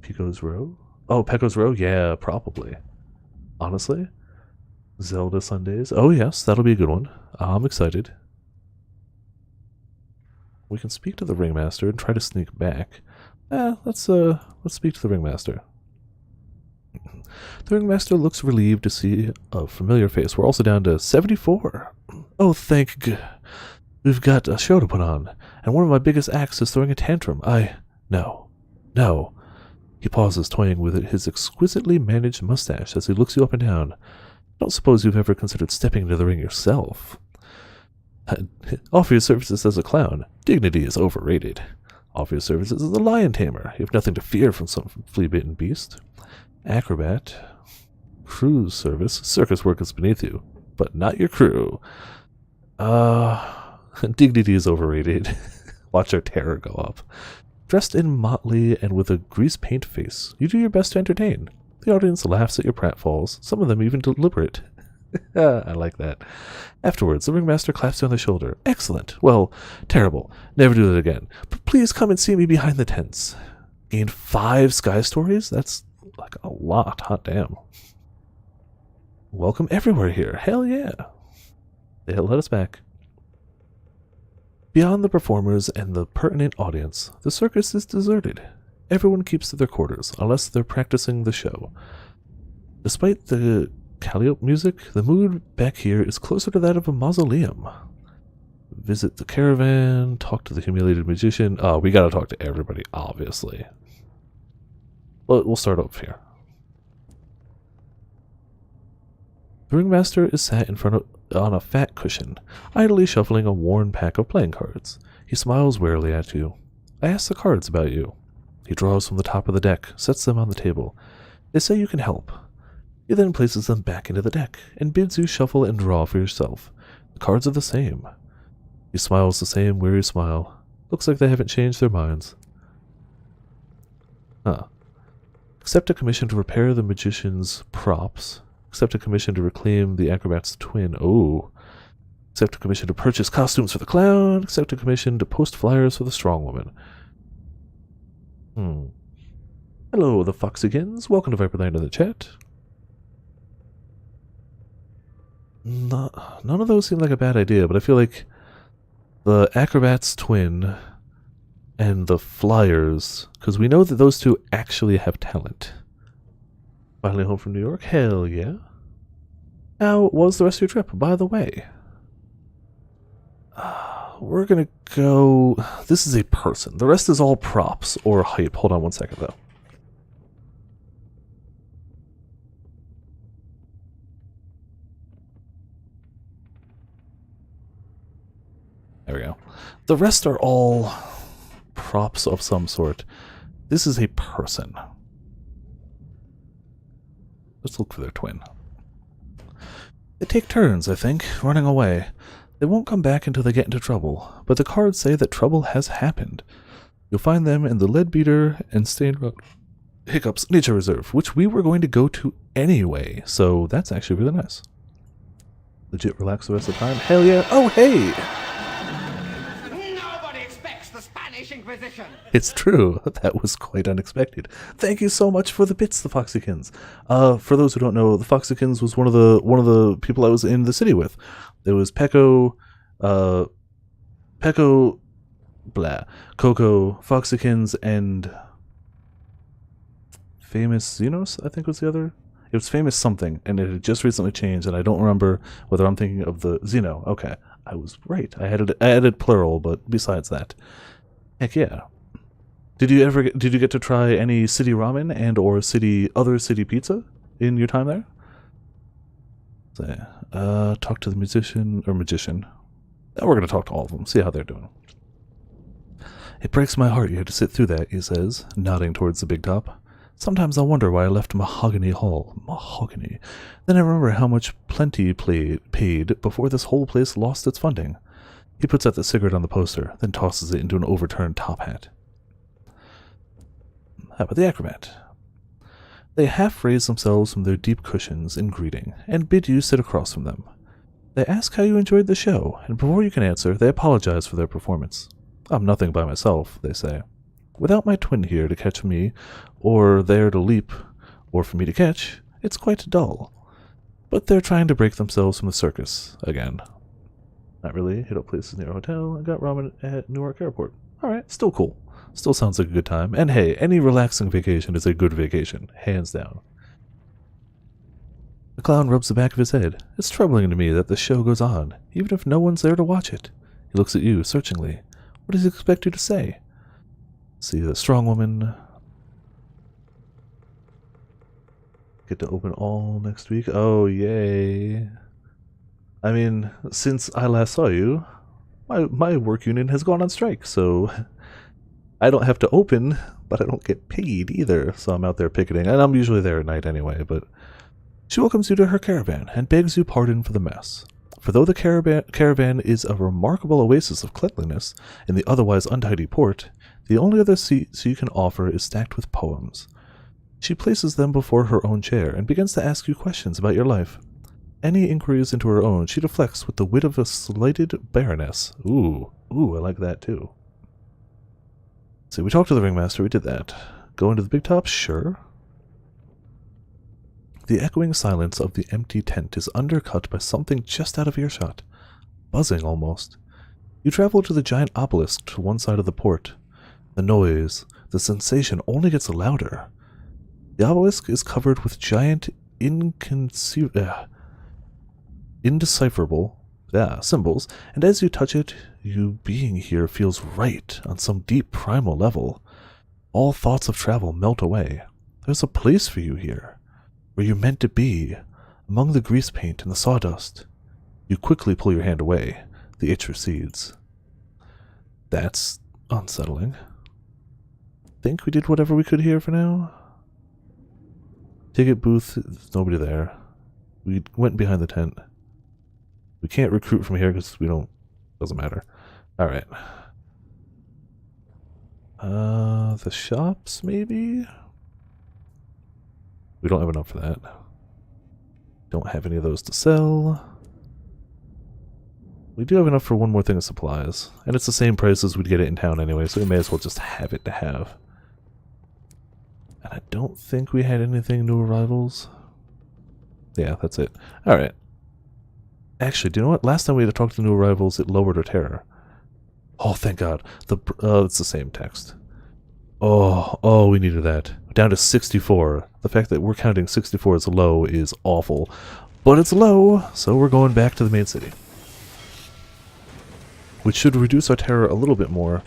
Pico's Row? Oh, Pecco's Row? Yeah, probably. Honestly. Zelda Sundays? Oh yes, that'll be a good one. I'm excited. We can speak to the ringmaster and try to sneak back. Let's speak to the ringmaster. The ringmaster looks relieved to see a familiar face. We're also down to 74. Oh, thank g. We've got a show to put on, and one of my biggest acts is throwing a tantrum. No. He pauses, toying with his exquisitely managed mustache as he looks you up and down. I don't suppose you've ever considered stepping into the ring yourself. Offer your services as a clown. Dignity is overrated. Offer your services as a lion tamer. You have nothing to fear from some flea-bitten beast. Acrobat. Cruise service. Circus work is beneath you, but not your crew. Dignity is overrated. Watch our terror go up. Dressed in motley and with a grease paint face, you do your best to entertain. The audience laughs at your pratfalls, some of them even deliberate. I like that. Afterwards, the ringmaster claps you on the shoulder. Excellent. Well, terrible. Never do that again. But please come and see me behind the tents. Gained 5 sky stories? That's like a lot. Hot damn. Welcome everywhere here. Hell yeah. They let us back. Beyond the performers and the pertinent audience, the circus is deserted. Everyone keeps to their quarters, unless they're practicing the show. Despite the calliope music, the mood back here is closer to that of a mausoleum. Visit the caravan, talk to the humiliated magician. Oh, we gotta talk to everybody, obviously. But we'll start up here. The ringmaster is sat in front of on a fat cushion, idly shuffling a worn pack of playing cards. He smiles warily at you. I ask the cards about you. He draws from the top of the deck, sets them on the table. They say you can help. He then places them back into the deck, and bids you shuffle and draw for yourself. The cards are the same. He smiles the same weary smile. Looks like they haven't changed their minds. Accept a commission to repair the magician's props. Accept a commission to reclaim the acrobat's twin. Oh. Accept a commission to purchase costumes for the clown. Accept a commission to post flyers for the strong woman. Hello, the Foxykins. Welcome to Viperland in the chat. None of those seem like a bad idea, but I feel like the acrobat's twin and the flyers, because we know that those two actually have talent. Finally home from New York? Hell yeah. How was the rest of your trip, by the way? We're gonna go... This is a person. The rest is all props or hype. Hold on one second, though. There we go. The rest are all props of some sort. This is a person. Let's look for their twin. They take turns, I think, running away. They won't come back until they get into trouble, but the cards say that trouble has happened. You'll find them in the Leadbeater and Stained Rock Hiccups Nature Reserve, which we were going to go to anyway, so that's actually really nice. Legit relax the rest of the time. Hell yeah. Oh, hey! Inquisition. It's true. That was quite unexpected. Thank you so much for the bits, the Foxykins. For those who don't know, the Foxykins was one of the people I was in the city with. There was Pecco, Coco, Foxykins, and Famous Xenos, I think was the other. It was Famous something, and it had just recently changed, and I don't remember whether I'm thinking of the Xeno. Okay, I was right. I added plural, but besides that. Heck yeah. Did you get to try any city ramen and or other city pizza in your time there? So, talk to the magician. We're going to talk to all of them, see how they're doing. It breaks my heart you had to sit through that, he says, nodding towards the big top. Sometimes I wonder why I left Mahogany Hall. Mahogany. Then I remember how much Plenty paid before this whole place lost its funding. He puts out the cigarette on the poster, then tosses it into an overturned top hat. How about the acrobat? They half raise themselves from their deep cushions in greeting, and bid you sit across from them. They ask how you enjoyed the show, and before you can answer, they apologize for their performance. I'm nothing by myself, they say. Without my twin here to catch me, or there to leap, or for me to catch, it's quite dull. But they're trying to break themselves from the circus again. Not really. Hit up places near a hotel and got ramen at Newark Airport. Alright, still cool. Still sounds like a good time. And hey, any relaxing vacation is a good vacation. Hands down. clown rubs the back of his head. It's troubling to me that the show goes on, even if no one's there to watch it. He looks at you, searchingly. What does he expect you to say? See, the strong woman. Get to open all next week. Oh, yay. I mean, since I last saw you, my work union has gone on strike, so I don't have to open, but I don't get paid either. So I'm out there picketing, and I'm usually there at night anyway, but she welcomes you to her caravan and begs you pardon for the mess. For though the caravan is a remarkable oasis of cleanliness in the otherwise untidy port, the only other seat you can offer is stacked with poems. She places them before her own chair and begins to ask you questions about your life. Any inquiries into her own she deflects with the wit of a slighted baroness. Ooh, I like that too. See, we talked to the ringmaster, we did that. Go into the big top? Sure. The echoing silence of the empty tent is undercut by something just out of earshot. Buzzing, almost. You travel to the giant obelisk to one side of the port. The noise, the sensation only gets louder. The obelisk is covered with giant, indecipherable symbols, and as you touch it, you being here feels right on some deep primal level. All thoughts of travel melt away. There's a place for you here, where you're meant to be, among the grease paint and the sawdust. You quickly pull your hand away. The itch recedes. That's unsettling. Think we did whatever we could here for now? Ticket booth, there's nobody there. We went behind the tent. We can't recruit from here because we don't... Doesn't matter. Alright. The shops, maybe? We don't have enough for that. Don't have any of those to sell. We do have enough for one more thing of supplies. And it's the same price as we'd get it in town anyway, so we may as well just have it to have. And I don't think we had anything new arrivals. Yeah, that's it. Alright. Actually, do you know what? Last time we had to talk to new arrivals, it lowered our terror. Oh, thank God. It's the same text. Oh, we needed that. Down to 64. The fact that we're counting 64 as low is awful. But it's low, so we're going back to the main city. Which should reduce our terror a little bit more.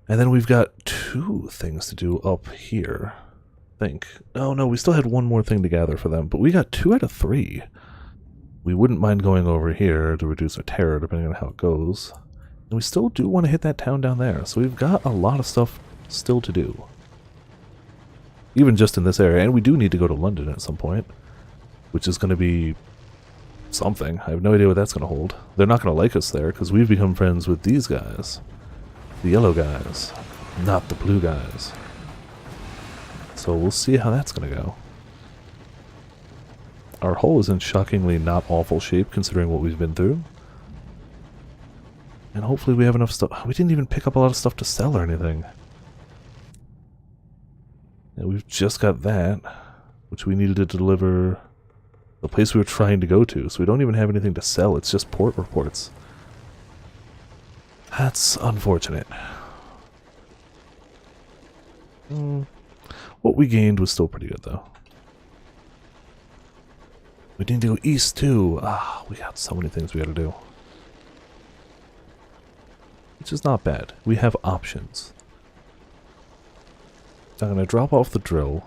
And then we've got 2 things to do up here. I think. Oh no, we still had one more thing to gather for them, but we got 2 out of 3. We wouldn't mind going over here to reduce our terror, depending on how it goes. And we still do want to hit that town down there, so we've got a lot of stuff still to do. Even just in this area, and we do need to go to London at some point, which is going to be something. I have no idea what that's going to hold. They're not going to like us there, because we've become friends with these guys. The yellow guys, not the blue guys. So we'll see how that's going to go. Our hull is in shockingly not awful shape, considering what we've been through. And hopefully we have enough stuff. We didn't even pick up a lot of stuff to sell or anything. And we've just got that, which we needed to deliver the place we were trying to go to, so we don't even have anything to sell. It's just port reports. That's unfortunate. What we gained was still pretty good, though. We need to go east, too. We got so many things we gotta do. Which is not bad. We have options. I'm gonna drop off the drill.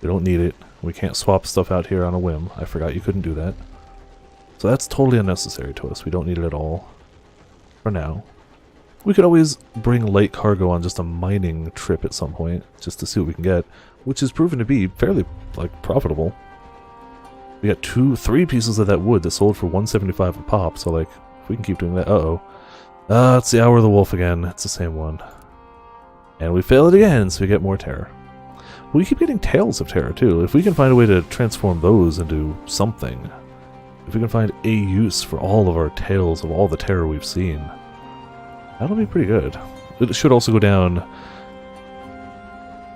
We don't need it. We can't swap stuff out here on a whim. I forgot you couldn't do that. So that's totally unnecessary to us. We don't need it at all. For now. We could always bring light cargo on just a mining trip at some point, just to see what we can get, which has proven to be fairly, profitable. We got 3 pieces of that wood that sold for 175 a pop, so, if we can keep doing that... it's the Hour of the Wolf again. It's the same one. And we fail it again, so we get more terror. We keep getting Tales of Terror, too. If we can find a way to transform those into something, if we can find a use for all of our tales of all the terror we've seen, that'll be pretty good. It should also go down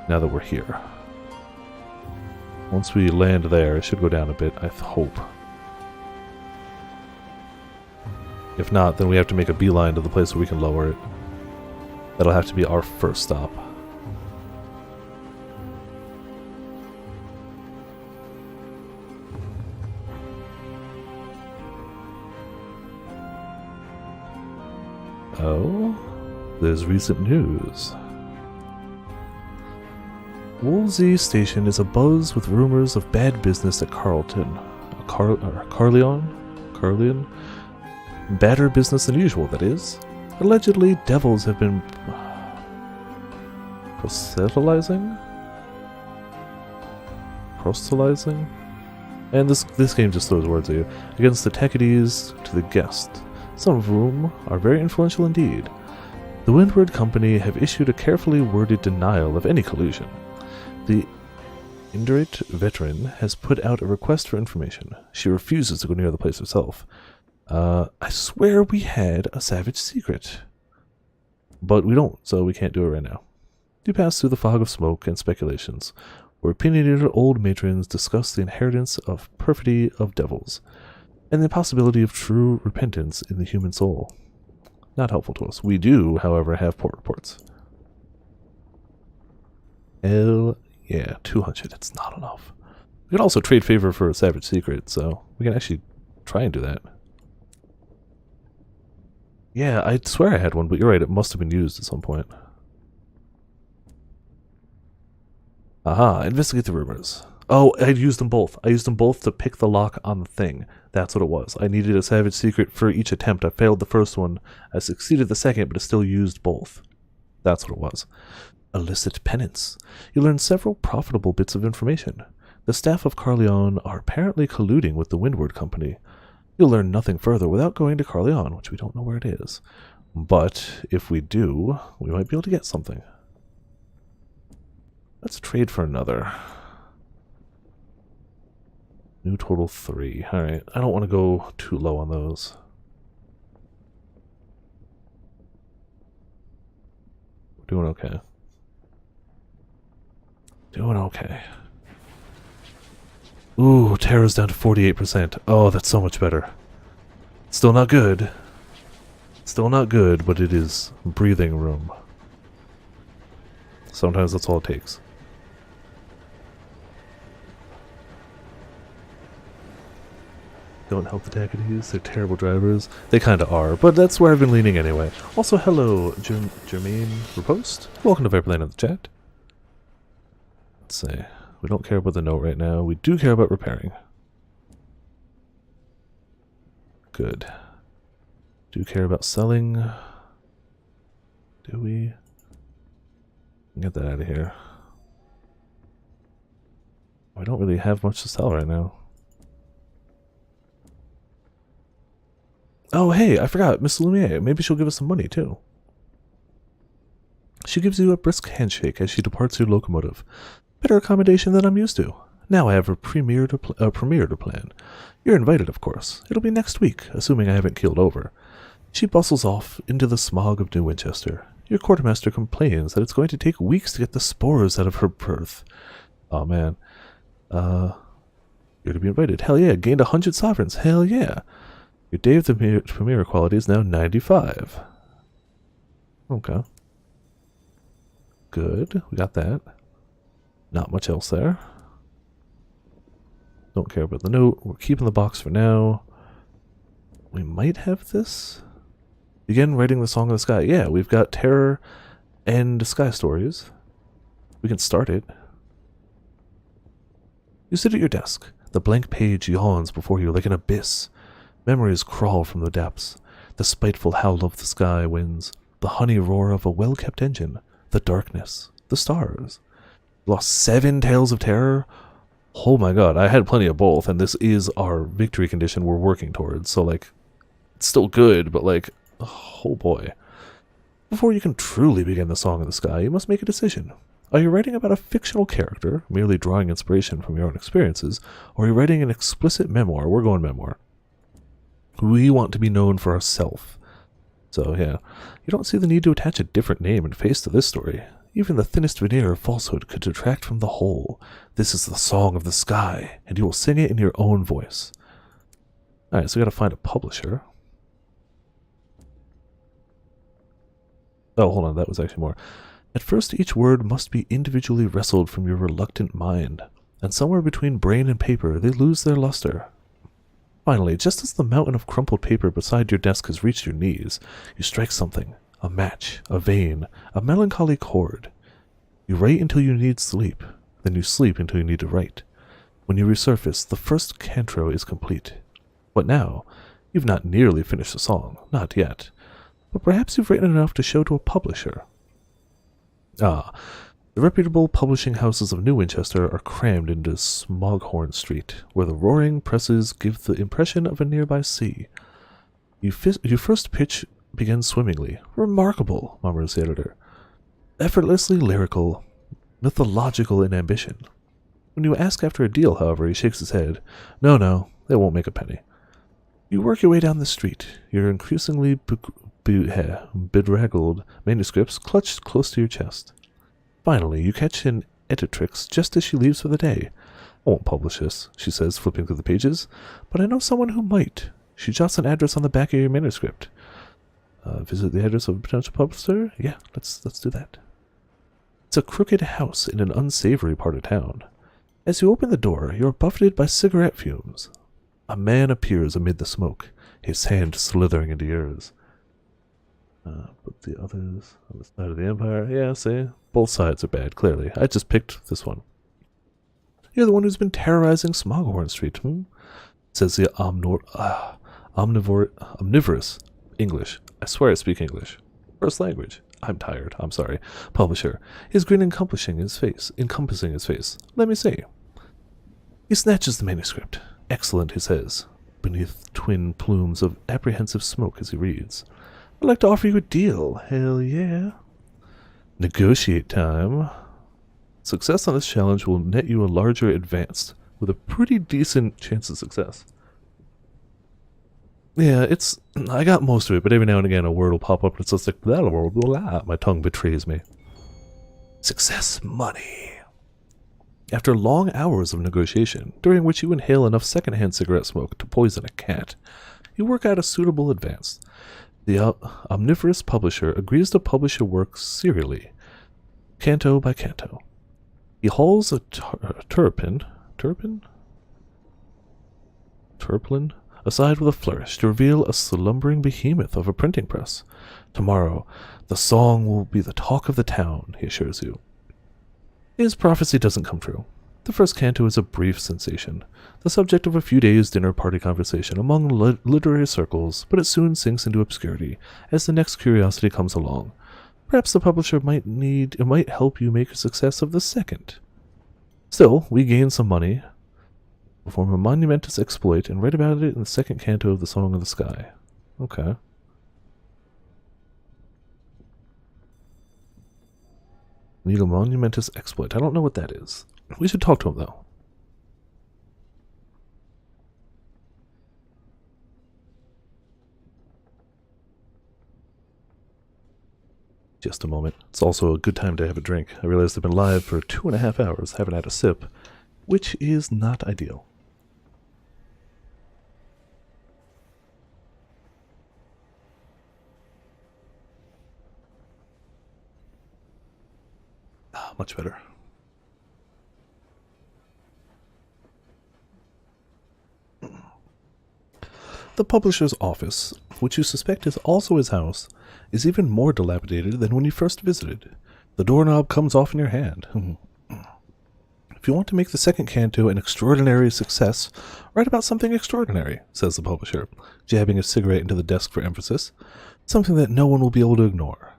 now that we're here. Once we land there, it should go down a bit, I hope. If not, then we have to make a beeline to the place where we can lower it. That'll have to be our first stop. Oh, there's recent news. Wolsey Station is abuzz with rumors of bad business at Carleton. Carleon? Badder business than usual, that is. Allegedly, devils have been proselytizing? And this game just throws words at you. Against the Techides to the guest, some of whom are very influential indeed. The Windward Company have issued a carefully worded denial of any collusion. The Indurate veteran has put out a request for information. She refuses to go near the place herself. I swear we had a savage secret. But we don't, so we can't do it right now. You pass through the fog of smoke and speculations, where opinionated old matrons discuss the inheritance of perfidy of devils, and the possibility of true repentance in the human soul. Not helpful to us. We do, however, have port reports. Hell yeah, 200. It's not enough. We can also trade favor for a savage secret, so we can actually try and do that. Yeah, I swear I had one, but you're right, it must have been used at some point. Aha, investigate the rumors. Oh, I used them both. I used them both to pick the lock on the thing. That's what it was. I needed a savage secret for each attempt. I failed the first one. I succeeded the second, but I still used both. That's what it was. Illicit penance. You learn several profitable bits of information. The staff of Carleon are apparently colluding with the Windward Company. You'll learn nothing further without going to Carleon, which we don't know where it is. But if we do, we might be able to get something. Let's trade for another. New total 3. Alright, I don't want to go too low on those. We're doing okay. Doing okay. Ooh, terror's down to 48%. Oh, that's so much better. Still not good. Still not good, but it is breathing room. Sometimes that's all it takes. Don't help the Techides, they're terrible drivers. They kinda are, but that's where I've been leaning anyway. Also, hello, Jermaine Repost. Welcome to Viperland in the chat. Let's see. We don't care about the note right now. We do care about repairing. Good. Do care about selling. Do we? Get that out of here. I don't really have much to sell right now. Oh, hey, I forgot. Miss Lumiere. Maybe she'll give us some money, too. She gives you a brisk handshake as she departs your locomotive. Better accommodation than I'm used to. Now I have a premiere to plan. You're invited, of course. It'll be next week, assuming I haven't keeled over. She bustles off into the smog of New Winchester. Your quartermaster complains that it's going to take weeks to get the spores out of her berth. Oh man. You're to be invited. Hell yeah. Gained 100 sovereigns. Hell yeah. Your day of the premiere quality is now 95. Okay. Good. We got that. Not much else there. Don't care about the note. We're keeping the box for now. We might have this. Begin writing the Song of the Sky. Yeah, we've got Terror and Sky Stories. We can start it. You sit at your desk. The blank page yawns before you like an abyss. Memories crawl from the depths. The spiteful howl of the sky winds. The honey roar of a well-kept engine. The darkness. The stars. Lost 7 Tales of Terror? Oh my god, I had plenty of both, and this is our victory condition we're working towards, so like, it's still good, but like, oh boy. Before you can truly begin the Song of the Sky, you must make a decision. Are you writing about a fictional character, merely drawing inspiration from your own experiences, or are you writing an explicit memoir? We're going memoir. We want to be known for ourselves. So yeah, you don't see the need to attach a different name and face to this story. Even the thinnest veneer of falsehood could detract from the whole. This is the Song of the Sky, and you will sing it in your own voice. Alright, so we gotta find a publisher. Oh, hold on, that was actually more. At first, each word must be individually wrestled from your reluctant mind, and somewhere between brain and paper, they lose their luster. Finally, just as the mountain of crumpled paper beside your desk has reached your knees, you strike something. A match, a vein, a melancholy chord. You write until you need sleep, then you sleep until you need to write. When you resurface, the first canto is complete. What now? You've not nearly finished the song, not yet. But perhaps you've written enough to show to a publisher. Ah, the reputable publishing houses of New Winchester are crammed into Smoghorn Street, where the roaring presses give the impression of a nearby sea. Your first pitch begins swimmingly. Remarkable, murmurs the editor. Effortlessly lyrical, mythological in ambition. When you ask after a deal, however, he shakes his head. No, they won't make a penny. You work your way down the street, your increasingly bedraggled manuscripts clutched close to your chest. Finally, you catch an editrix just as she leaves for the day. I won't publish this, she says, flipping through the pages, but I know someone who might. She jots an address on the back of your manuscript. Visit the address of a potential publisher? Yeah, let's do that. It's a crooked house in an unsavory part of town. As you open the door, you are buffeted by cigarette fumes. A man appears amid the smoke, his hand slithering into yours. Put the others on the side of the empire. Yeah, see? Both sides are bad, clearly. I just picked this one. You're the one who's been terrorizing Smoghorn Street, says the omnivorous English. I swear I speak English. First language. I'm tired. I'm sorry. Publisher. His grin encompassing his face. Let me see. He snatches the manuscript. Excellent, he says, beneath twin plumes of apprehensive smoke as he reads. I'd like to offer you a deal. Hell yeah. Negotiate time. Success on this challenge will net you a larger advance, with a pretty decent chance of success. Yeah, I got most of it, but every now and again a word will pop up and it's just like, blah, blah, blah, blah. My tongue betrays me. Success money. After long hours of negotiation, during which you inhale enough secondhand cigarette smoke to poison a cat, you work out a suitable advance. The omnivorous publisher agrees to publish your work serially, canto by canto. He hauls a turpin aside with a flourish to reveal a slumbering behemoth of a printing press. Tomorrow, the song will be the talk of the town, he assures you. His prophecy doesn't come true. The first canto is a brief sensation, the subject of a few days' dinner party conversation among literary circles, but it soon sinks into obscurity as the next curiosity comes along. Perhaps the publisher might help you make a success of the second. Still, we gain some money, perform a monumentous exploit, and write about it in the second canto of the Song of the Sky. Okay. Need a monumentous exploit. I don't know what that is. We should talk to him, though. Just a moment. It's also a good time to have a drink. I realize I've been live for 2.5 hours, haven't had a sip, which is not ideal. Much better. The publisher's office, which you suspect is also his house, is even more dilapidated than when you first visited. The doorknob comes off in your hand. If you want to make the second canto an extraordinary success, write about something extraordinary, says the publisher, jabbing a cigarette into the desk for emphasis. Something that no one will be able to ignore.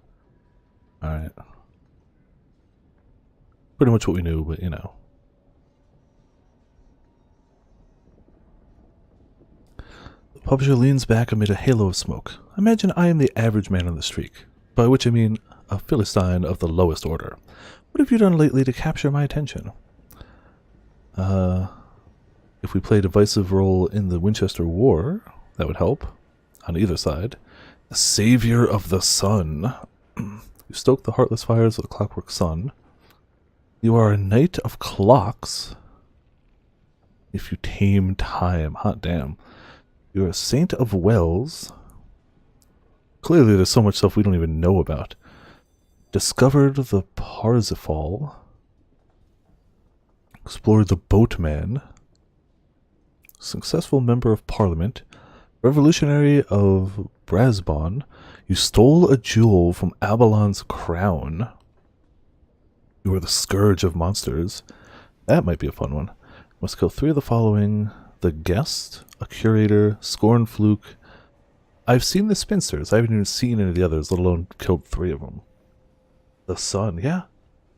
Alright. Pretty much what we knew, but you know. The publisher leans back amid a halo of smoke. Imagine I am the average man on the street, by which I mean a Philistine of the lowest order. What have you done lately to capture my attention? If we play a divisive role in the Winchester War, that would help. On either side. The savior of the sun. You stoke the heartless fires of the clockwork sun. You are a knight of clocks. If you tame time. Hot damn. You're a saint of wells. Clearly there's so much stuff we don't even know about. Discovered the Parsifal. Explored the boatman. Successful member of parliament. Revolutionary of Brasbon. You stole a jewel from Abalon's crown. You are the scourge of monsters. That might be a fun one. Must kill 3 of the following. The guest, a curator, scorn fluke. I've seen the spinsters. I haven't even seen any of the others, let alone killed 3 of them. The sun, yeah.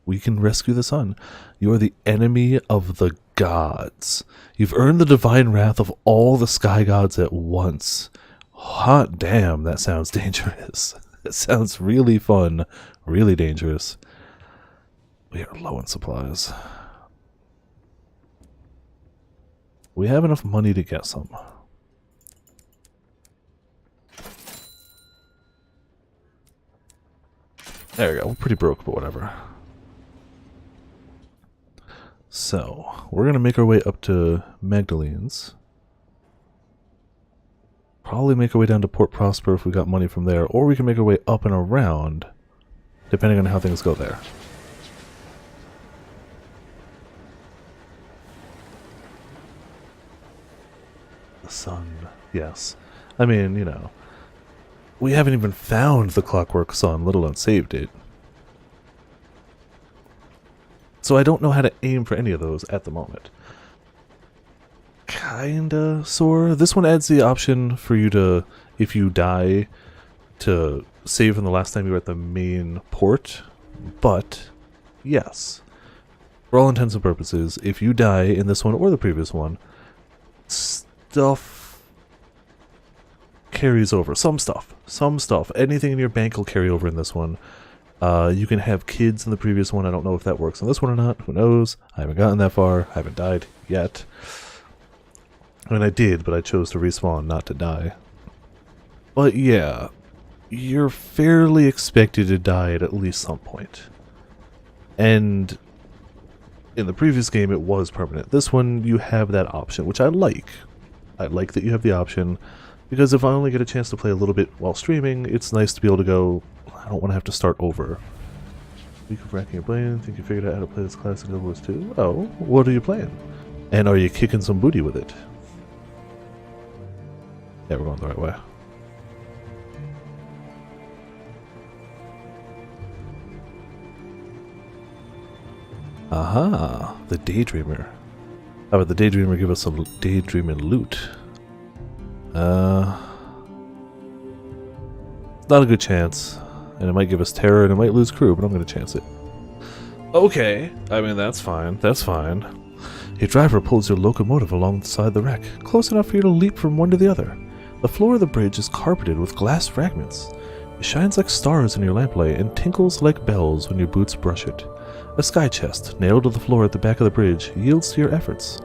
We can rescue the sun. You are the enemy of the gods. You've earned the divine wrath of all the sky gods at once. Hot damn, that sounds dangerous. That sounds really fun, really dangerous. We are low on supplies. We have enough money to get some. There we go. We're pretty broke, but whatever. So, we're going to make our way up to Magdalene's. Probably make our way down to Port Prosper if we got money from there, or we can make our way up and around, depending on how things go there. The sun, yes. I mean, you know, we haven't even found the Clockwork Sun, let alone saved it. So I don't know how to aim for any of those at the moment. Kinda sore. This one adds the option for you to, if you die, to save from the last time you were at the main port. But, yes. For all intents and purposes, if you die in this one or the previous one, stuff carries over. Some stuff. Anything in your bank will carry over in this one. You can have kids in the previous one. I don't know if that works on this one or not. Who knows? I haven't gotten that far. I haven't died yet. I mean, I did, but I chose to respawn, not to die. But yeah, you're fairly expected to die at least some point. And in the previous game, it was permanent. This one, you have that option, which I like. I like that you have the option, because if I only get a chance to play a little bit while streaming, it's nice to be able to go, I don't want to have to start over. Week of racking your brain, think you figured out how to play this class in Guild Wars 2? Oh, what are you playing? And are you kicking some booty with it? Yeah, we're going the right way. Aha, the Daydreamer. How about the Daydreamer give us some Daydreaming loot? Not a good chance. And it might give us terror and it might lose crew, but I'm going to chance it. Okay, I mean, that's fine. That's fine. A driver pulls your locomotive alongside the wreck, close enough for you to leap from one to the other. The floor of the bridge is carpeted with glass fragments. It shines like stars in your lamplight and tinkles like bells when your boots brush it. A sky chest, nailed to the floor at the back of the bridge, yields to your efforts.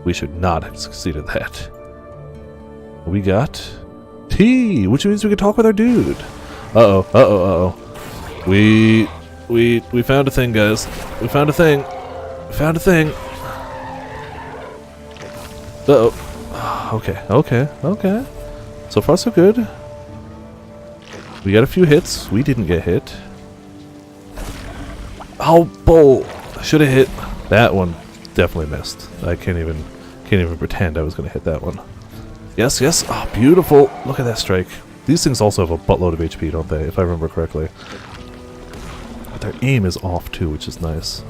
We should not have succeeded that. We got tea, which means we can talk with our dude. We found a thing, guys. We found a thing. We found a thing. Okay. So far, so good. We got a few hits. We didn't get hit. Oh, bull! Should have hit that one. Definitely missed. I can't even pretend I was gonna hit that one. Yes. Oh, beautiful. Look at that strike. These things also have a buttload of HP, don't they? If I remember correctly. But their aim is off too, which is nice.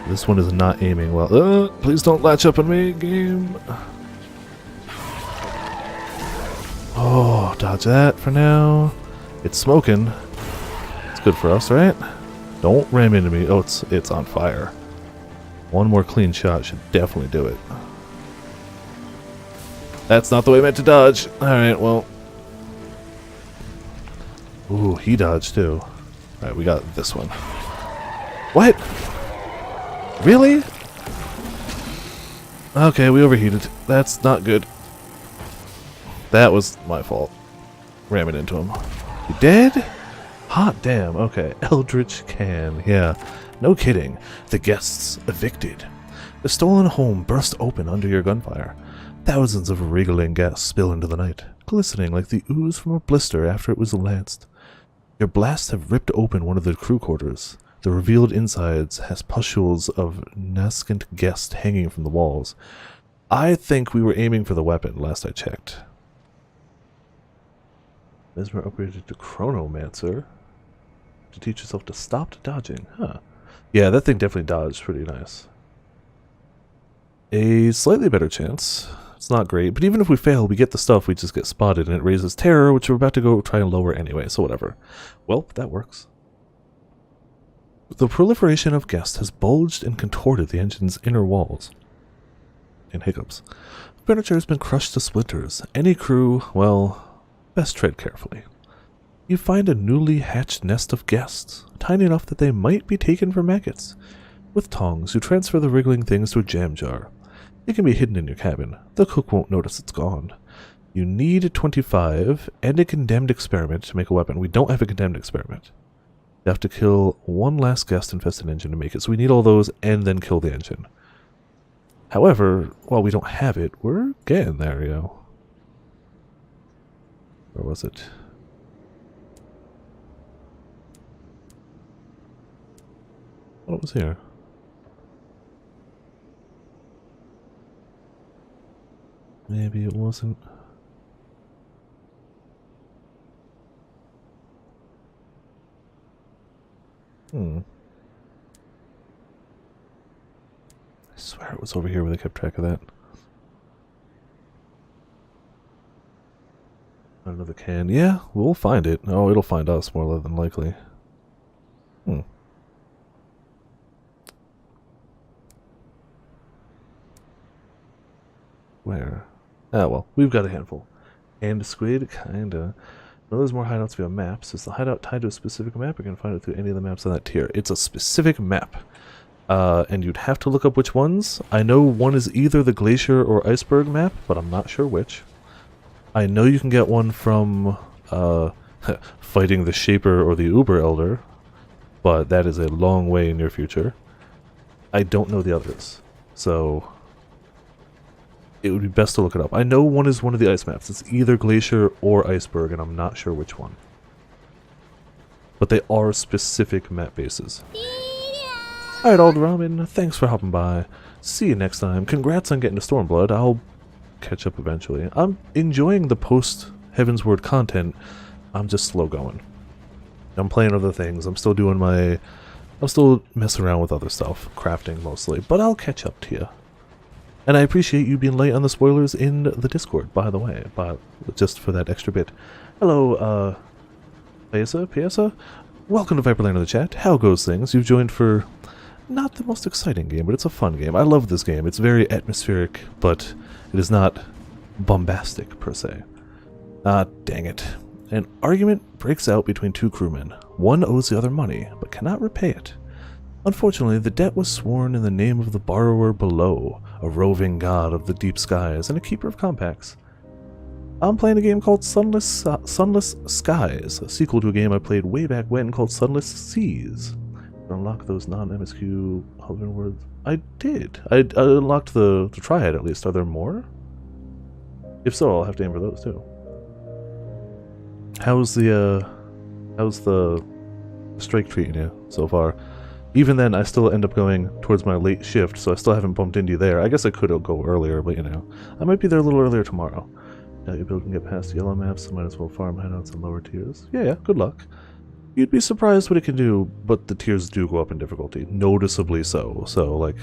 This one is not aiming well. Please don't latch up on me, game. Oh, dodge that for now. It's smoking. It's good for us, right? Don't ram into me. Oh, it's on fire. One more clean shot should definitely do it. That's not the way I meant to dodge. Alright, well. Ooh, he dodged too. Alright, we got this one. What? Really? Okay, we overheated. That's not good. That was my fault. Ramming into him. You dead? Hot damn. Okay. Eldritch Can. Yeah. No kidding. The guests evicted. The stolen home burst open under your gunfire. Thousands of wriggling guests spill into the night, glistening like the ooze from a blister after it was lanced. Your blasts have ripped open one of the crew quarters. The revealed insides has pustules of nascent guest hanging from the walls. I think we were aiming for the weapon last I checked. Mesmer upgraded to Chronomancer to teach yourself to stop dodging. Huh. Yeah, that thing definitely dodged pretty nice. A slightly better chance. It's not great, but even if we fail, we get the stuff, we just get spotted, and it raises terror, which we're about to go try and lower anyway, so whatever. Well, that works. The proliferation of guests has bulged and contorted the engine's inner walls. And hiccups. Furniture has been crushed to splinters. Any crew, well, best tread carefully. You find a newly hatched nest of guests, tiny enough that they might be taken for maggots. With tongs, you transfer the wriggling things to a jam jar. It can be hidden in your cabin. The cook won't notice it's gone. You need 25 and a condemned experiment to make a weapon. We don't have a condemned experiment. You have to kill one last guest-infested engine to make it, so we need all those and then kill the engine. However, while we don't have it, we're getting there, yo. Where was it? What was here? Maybe it wasn't. I swear it was over here where they kept track of that. Another can. Yeah, we'll find it. Oh, it'll find us more than likely. Where? Ah, well, we've got a handful. And a squid, kinda. Now there's more hideouts via maps. Is the hideout tied to a specific map? You can find it through any of the maps on that tier. It's a specific map. And you'd have to look up which ones. I know one is either the Glacier or Iceberg map, but I'm not sure which. I know you can get one from fighting the Shaper or the Uber Elder, but that is a long way in your future. I don't know the others, so it would be best to look it up. I know one is one of the ice maps. It's either Glacier or Iceberg, and I'm not sure which one. But they are specific map bases. Alright, Old Ramen, thanks for hopping by. See you next time. Congrats on getting to Stormblood. I'll catch up eventually. I'm enjoying the post-Heavensward content. I'm just slow going. I'm playing other things. I'm still doing my... I'm still messing around with other stuff. Crafting mostly. But I'll catch up to you. And I appreciate you being late on the spoilers in the Discord, by the way. But just for that extra bit. Hello, Piesa? Welcome to Viperland in the chat. How goes things? You've joined for... not the most exciting game, but it's a fun game. I love this game. It's very atmospheric, but it is not bombastic, per se. Ah, dang it. An argument breaks out between two crewmen. One owes the other money, but cannot repay it. Unfortunately, the debt was sworn in the name of the borrower below, a roving god of the deep skies and a keeper of compacts. I'm playing a game called Sunless Skies, a sequel to a game I played way back when called Sunless Seas. Unlock those non-MSQ hover words. I did. I unlocked the triad at least. Are there more? If so, I'll have to aim for those too. How's the strike treating you so far? Even then, I still end up going towards my late shift, so I still haven't bumped into you there. I guess I could go earlier, but you know, I might be there a little earlier tomorrow. Now your build can get past the yellow maps, so might as well farm hideouts on lower tiers. Yeah, good luck. You'd be surprised what it can do, but the tiers do go up in difficulty, noticeably so. So, like,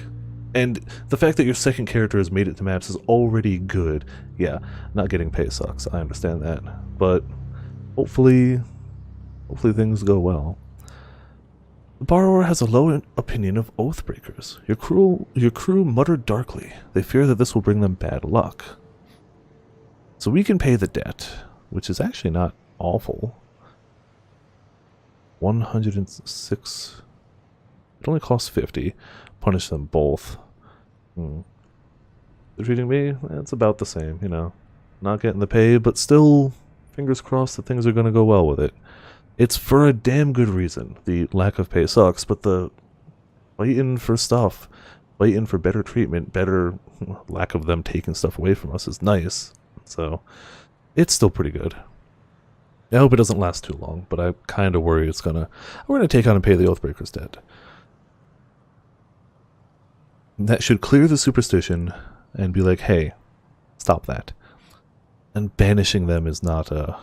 and the fact that your second character has made it to maps is already good. Yeah, not getting pay sucks, I understand that. But hopefully things go well. The borrower has a low opinion of Oathbreakers. Your crew muttered darkly. They fear that this will bring them bad luck. So we can pay the debt, which is actually not awful. 106. It only costs 50. Punish them both. They're treating me, it's about the same, you know. Not getting the pay, but still, fingers crossed that things are going to go well with it. It's for a damn good reason. The lack of pay sucks, but the fighting for stuff, fighting for better treatment, better lack of them taking stuff away from us is nice. So, it's still pretty good. I hope it doesn't last too long, but I kind of worry we're gonna take on and pay the Oathbreaker's debt. That should clear the superstition and be like, hey, stop that. And banishing them is not a...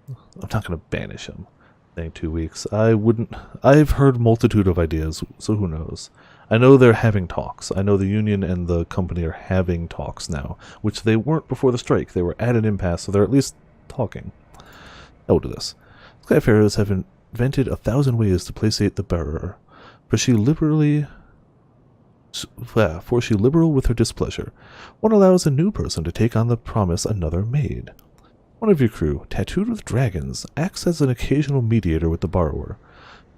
I'm not going to banish them. Saying 2 weeks. I've heard multitude of ideas, so who knows. I know they're having talks. I know the union and the company are having talks now, which they weren't before the strike. They were at an impasse, so they're at least talking. I'll do this. Skyfarers have invented 1,000 ways to placate the bearer. For she liberal with her displeasure. One allows a new person to take on the promise another made. One of your crew, tattooed with dragons, acts as an occasional mediator with the borrower.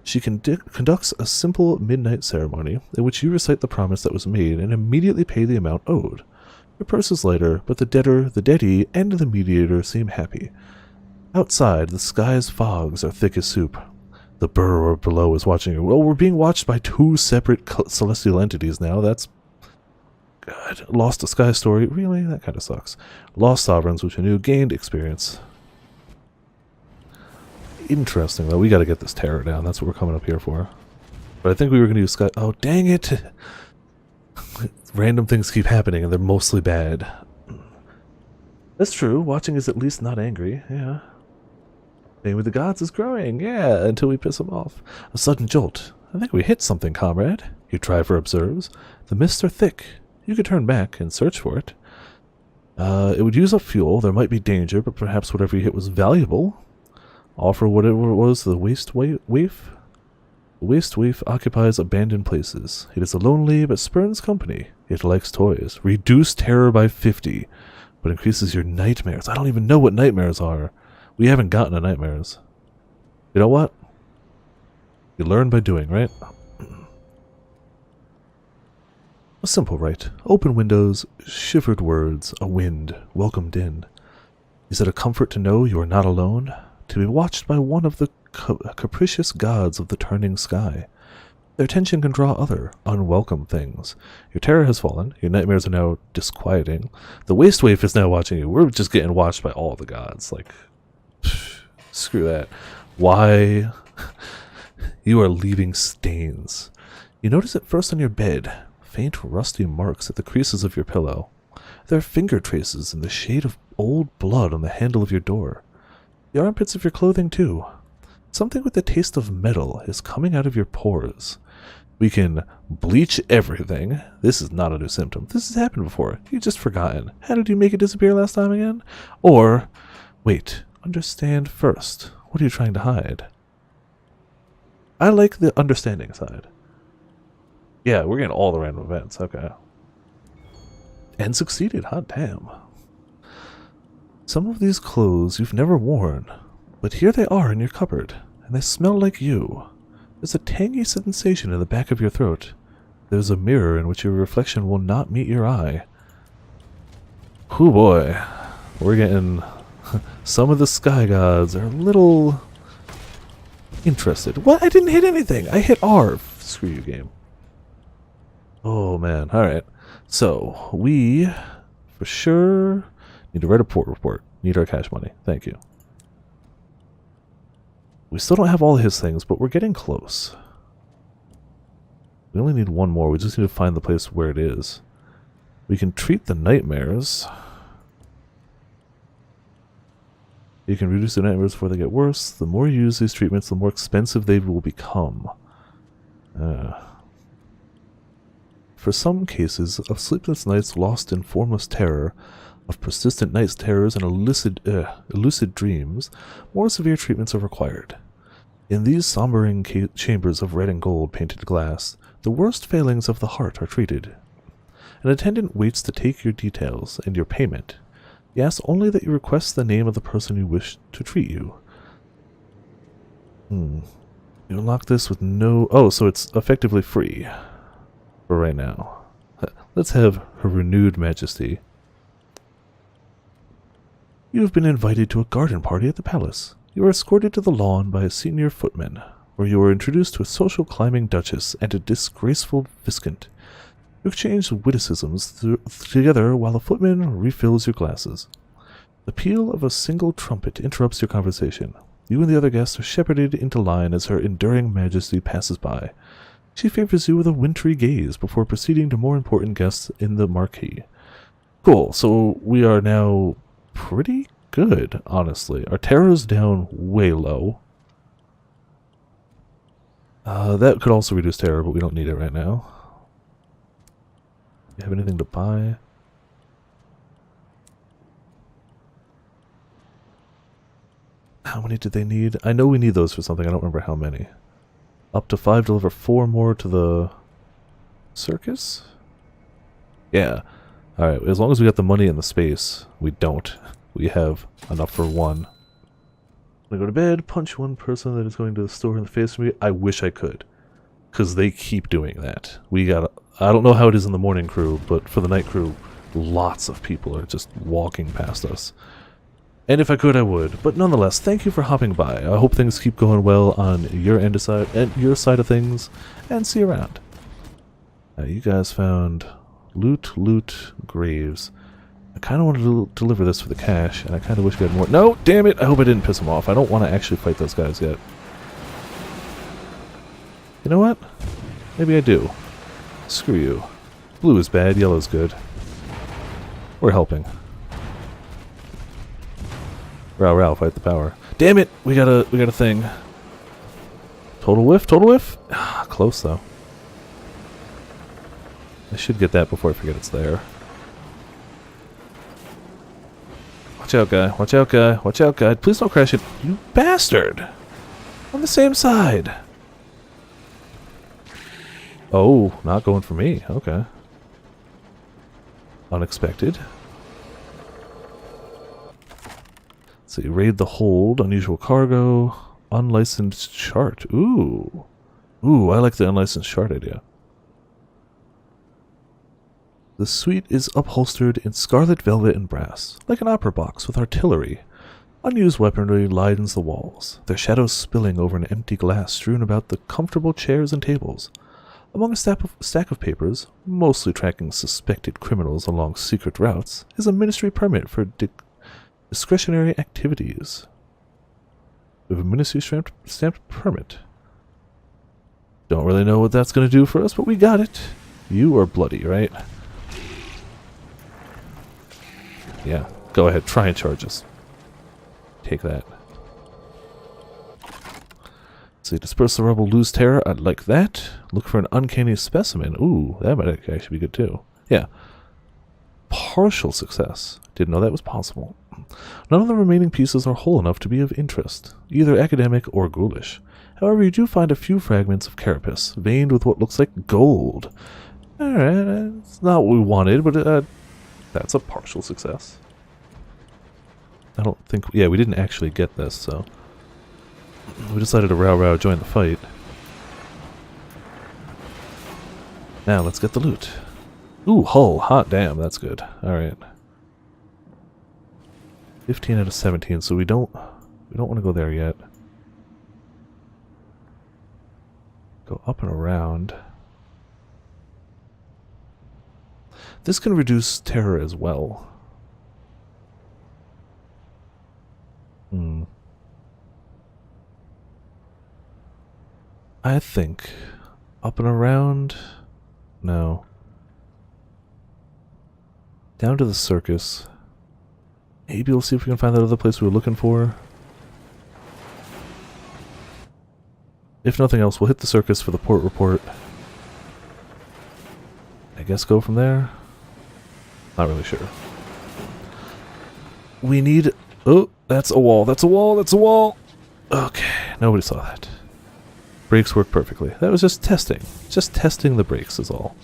She conducts a simple midnight ceremony in which you recite the promise that was made and immediately pay the amount owed. Your purse is lighter, but the debtor, the deadee, and the mediator seem happy. Outside, the sky's fogs are thick as soup. The burrower below is watching you. Well, we're being watched by 2 separate celestial entities now. That's good. Lost a sky story. Really? That kind of sucks. Lost sovereigns, which I knew, gained experience. Interesting, though. We gotta get this terror down. That's what we're coming up here for. But I think we were gonna use sky... Oh, dang it! Random things keep happening, and they're mostly bad. That's true. Watching is at least not angry. Yeah. Pain with the gods is growing, yeah, until we piss them off. A sudden jolt. I think we hit something, comrade. You try for observes. The mists are thick. You could turn back and search for it. It would use up fuel. There might be danger, but perhaps whatever you hit was valuable. Offer whatever it was the waste waif. The waste waif occupies abandoned places. It is a lonely but spurns company. It likes toys. Reduce terror by 50, but increases your nightmares. I don't even know what nightmares are. We haven't gotten to nightmares. You know what? You learn by doing, right? A simple rite. Open windows, shivered words, a wind, welcomed in. Is it a comfort to know you are not alone? To be watched by one of the capricious gods of the turning sky. Their attention can draw other, unwelcome things. Your terror has fallen. Your nightmares are now disquieting. The waste waif is now watching you. We're just getting watched by all the gods. Like... Screw that. Why? You are leaving stains. You notice it first on your bed. Faint rusty marks at the creases of your pillow. There are finger traces in the shade of old blood on the handle of your door. The armpits of your clothing too. Something with the taste of metal is coming out of your pores. We can bleach everything. This is not a new symptom. This has happened before. You've just forgotten. How did you make it disappear last time again? Or, wait... Understand first. What are you trying to hide? I like the understanding side. Yeah, we're getting all the random events. Okay. And succeeded. Hot damn. Some of these clothes you've never worn, but here they are in your cupboard, and they smell like you. There's a tangy sensation in the back of your throat. There's a mirror in which your reflection will not meet your eye. Hoo boy. We're getting... Some of the sky gods are a little interested. What? I didn't hit anything. I hit R. Screw you, game. Oh, man. Alright. So, we, for sure, need to write a port report. Need our cash money. Thank you. We still don't have all his things, but we're getting close. We only need one more. We just need to find the place where it is. We can treat the nightmares... You can reduce the nightmares before they get worse. The more you use these treatments, the more expensive they will become. For some cases of sleepless nights lost in formless terror, of persistent night terrors and elusive dreams, more severe treatments are required. In these sombering chambers of red and gold painted glass, the worst failings of the heart are treated. An attendant waits to take your details and your payment. He asks only that you request the name of the person you wish to treat you. You unlock this with no... Oh, so it's effectively free. For right now. Let's have her renewed majesty. You have been invited to a garden party at the palace. You are escorted to the lawn by a senior footman, where you are introduced to a social climbing duchess and a disgraceful viscount. You exchange witticisms together while the footman refills your glasses. The peal of a single trumpet interrupts your conversation. You and the other guests are shepherded into line as her enduring majesty passes by. She favors you with a wintry gaze before proceeding to more important guests in the marquee. Cool, so we are now pretty good, honestly. Our terror's down way low. That could also reduce terror, but we don't need it right now. You have anything to buy? How many did they need? I know we need those for something. I don't remember how many. Up to 5, deliver 4 more to the circus? Yeah. Alright, as long as we got the money and the space. We don't. We have enough for 1. I'm gonna go to bed, punch one person that is going to the store in the face of me. I wish I could. Because they keep doing that. I don't know how it is in the morning crew, but for the night crew, lots of people are just walking past us. And if I could, I would. But nonetheless, thank you for hopping by. I hope things keep going well on your your side of things, and see you around. You guys found loot, graves. I kind of wanted to deliver this for the cash, and I kind of wish we had more. No, damn it! I hope I didn't piss them off. I don't want to actually fight those guys yet. You know what? Maybe I do. Screw you. Blue is bad, yellow's good. We're helping. Row, fight the power. Damn it! We got a thing. Total whiff? Ah, close though. I should get that before I forget it's there. Watch out, guy. Watch out, guy. Please don't crash it. You bastard! On the same side. Oh, not going for me. Okay. Unexpected. Let's see, raid the hold, unusual cargo, unlicensed chart. Ooh. Ooh, I like the unlicensed chart idea. The suite is upholstered in scarlet velvet and brass, like an opera box with artillery. Unused weaponry lines the walls, their shadows spilling over an empty glass strewn about the comfortable chairs and tables. Among a stack of papers, mostly tracking suspected criminals along secret routes, is a ministry permit for discretionary activities. We have a ministry stamped permit. Don't really know what that's going to do for us, but we got it. You are bloody, right? Yeah, go ahead, try and charge us. Take that. Let's see, disperse the rubble, lose terror. I'd like that. Look for an uncanny specimen. Ooh, that might actually be good too. Yeah. Partial success. Didn't know that was possible. None of the remaining pieces are whole enough to be of interest, either academic or ghoulish. However, you do find a few fragments of carapace, veined with what looks like gold. Alright, it's not what we wanted, but that's a partial success. I don't think... Yeah, we didn't actually get this, so... We decided to row join the fight. Now, let's get the loot. Ooh, hull. Hot damn, that's good. Alright. 15 out of 17, so we don't want to go there yet. Go up and around. This can reduce terror as well. I think up and around. No. Down to the circus. Maybe we'll see if we can find that other place we were looking for. If nothing else, we'll hit the circus for the port report. I guess go from there. Not really sure. We need... Oh, that's a wall. That's a wall. That's a wall. Okay, nobody saw that. Brakes work perfectly. That was just testing. Just testing the brakes is all.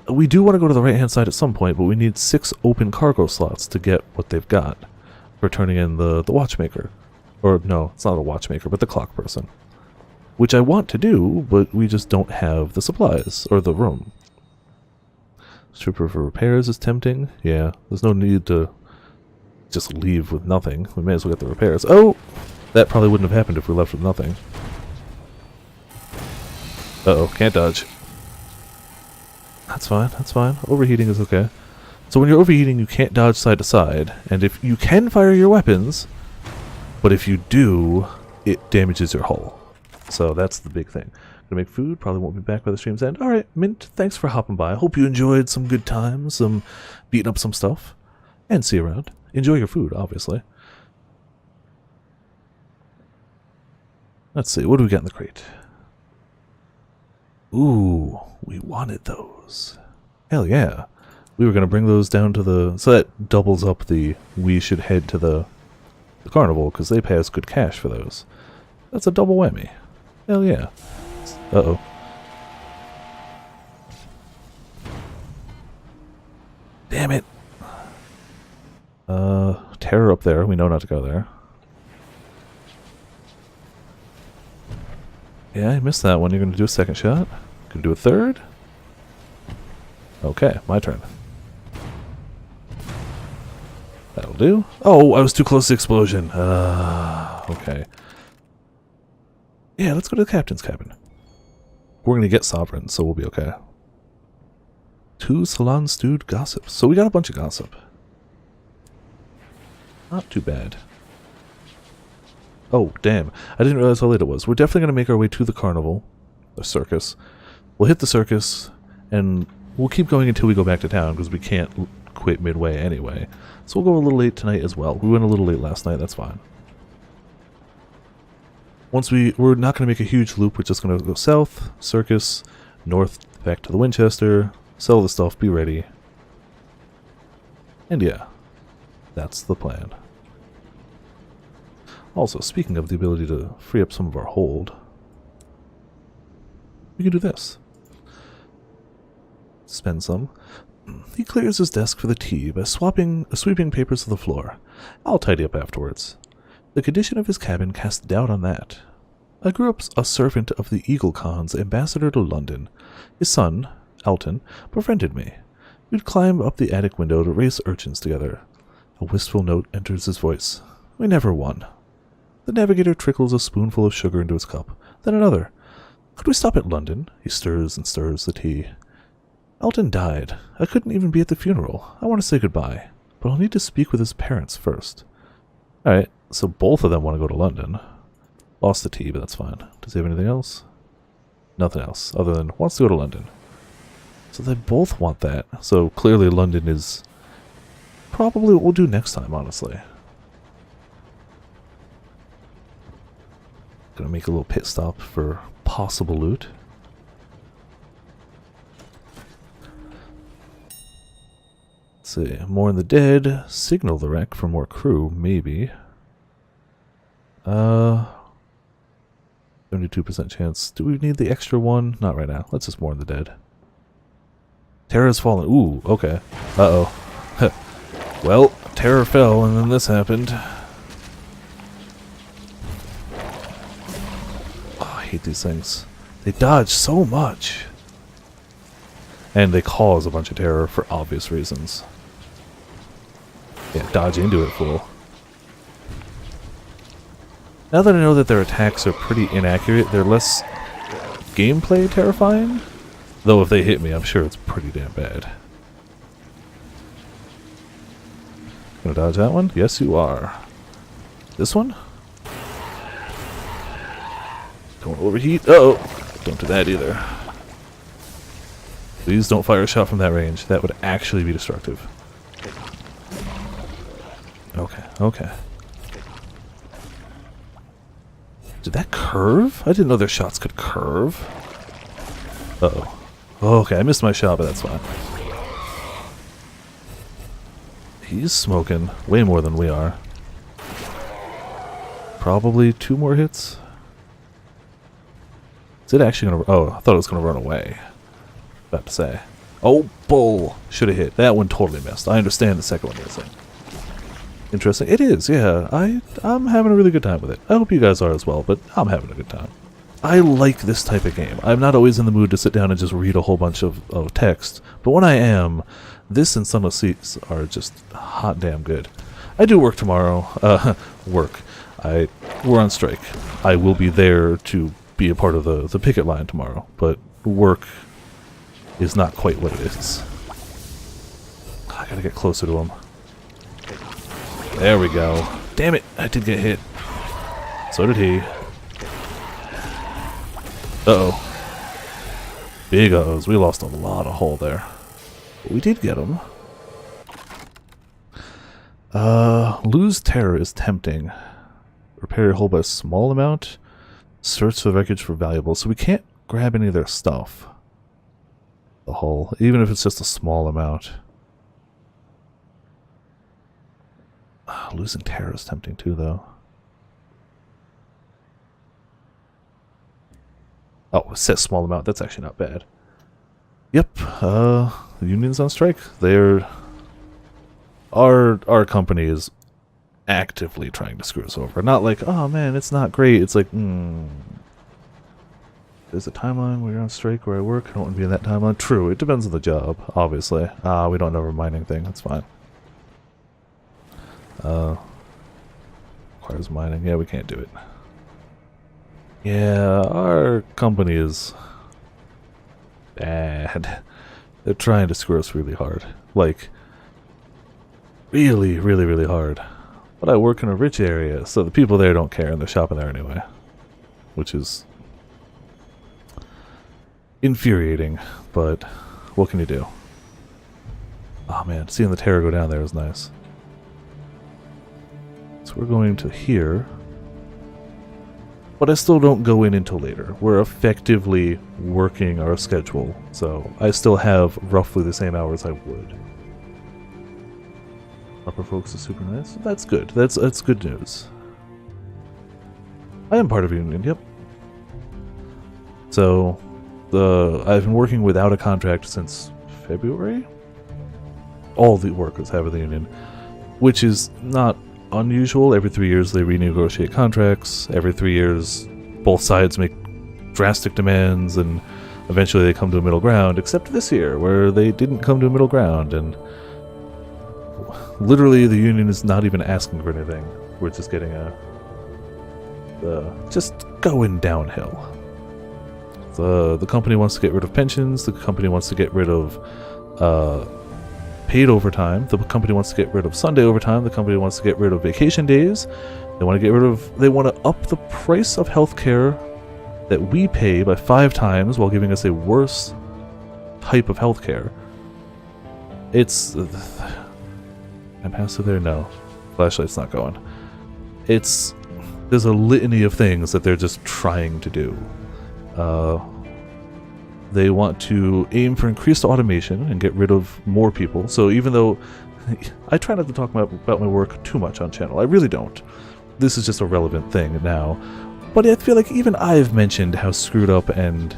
We do want to go to the right-hand side at some point, but we need 6 open cargo slots to get what they've got for turning in the watchmaker. Or, no, it's not a watchmaker, but the clock person. Which I want to do, but we just don't have the supplies, or the room. Stripper for repairs is tempting. Yeah, there's no need to just leave with nothing. We may as well get the repairs. Oh! That probably wouldn't have happened if we left with nothing. Uh-oh, can't dodge. That's fine, that's fine. Overheating is okay. So when you're overheating, you can't dodge side to side, and if you can fire your weapons, but if you do, it damages your hull. So that's the big thing. Gonna make food, probably won't be back by the stream's end. Alright, Mint, thanks for hopping by. Hope you enjoyed some good times, some beating up some stuff, and see you around. Enjoy your food, obviously. Let's see, what do we got in the crate? Ooh, we wanted those. Hell yeah. We were going to bring those down to the... So that doubles up the... We should head to the carnival, because they pay us good cash for those. That's a double whammy. Hell yeah. Uh-oh. Damn it. Terror up there. We know not to go there. Yeah, I missed that one. You're going to do a second shot? Going to do a third? Okay, my turn. That'll do. Oh, I was too close to the explosion. Okay. Yeah, let's go to the captain's cabin. We're going to get sovereign, so we'll be okay. 2 salon stewed gossips. So we got a bunch of gossip. Not too bad. Oh, damn. I didn't realize how late it was. We're definitely going to make our way to the carnival. The circus. We'll hit the circus, and we'll keep going until we go back to town, because we can't quit midway anyway. So we'll go a little late tonight as well. We went a little late last night, that's fine. Once we're not going to make a huge loop, we're just going to go south, circus, north, back to the Winchester, sell the stuff, be ready. And yeah, that's the plan. Also, speaking of the ability to free up some of our hold, we can do this. Spend some. He clears his desk for the tea by sweeping papers to the floor. I'll tidy up afterwards. The condition of his cabin cast doubt on that. I grew up a servant of the Eagle Khan's ambassador to London. His son, Elton, befriended me. We'd climb up the attic window to race urchins together. A wistful note enters his voice. We never won. The navigator trickles a spoonful of sugar into his cup, then another. Could we stop at London? He stirs and stirs the tea. Elton died. I couldn't even be at the funeral. I want to say goodbye, but I'll need to speak with his parents first. Alright, so both of them want to go to London. Lost the tea, but that's fine. Does he have anything else? Nothing else, other than wants to go to London. So they both want that. So clearly London is probably what we'll do next time, honestly. Gonna make a little pit stop for possible loot. Let's see, more in the dead. Signal the wreck for more crew, maybe. 72% chance. Do we need the extra one? Not right now. Let's just mourn the dead. Terror's fallen. Ooh, okay. Uh-oh. Well, terror fell and then this happened. Oh, I hate these things. They dodge so much. And they cause a bunch of terror for obvious reasons. Yeah, dodge into it, fool. Now that I know that their attacks are pretty inaccurate, they're less gameplay terrifying. Though if they hit me, I'm sure it's pretty damn bad. Gonna dodge that one? Yes, you are. This one? Don't overheat. Uh-oh. Don't do that either. Please don't fire a shot from that range. That would actually be destructive. Okay, okay. Did that curve? I didn't know their shots could curve. Uh-oh. Oh, okay, I missed my shot, but that's fine. He's smoking way more than we are. Probably 2 more hits. Is it actually gonna... Oh, I thought it was gonna run away. About to say. Oh, bull! Should have hit. That one totally missed. I understand the second one missing. Interesting. It is, yeah. I'm having a really good time with it. I hope you guys are as well, but I'm having a good time. I like this type of game. I'm not always in the mood to sit down and just read a whole bunch of text, but when I am, this and Sunless Seats are just hot damn good. I do work tomorrow. Work. We're on strike. I will be there to be a part of the picket line tomorrow, but work is not quite what it is. I I gotta get closer to him. There we go. Damn it, I did get hit. So did he. Uh-oh. Big uh-ohs. We lost a lot of hull there. But we did get him. Lose terror is tempting. Repair your hull by a small amount. Search the wreckage for valuables. So we can't grab any of their stuff. The hull. Even if it's just a small amount. Losing terror is tempting too, though. Oh, it says small amount. That's actually not bad. Yep. The union's on strike. They're... Our company is actively trying to screw us over. Not like, oh man, it's not great. It's like, there's a timeline where you're on strike where I work. I don't want to be in that timeline. True, it depends on the job, obviously. We don't know a mining thing. That's fine. Requires mining. Yeah, we can't do it. Yeah, our company is bad. They're trying to screw us really hard. Like, really, really, really hard. But I work in a rich area, so the people there don't care, and they're shopping there anyway. Which is infuriating, but what can you do? Oh man, seeing the terror go down there is nice. So we're going to here. But I still don't go in until later. We're effectively working our schedule, so I still have roughly the same hours I would. Upper folks is super nice. That's good. That's good news. I am part of a union, yep. So I've been working without a contract since February. All the workers have the union, which is not unusual. Every 3 years they renegotiate contracts. Every 3 years both sides make drastic demands and eventually they come to a middle ground, except this year where they didn't come to a middle ground and literally the union is not even asking for anything. We're just getting just going downhill. The company wants to get rid of pensions, the company wants to get rid of paid overtime. The company wants to get rid of Sunday overtime. The company wants to get rid of vacation days. They want to up the price of healthcare that we pay by 5 times while giving us a worse type of healthcare. It's... I'm past there? No. Flashlight's not going. There's a litany of things that they're just trying to do. They want to aim for increased automation and get rid of more people. So even though I try not to talk about my work too much on channel, I really don't. This is just a relevant thing now. But I feel like even I've mentioned how screwed up and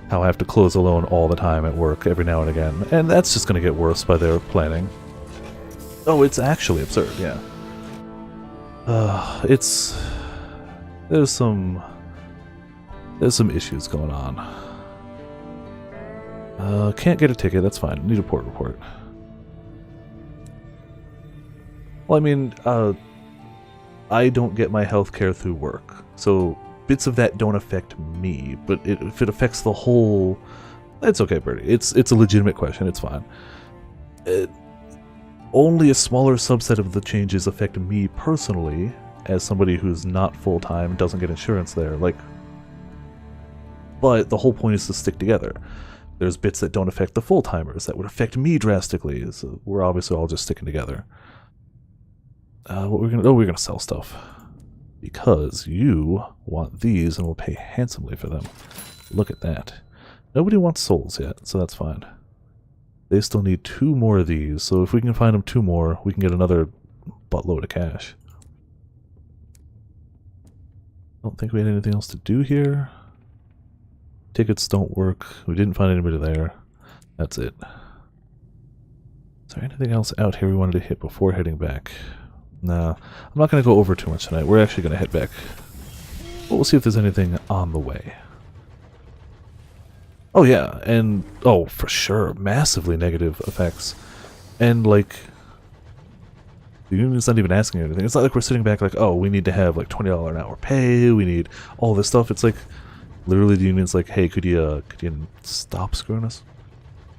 how I have to close alone all the time at work every now and again. And that's just going to get worse by their planning. Oh, it's actually absurd, yeah. There's some issues going on. Can't get a ticket, that's fine. Need a port report. Well, I mean, I don't get my healthcare through work, so bits of that don't affect me, but if it affects the whole... It's okay, Bertie. It's a legitimate question, it's fine. Only a smaller subset of the changes affect me personally, as somebody who's not full-time, doesn't get insurance there, like... But the whole point is to stick together. There's bits that don't affect the full-timers that would affect me drastically, so we're obviously all just sticking together. We're gonna sell stuff. Because you want these and we'll pay handsomely for them. Look at that. Nobody wants souls yet, so that's fine. They still need 2 more of these, so if we can find them 2 more, we can get another buttload of cash. Don't think we had anything else to do here. Tickets don't work. We didn't find anybody there. That's it. Is there anything else out here we wanted to hit before heading back? Nah, I'm not going to go over too much tonight. We're actually going to head back. But we'll see if there's anything on the way. Oh yeah, and... Oh, for sure. Massively negative effects. And, like... The union's not even asking anything. It's not like we're sitting back like, oh, we need to have, like, $20 an hour pay. We need all this stuff. It's like... Literally, the union's like, hey, could you stop screwing us?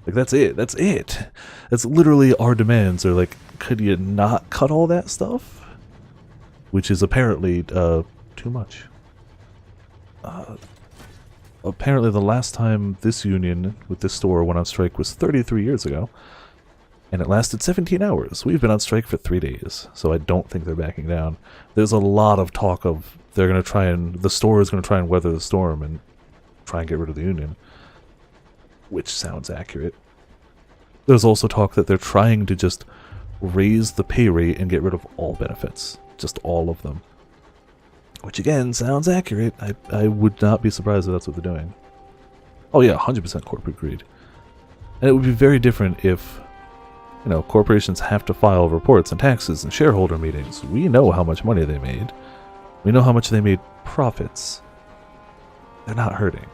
Like, that's it. That's it. That's literally our demands. Are like, could you not cut all that stuff? Which is apparently too much. Apparently the last time this union with this store went on strike was 33 years ago. And it lasted 17 hours. We've been on strike for 3 days, so I don't think they're backing down. There's a lot of talk of they're going to try and... the store is going to try and weather the storm and try and get rid of the union. Which sounds accurate. There's also talk that they're trying to just raise the pay rate and get rid of all benefits. Just all of them. Which again, sounds accurate. I would not be surprised if that's what they're doing. Oh yeah, 100% corporate greed. And it would be very different if, you know, corporations have to file reports and taxes and shareholder meetings. We know how much money they made. We know how much they made profits. They're not hurting.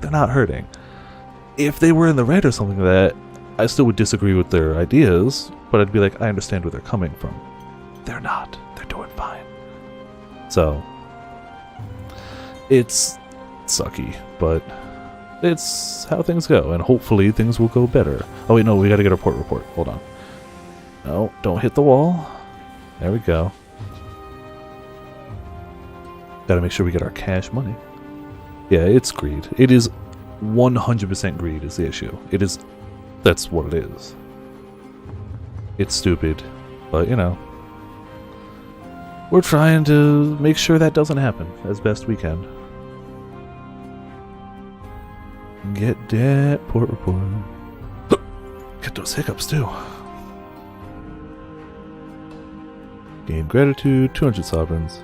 They're not hurting. If they were in the red or something like that, I still would disagree with their ideas, but I'd be like, I understand where they're coming from. They're not. They're doing fine. So, it's sucky, but it's how things go, and hopefully things will go better. Oh wait, no, we gotta get a port report. Hold on. No, don't hit the wall. There we go. Gotta make sure we get our cash money. Yeah, it's greed. It is 100% greed is the issue. It is... that's what it is. It's stupid, but you know. We're trying to make sure that doesn't happen as best we can. Get that port report. Get those hiccups too. Gain gratitude, 200 sovereigns.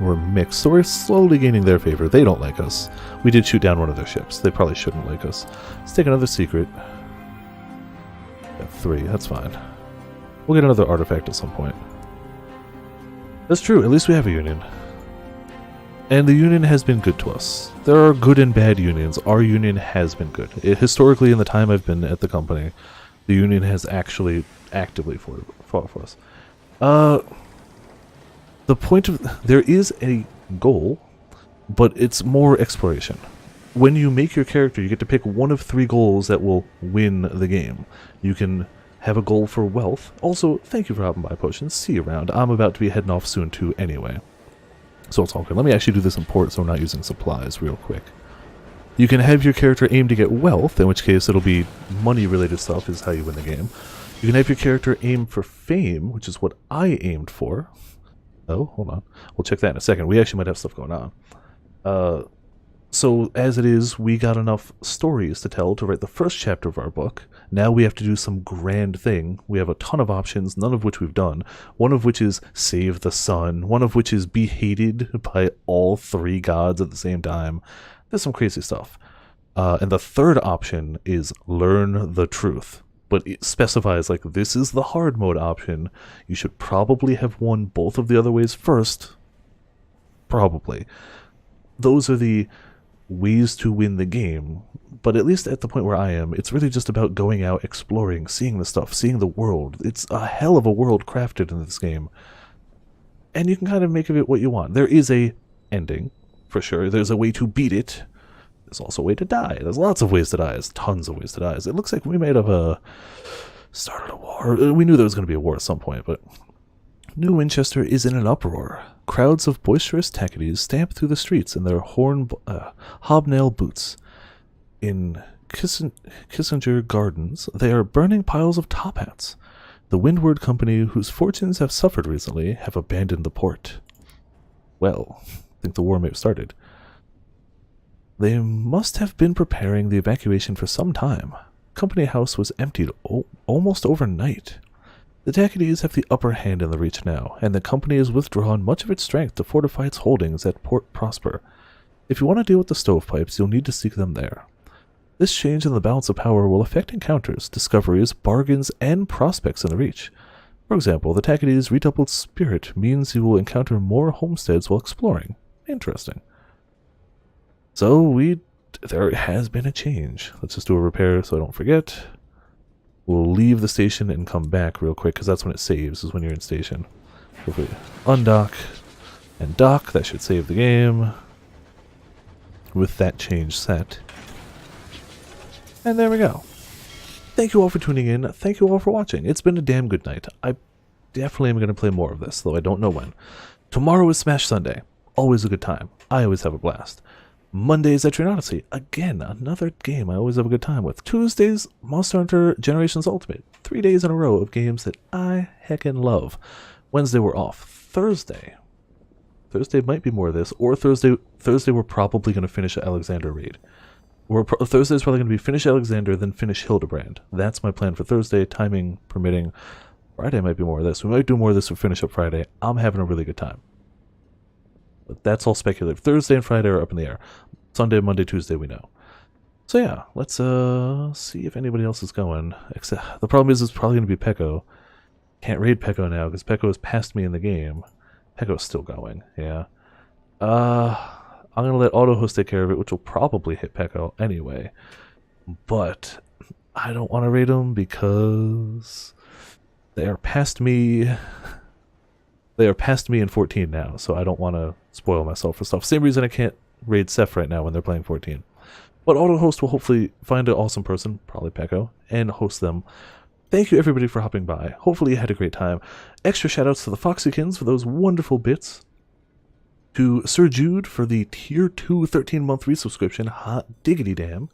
We're mixed, so we're slowly gaining their favor. They don't like us. We did shoot down one of their ships. They probably shouldn't like us. Let's take another secret. Got 3, that's fine. We'll get another artifact at some point. That's true, at least we have a union. And the union has been good to us. There are good and bad unions. Our union has been good. Historically, in the time I've been at the company, the union has actually actively fought for us. The point of... there is a goal, but it's more exploration. When you make your character, you get to pick one of 3 goals that will win the game. You can have a goal for wealth. Also, thank you for hopping by, Potions. See you around. I'm about to be heading off soon too anyway. So it's all good. Let me actually do this in port so we're not using supplies real quick. You can have your character aim to get wealth, in which case it'll be money-related stuff is how you win the game. You can have your character aim for fame, which is what I aimed for. Oh, hold on. We'll check that in a second. We actually might have stuff going on. So, as it is, we got enough stories to tell to write the first chapter of our book. Now we have to do some grand thing. We have a ton of options, none of which we've done. One of which is save the sun. One of which is be hated by all 3 gods at the same time. There's some crazy stuff. And the third option is learn the truth. But it specifies, like, this is the hard mode option. You should probably have won both of the other ways first. Probably. Those are the ways to win the game, but at least at the point where I am, it's really just about going out, exploring, seeing the stuff, seeing the world. It's a hell of a world crafted in this game, and you can kind of make of it what you want. There is a ending, for sure. There's a way to beat it. There's also a way to die. There's lots of ways to die. There's tons of ways to die. It looks like we might have started a war. We knew there was going to be a war at some point, but New Winchester is in an uproar. Crowds of boisterous Tacketies stamp through the streets in their hobnail boots. In Kissinger Gardens, they are burning piles of top hats. The Windward Company, whose fortunes have suffered recently, have abandoned the port. Well, I think the war may have started. They must have been preparing the evacuation for some time. Company House was emptied almost overnight. The Tacketies have the upper hand in the Reach now, and the company has withdrawn much of its strength to fortify its holdings at Port Prosper. If you want to deal with the stovepipes, you'll need to seek them there. This change in the balance of power will affect encounters, discoveries, bargains, and prospects in the Reach. For example, the Tacketies' redoubled spirit means you will encounter more homesteads while exploring. Interesting. So, there has been a change. Let's just do a repair so I don't forget. We'll leave the station and come back real quick, because that's when it saves, is when you're in station. Hopefully undock and dock. That should save the game. With that change set. And there we go. Thank you all for tuning in. Thank you all for watching. It's been a damn good night. I definitely am going to play more of this, though I don't know when. Tomorrow is Smash Sunday. Always a good time. I always have a blast. Mondays at Etrian Odyssey. Again, another game I always have a good time with. Tuesdays, Monster Hunter Generations Ultimate. 3 days in a row of games that I heckin' love. Wednesday we're off. Thursday might be more of this, or Thursday we're probably going to finish Alexander raid. Thursday's probably going to be finish Alexander, then finish Hildebrand. That's my plan for Thursday, timing permitting. Friday might be more of this. We might do more of this for finish up Friday. I'm having a really good time. But that's all speculative. Thursday and Friday are up in the air. Sunday, Monday, Tuesday, we know. So yeah, let's see if anybody else is going. Except the problem is it's probably going to be Pekko. Can't raid Pekko now because Pekko has passed me in the game. Pekko's still going, yeah. I'm going to let AutoHost take care of it, which will probably hit Pekko anyway. But I don't want to raid them because they are past me. They are past me in 14 now, so I don't want to spoil myself for stuff. Same reason I can't raid Seth right now when they're playing 14. But AutoHost will hopefully find an awesome person, probably Pekko, and host them. Thank you everybody for hopping by. Hopefully you had a great time. Extra shoutouts to the Foxykins for those wonderful bits. To Sir Jude for the Tier 2 13-month resubscription, hot diggity damn.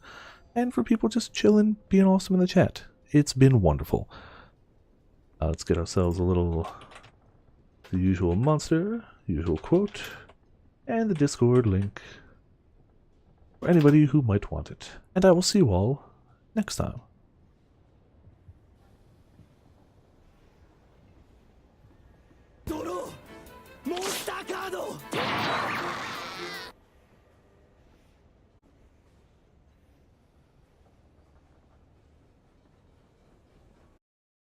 And for people just chilling, being awesome in the chat. It's been wonderful. Let's get ourselves a little... the usual monster, usual quote, and the Discord link for anybody who might want it. And I will see you all next time.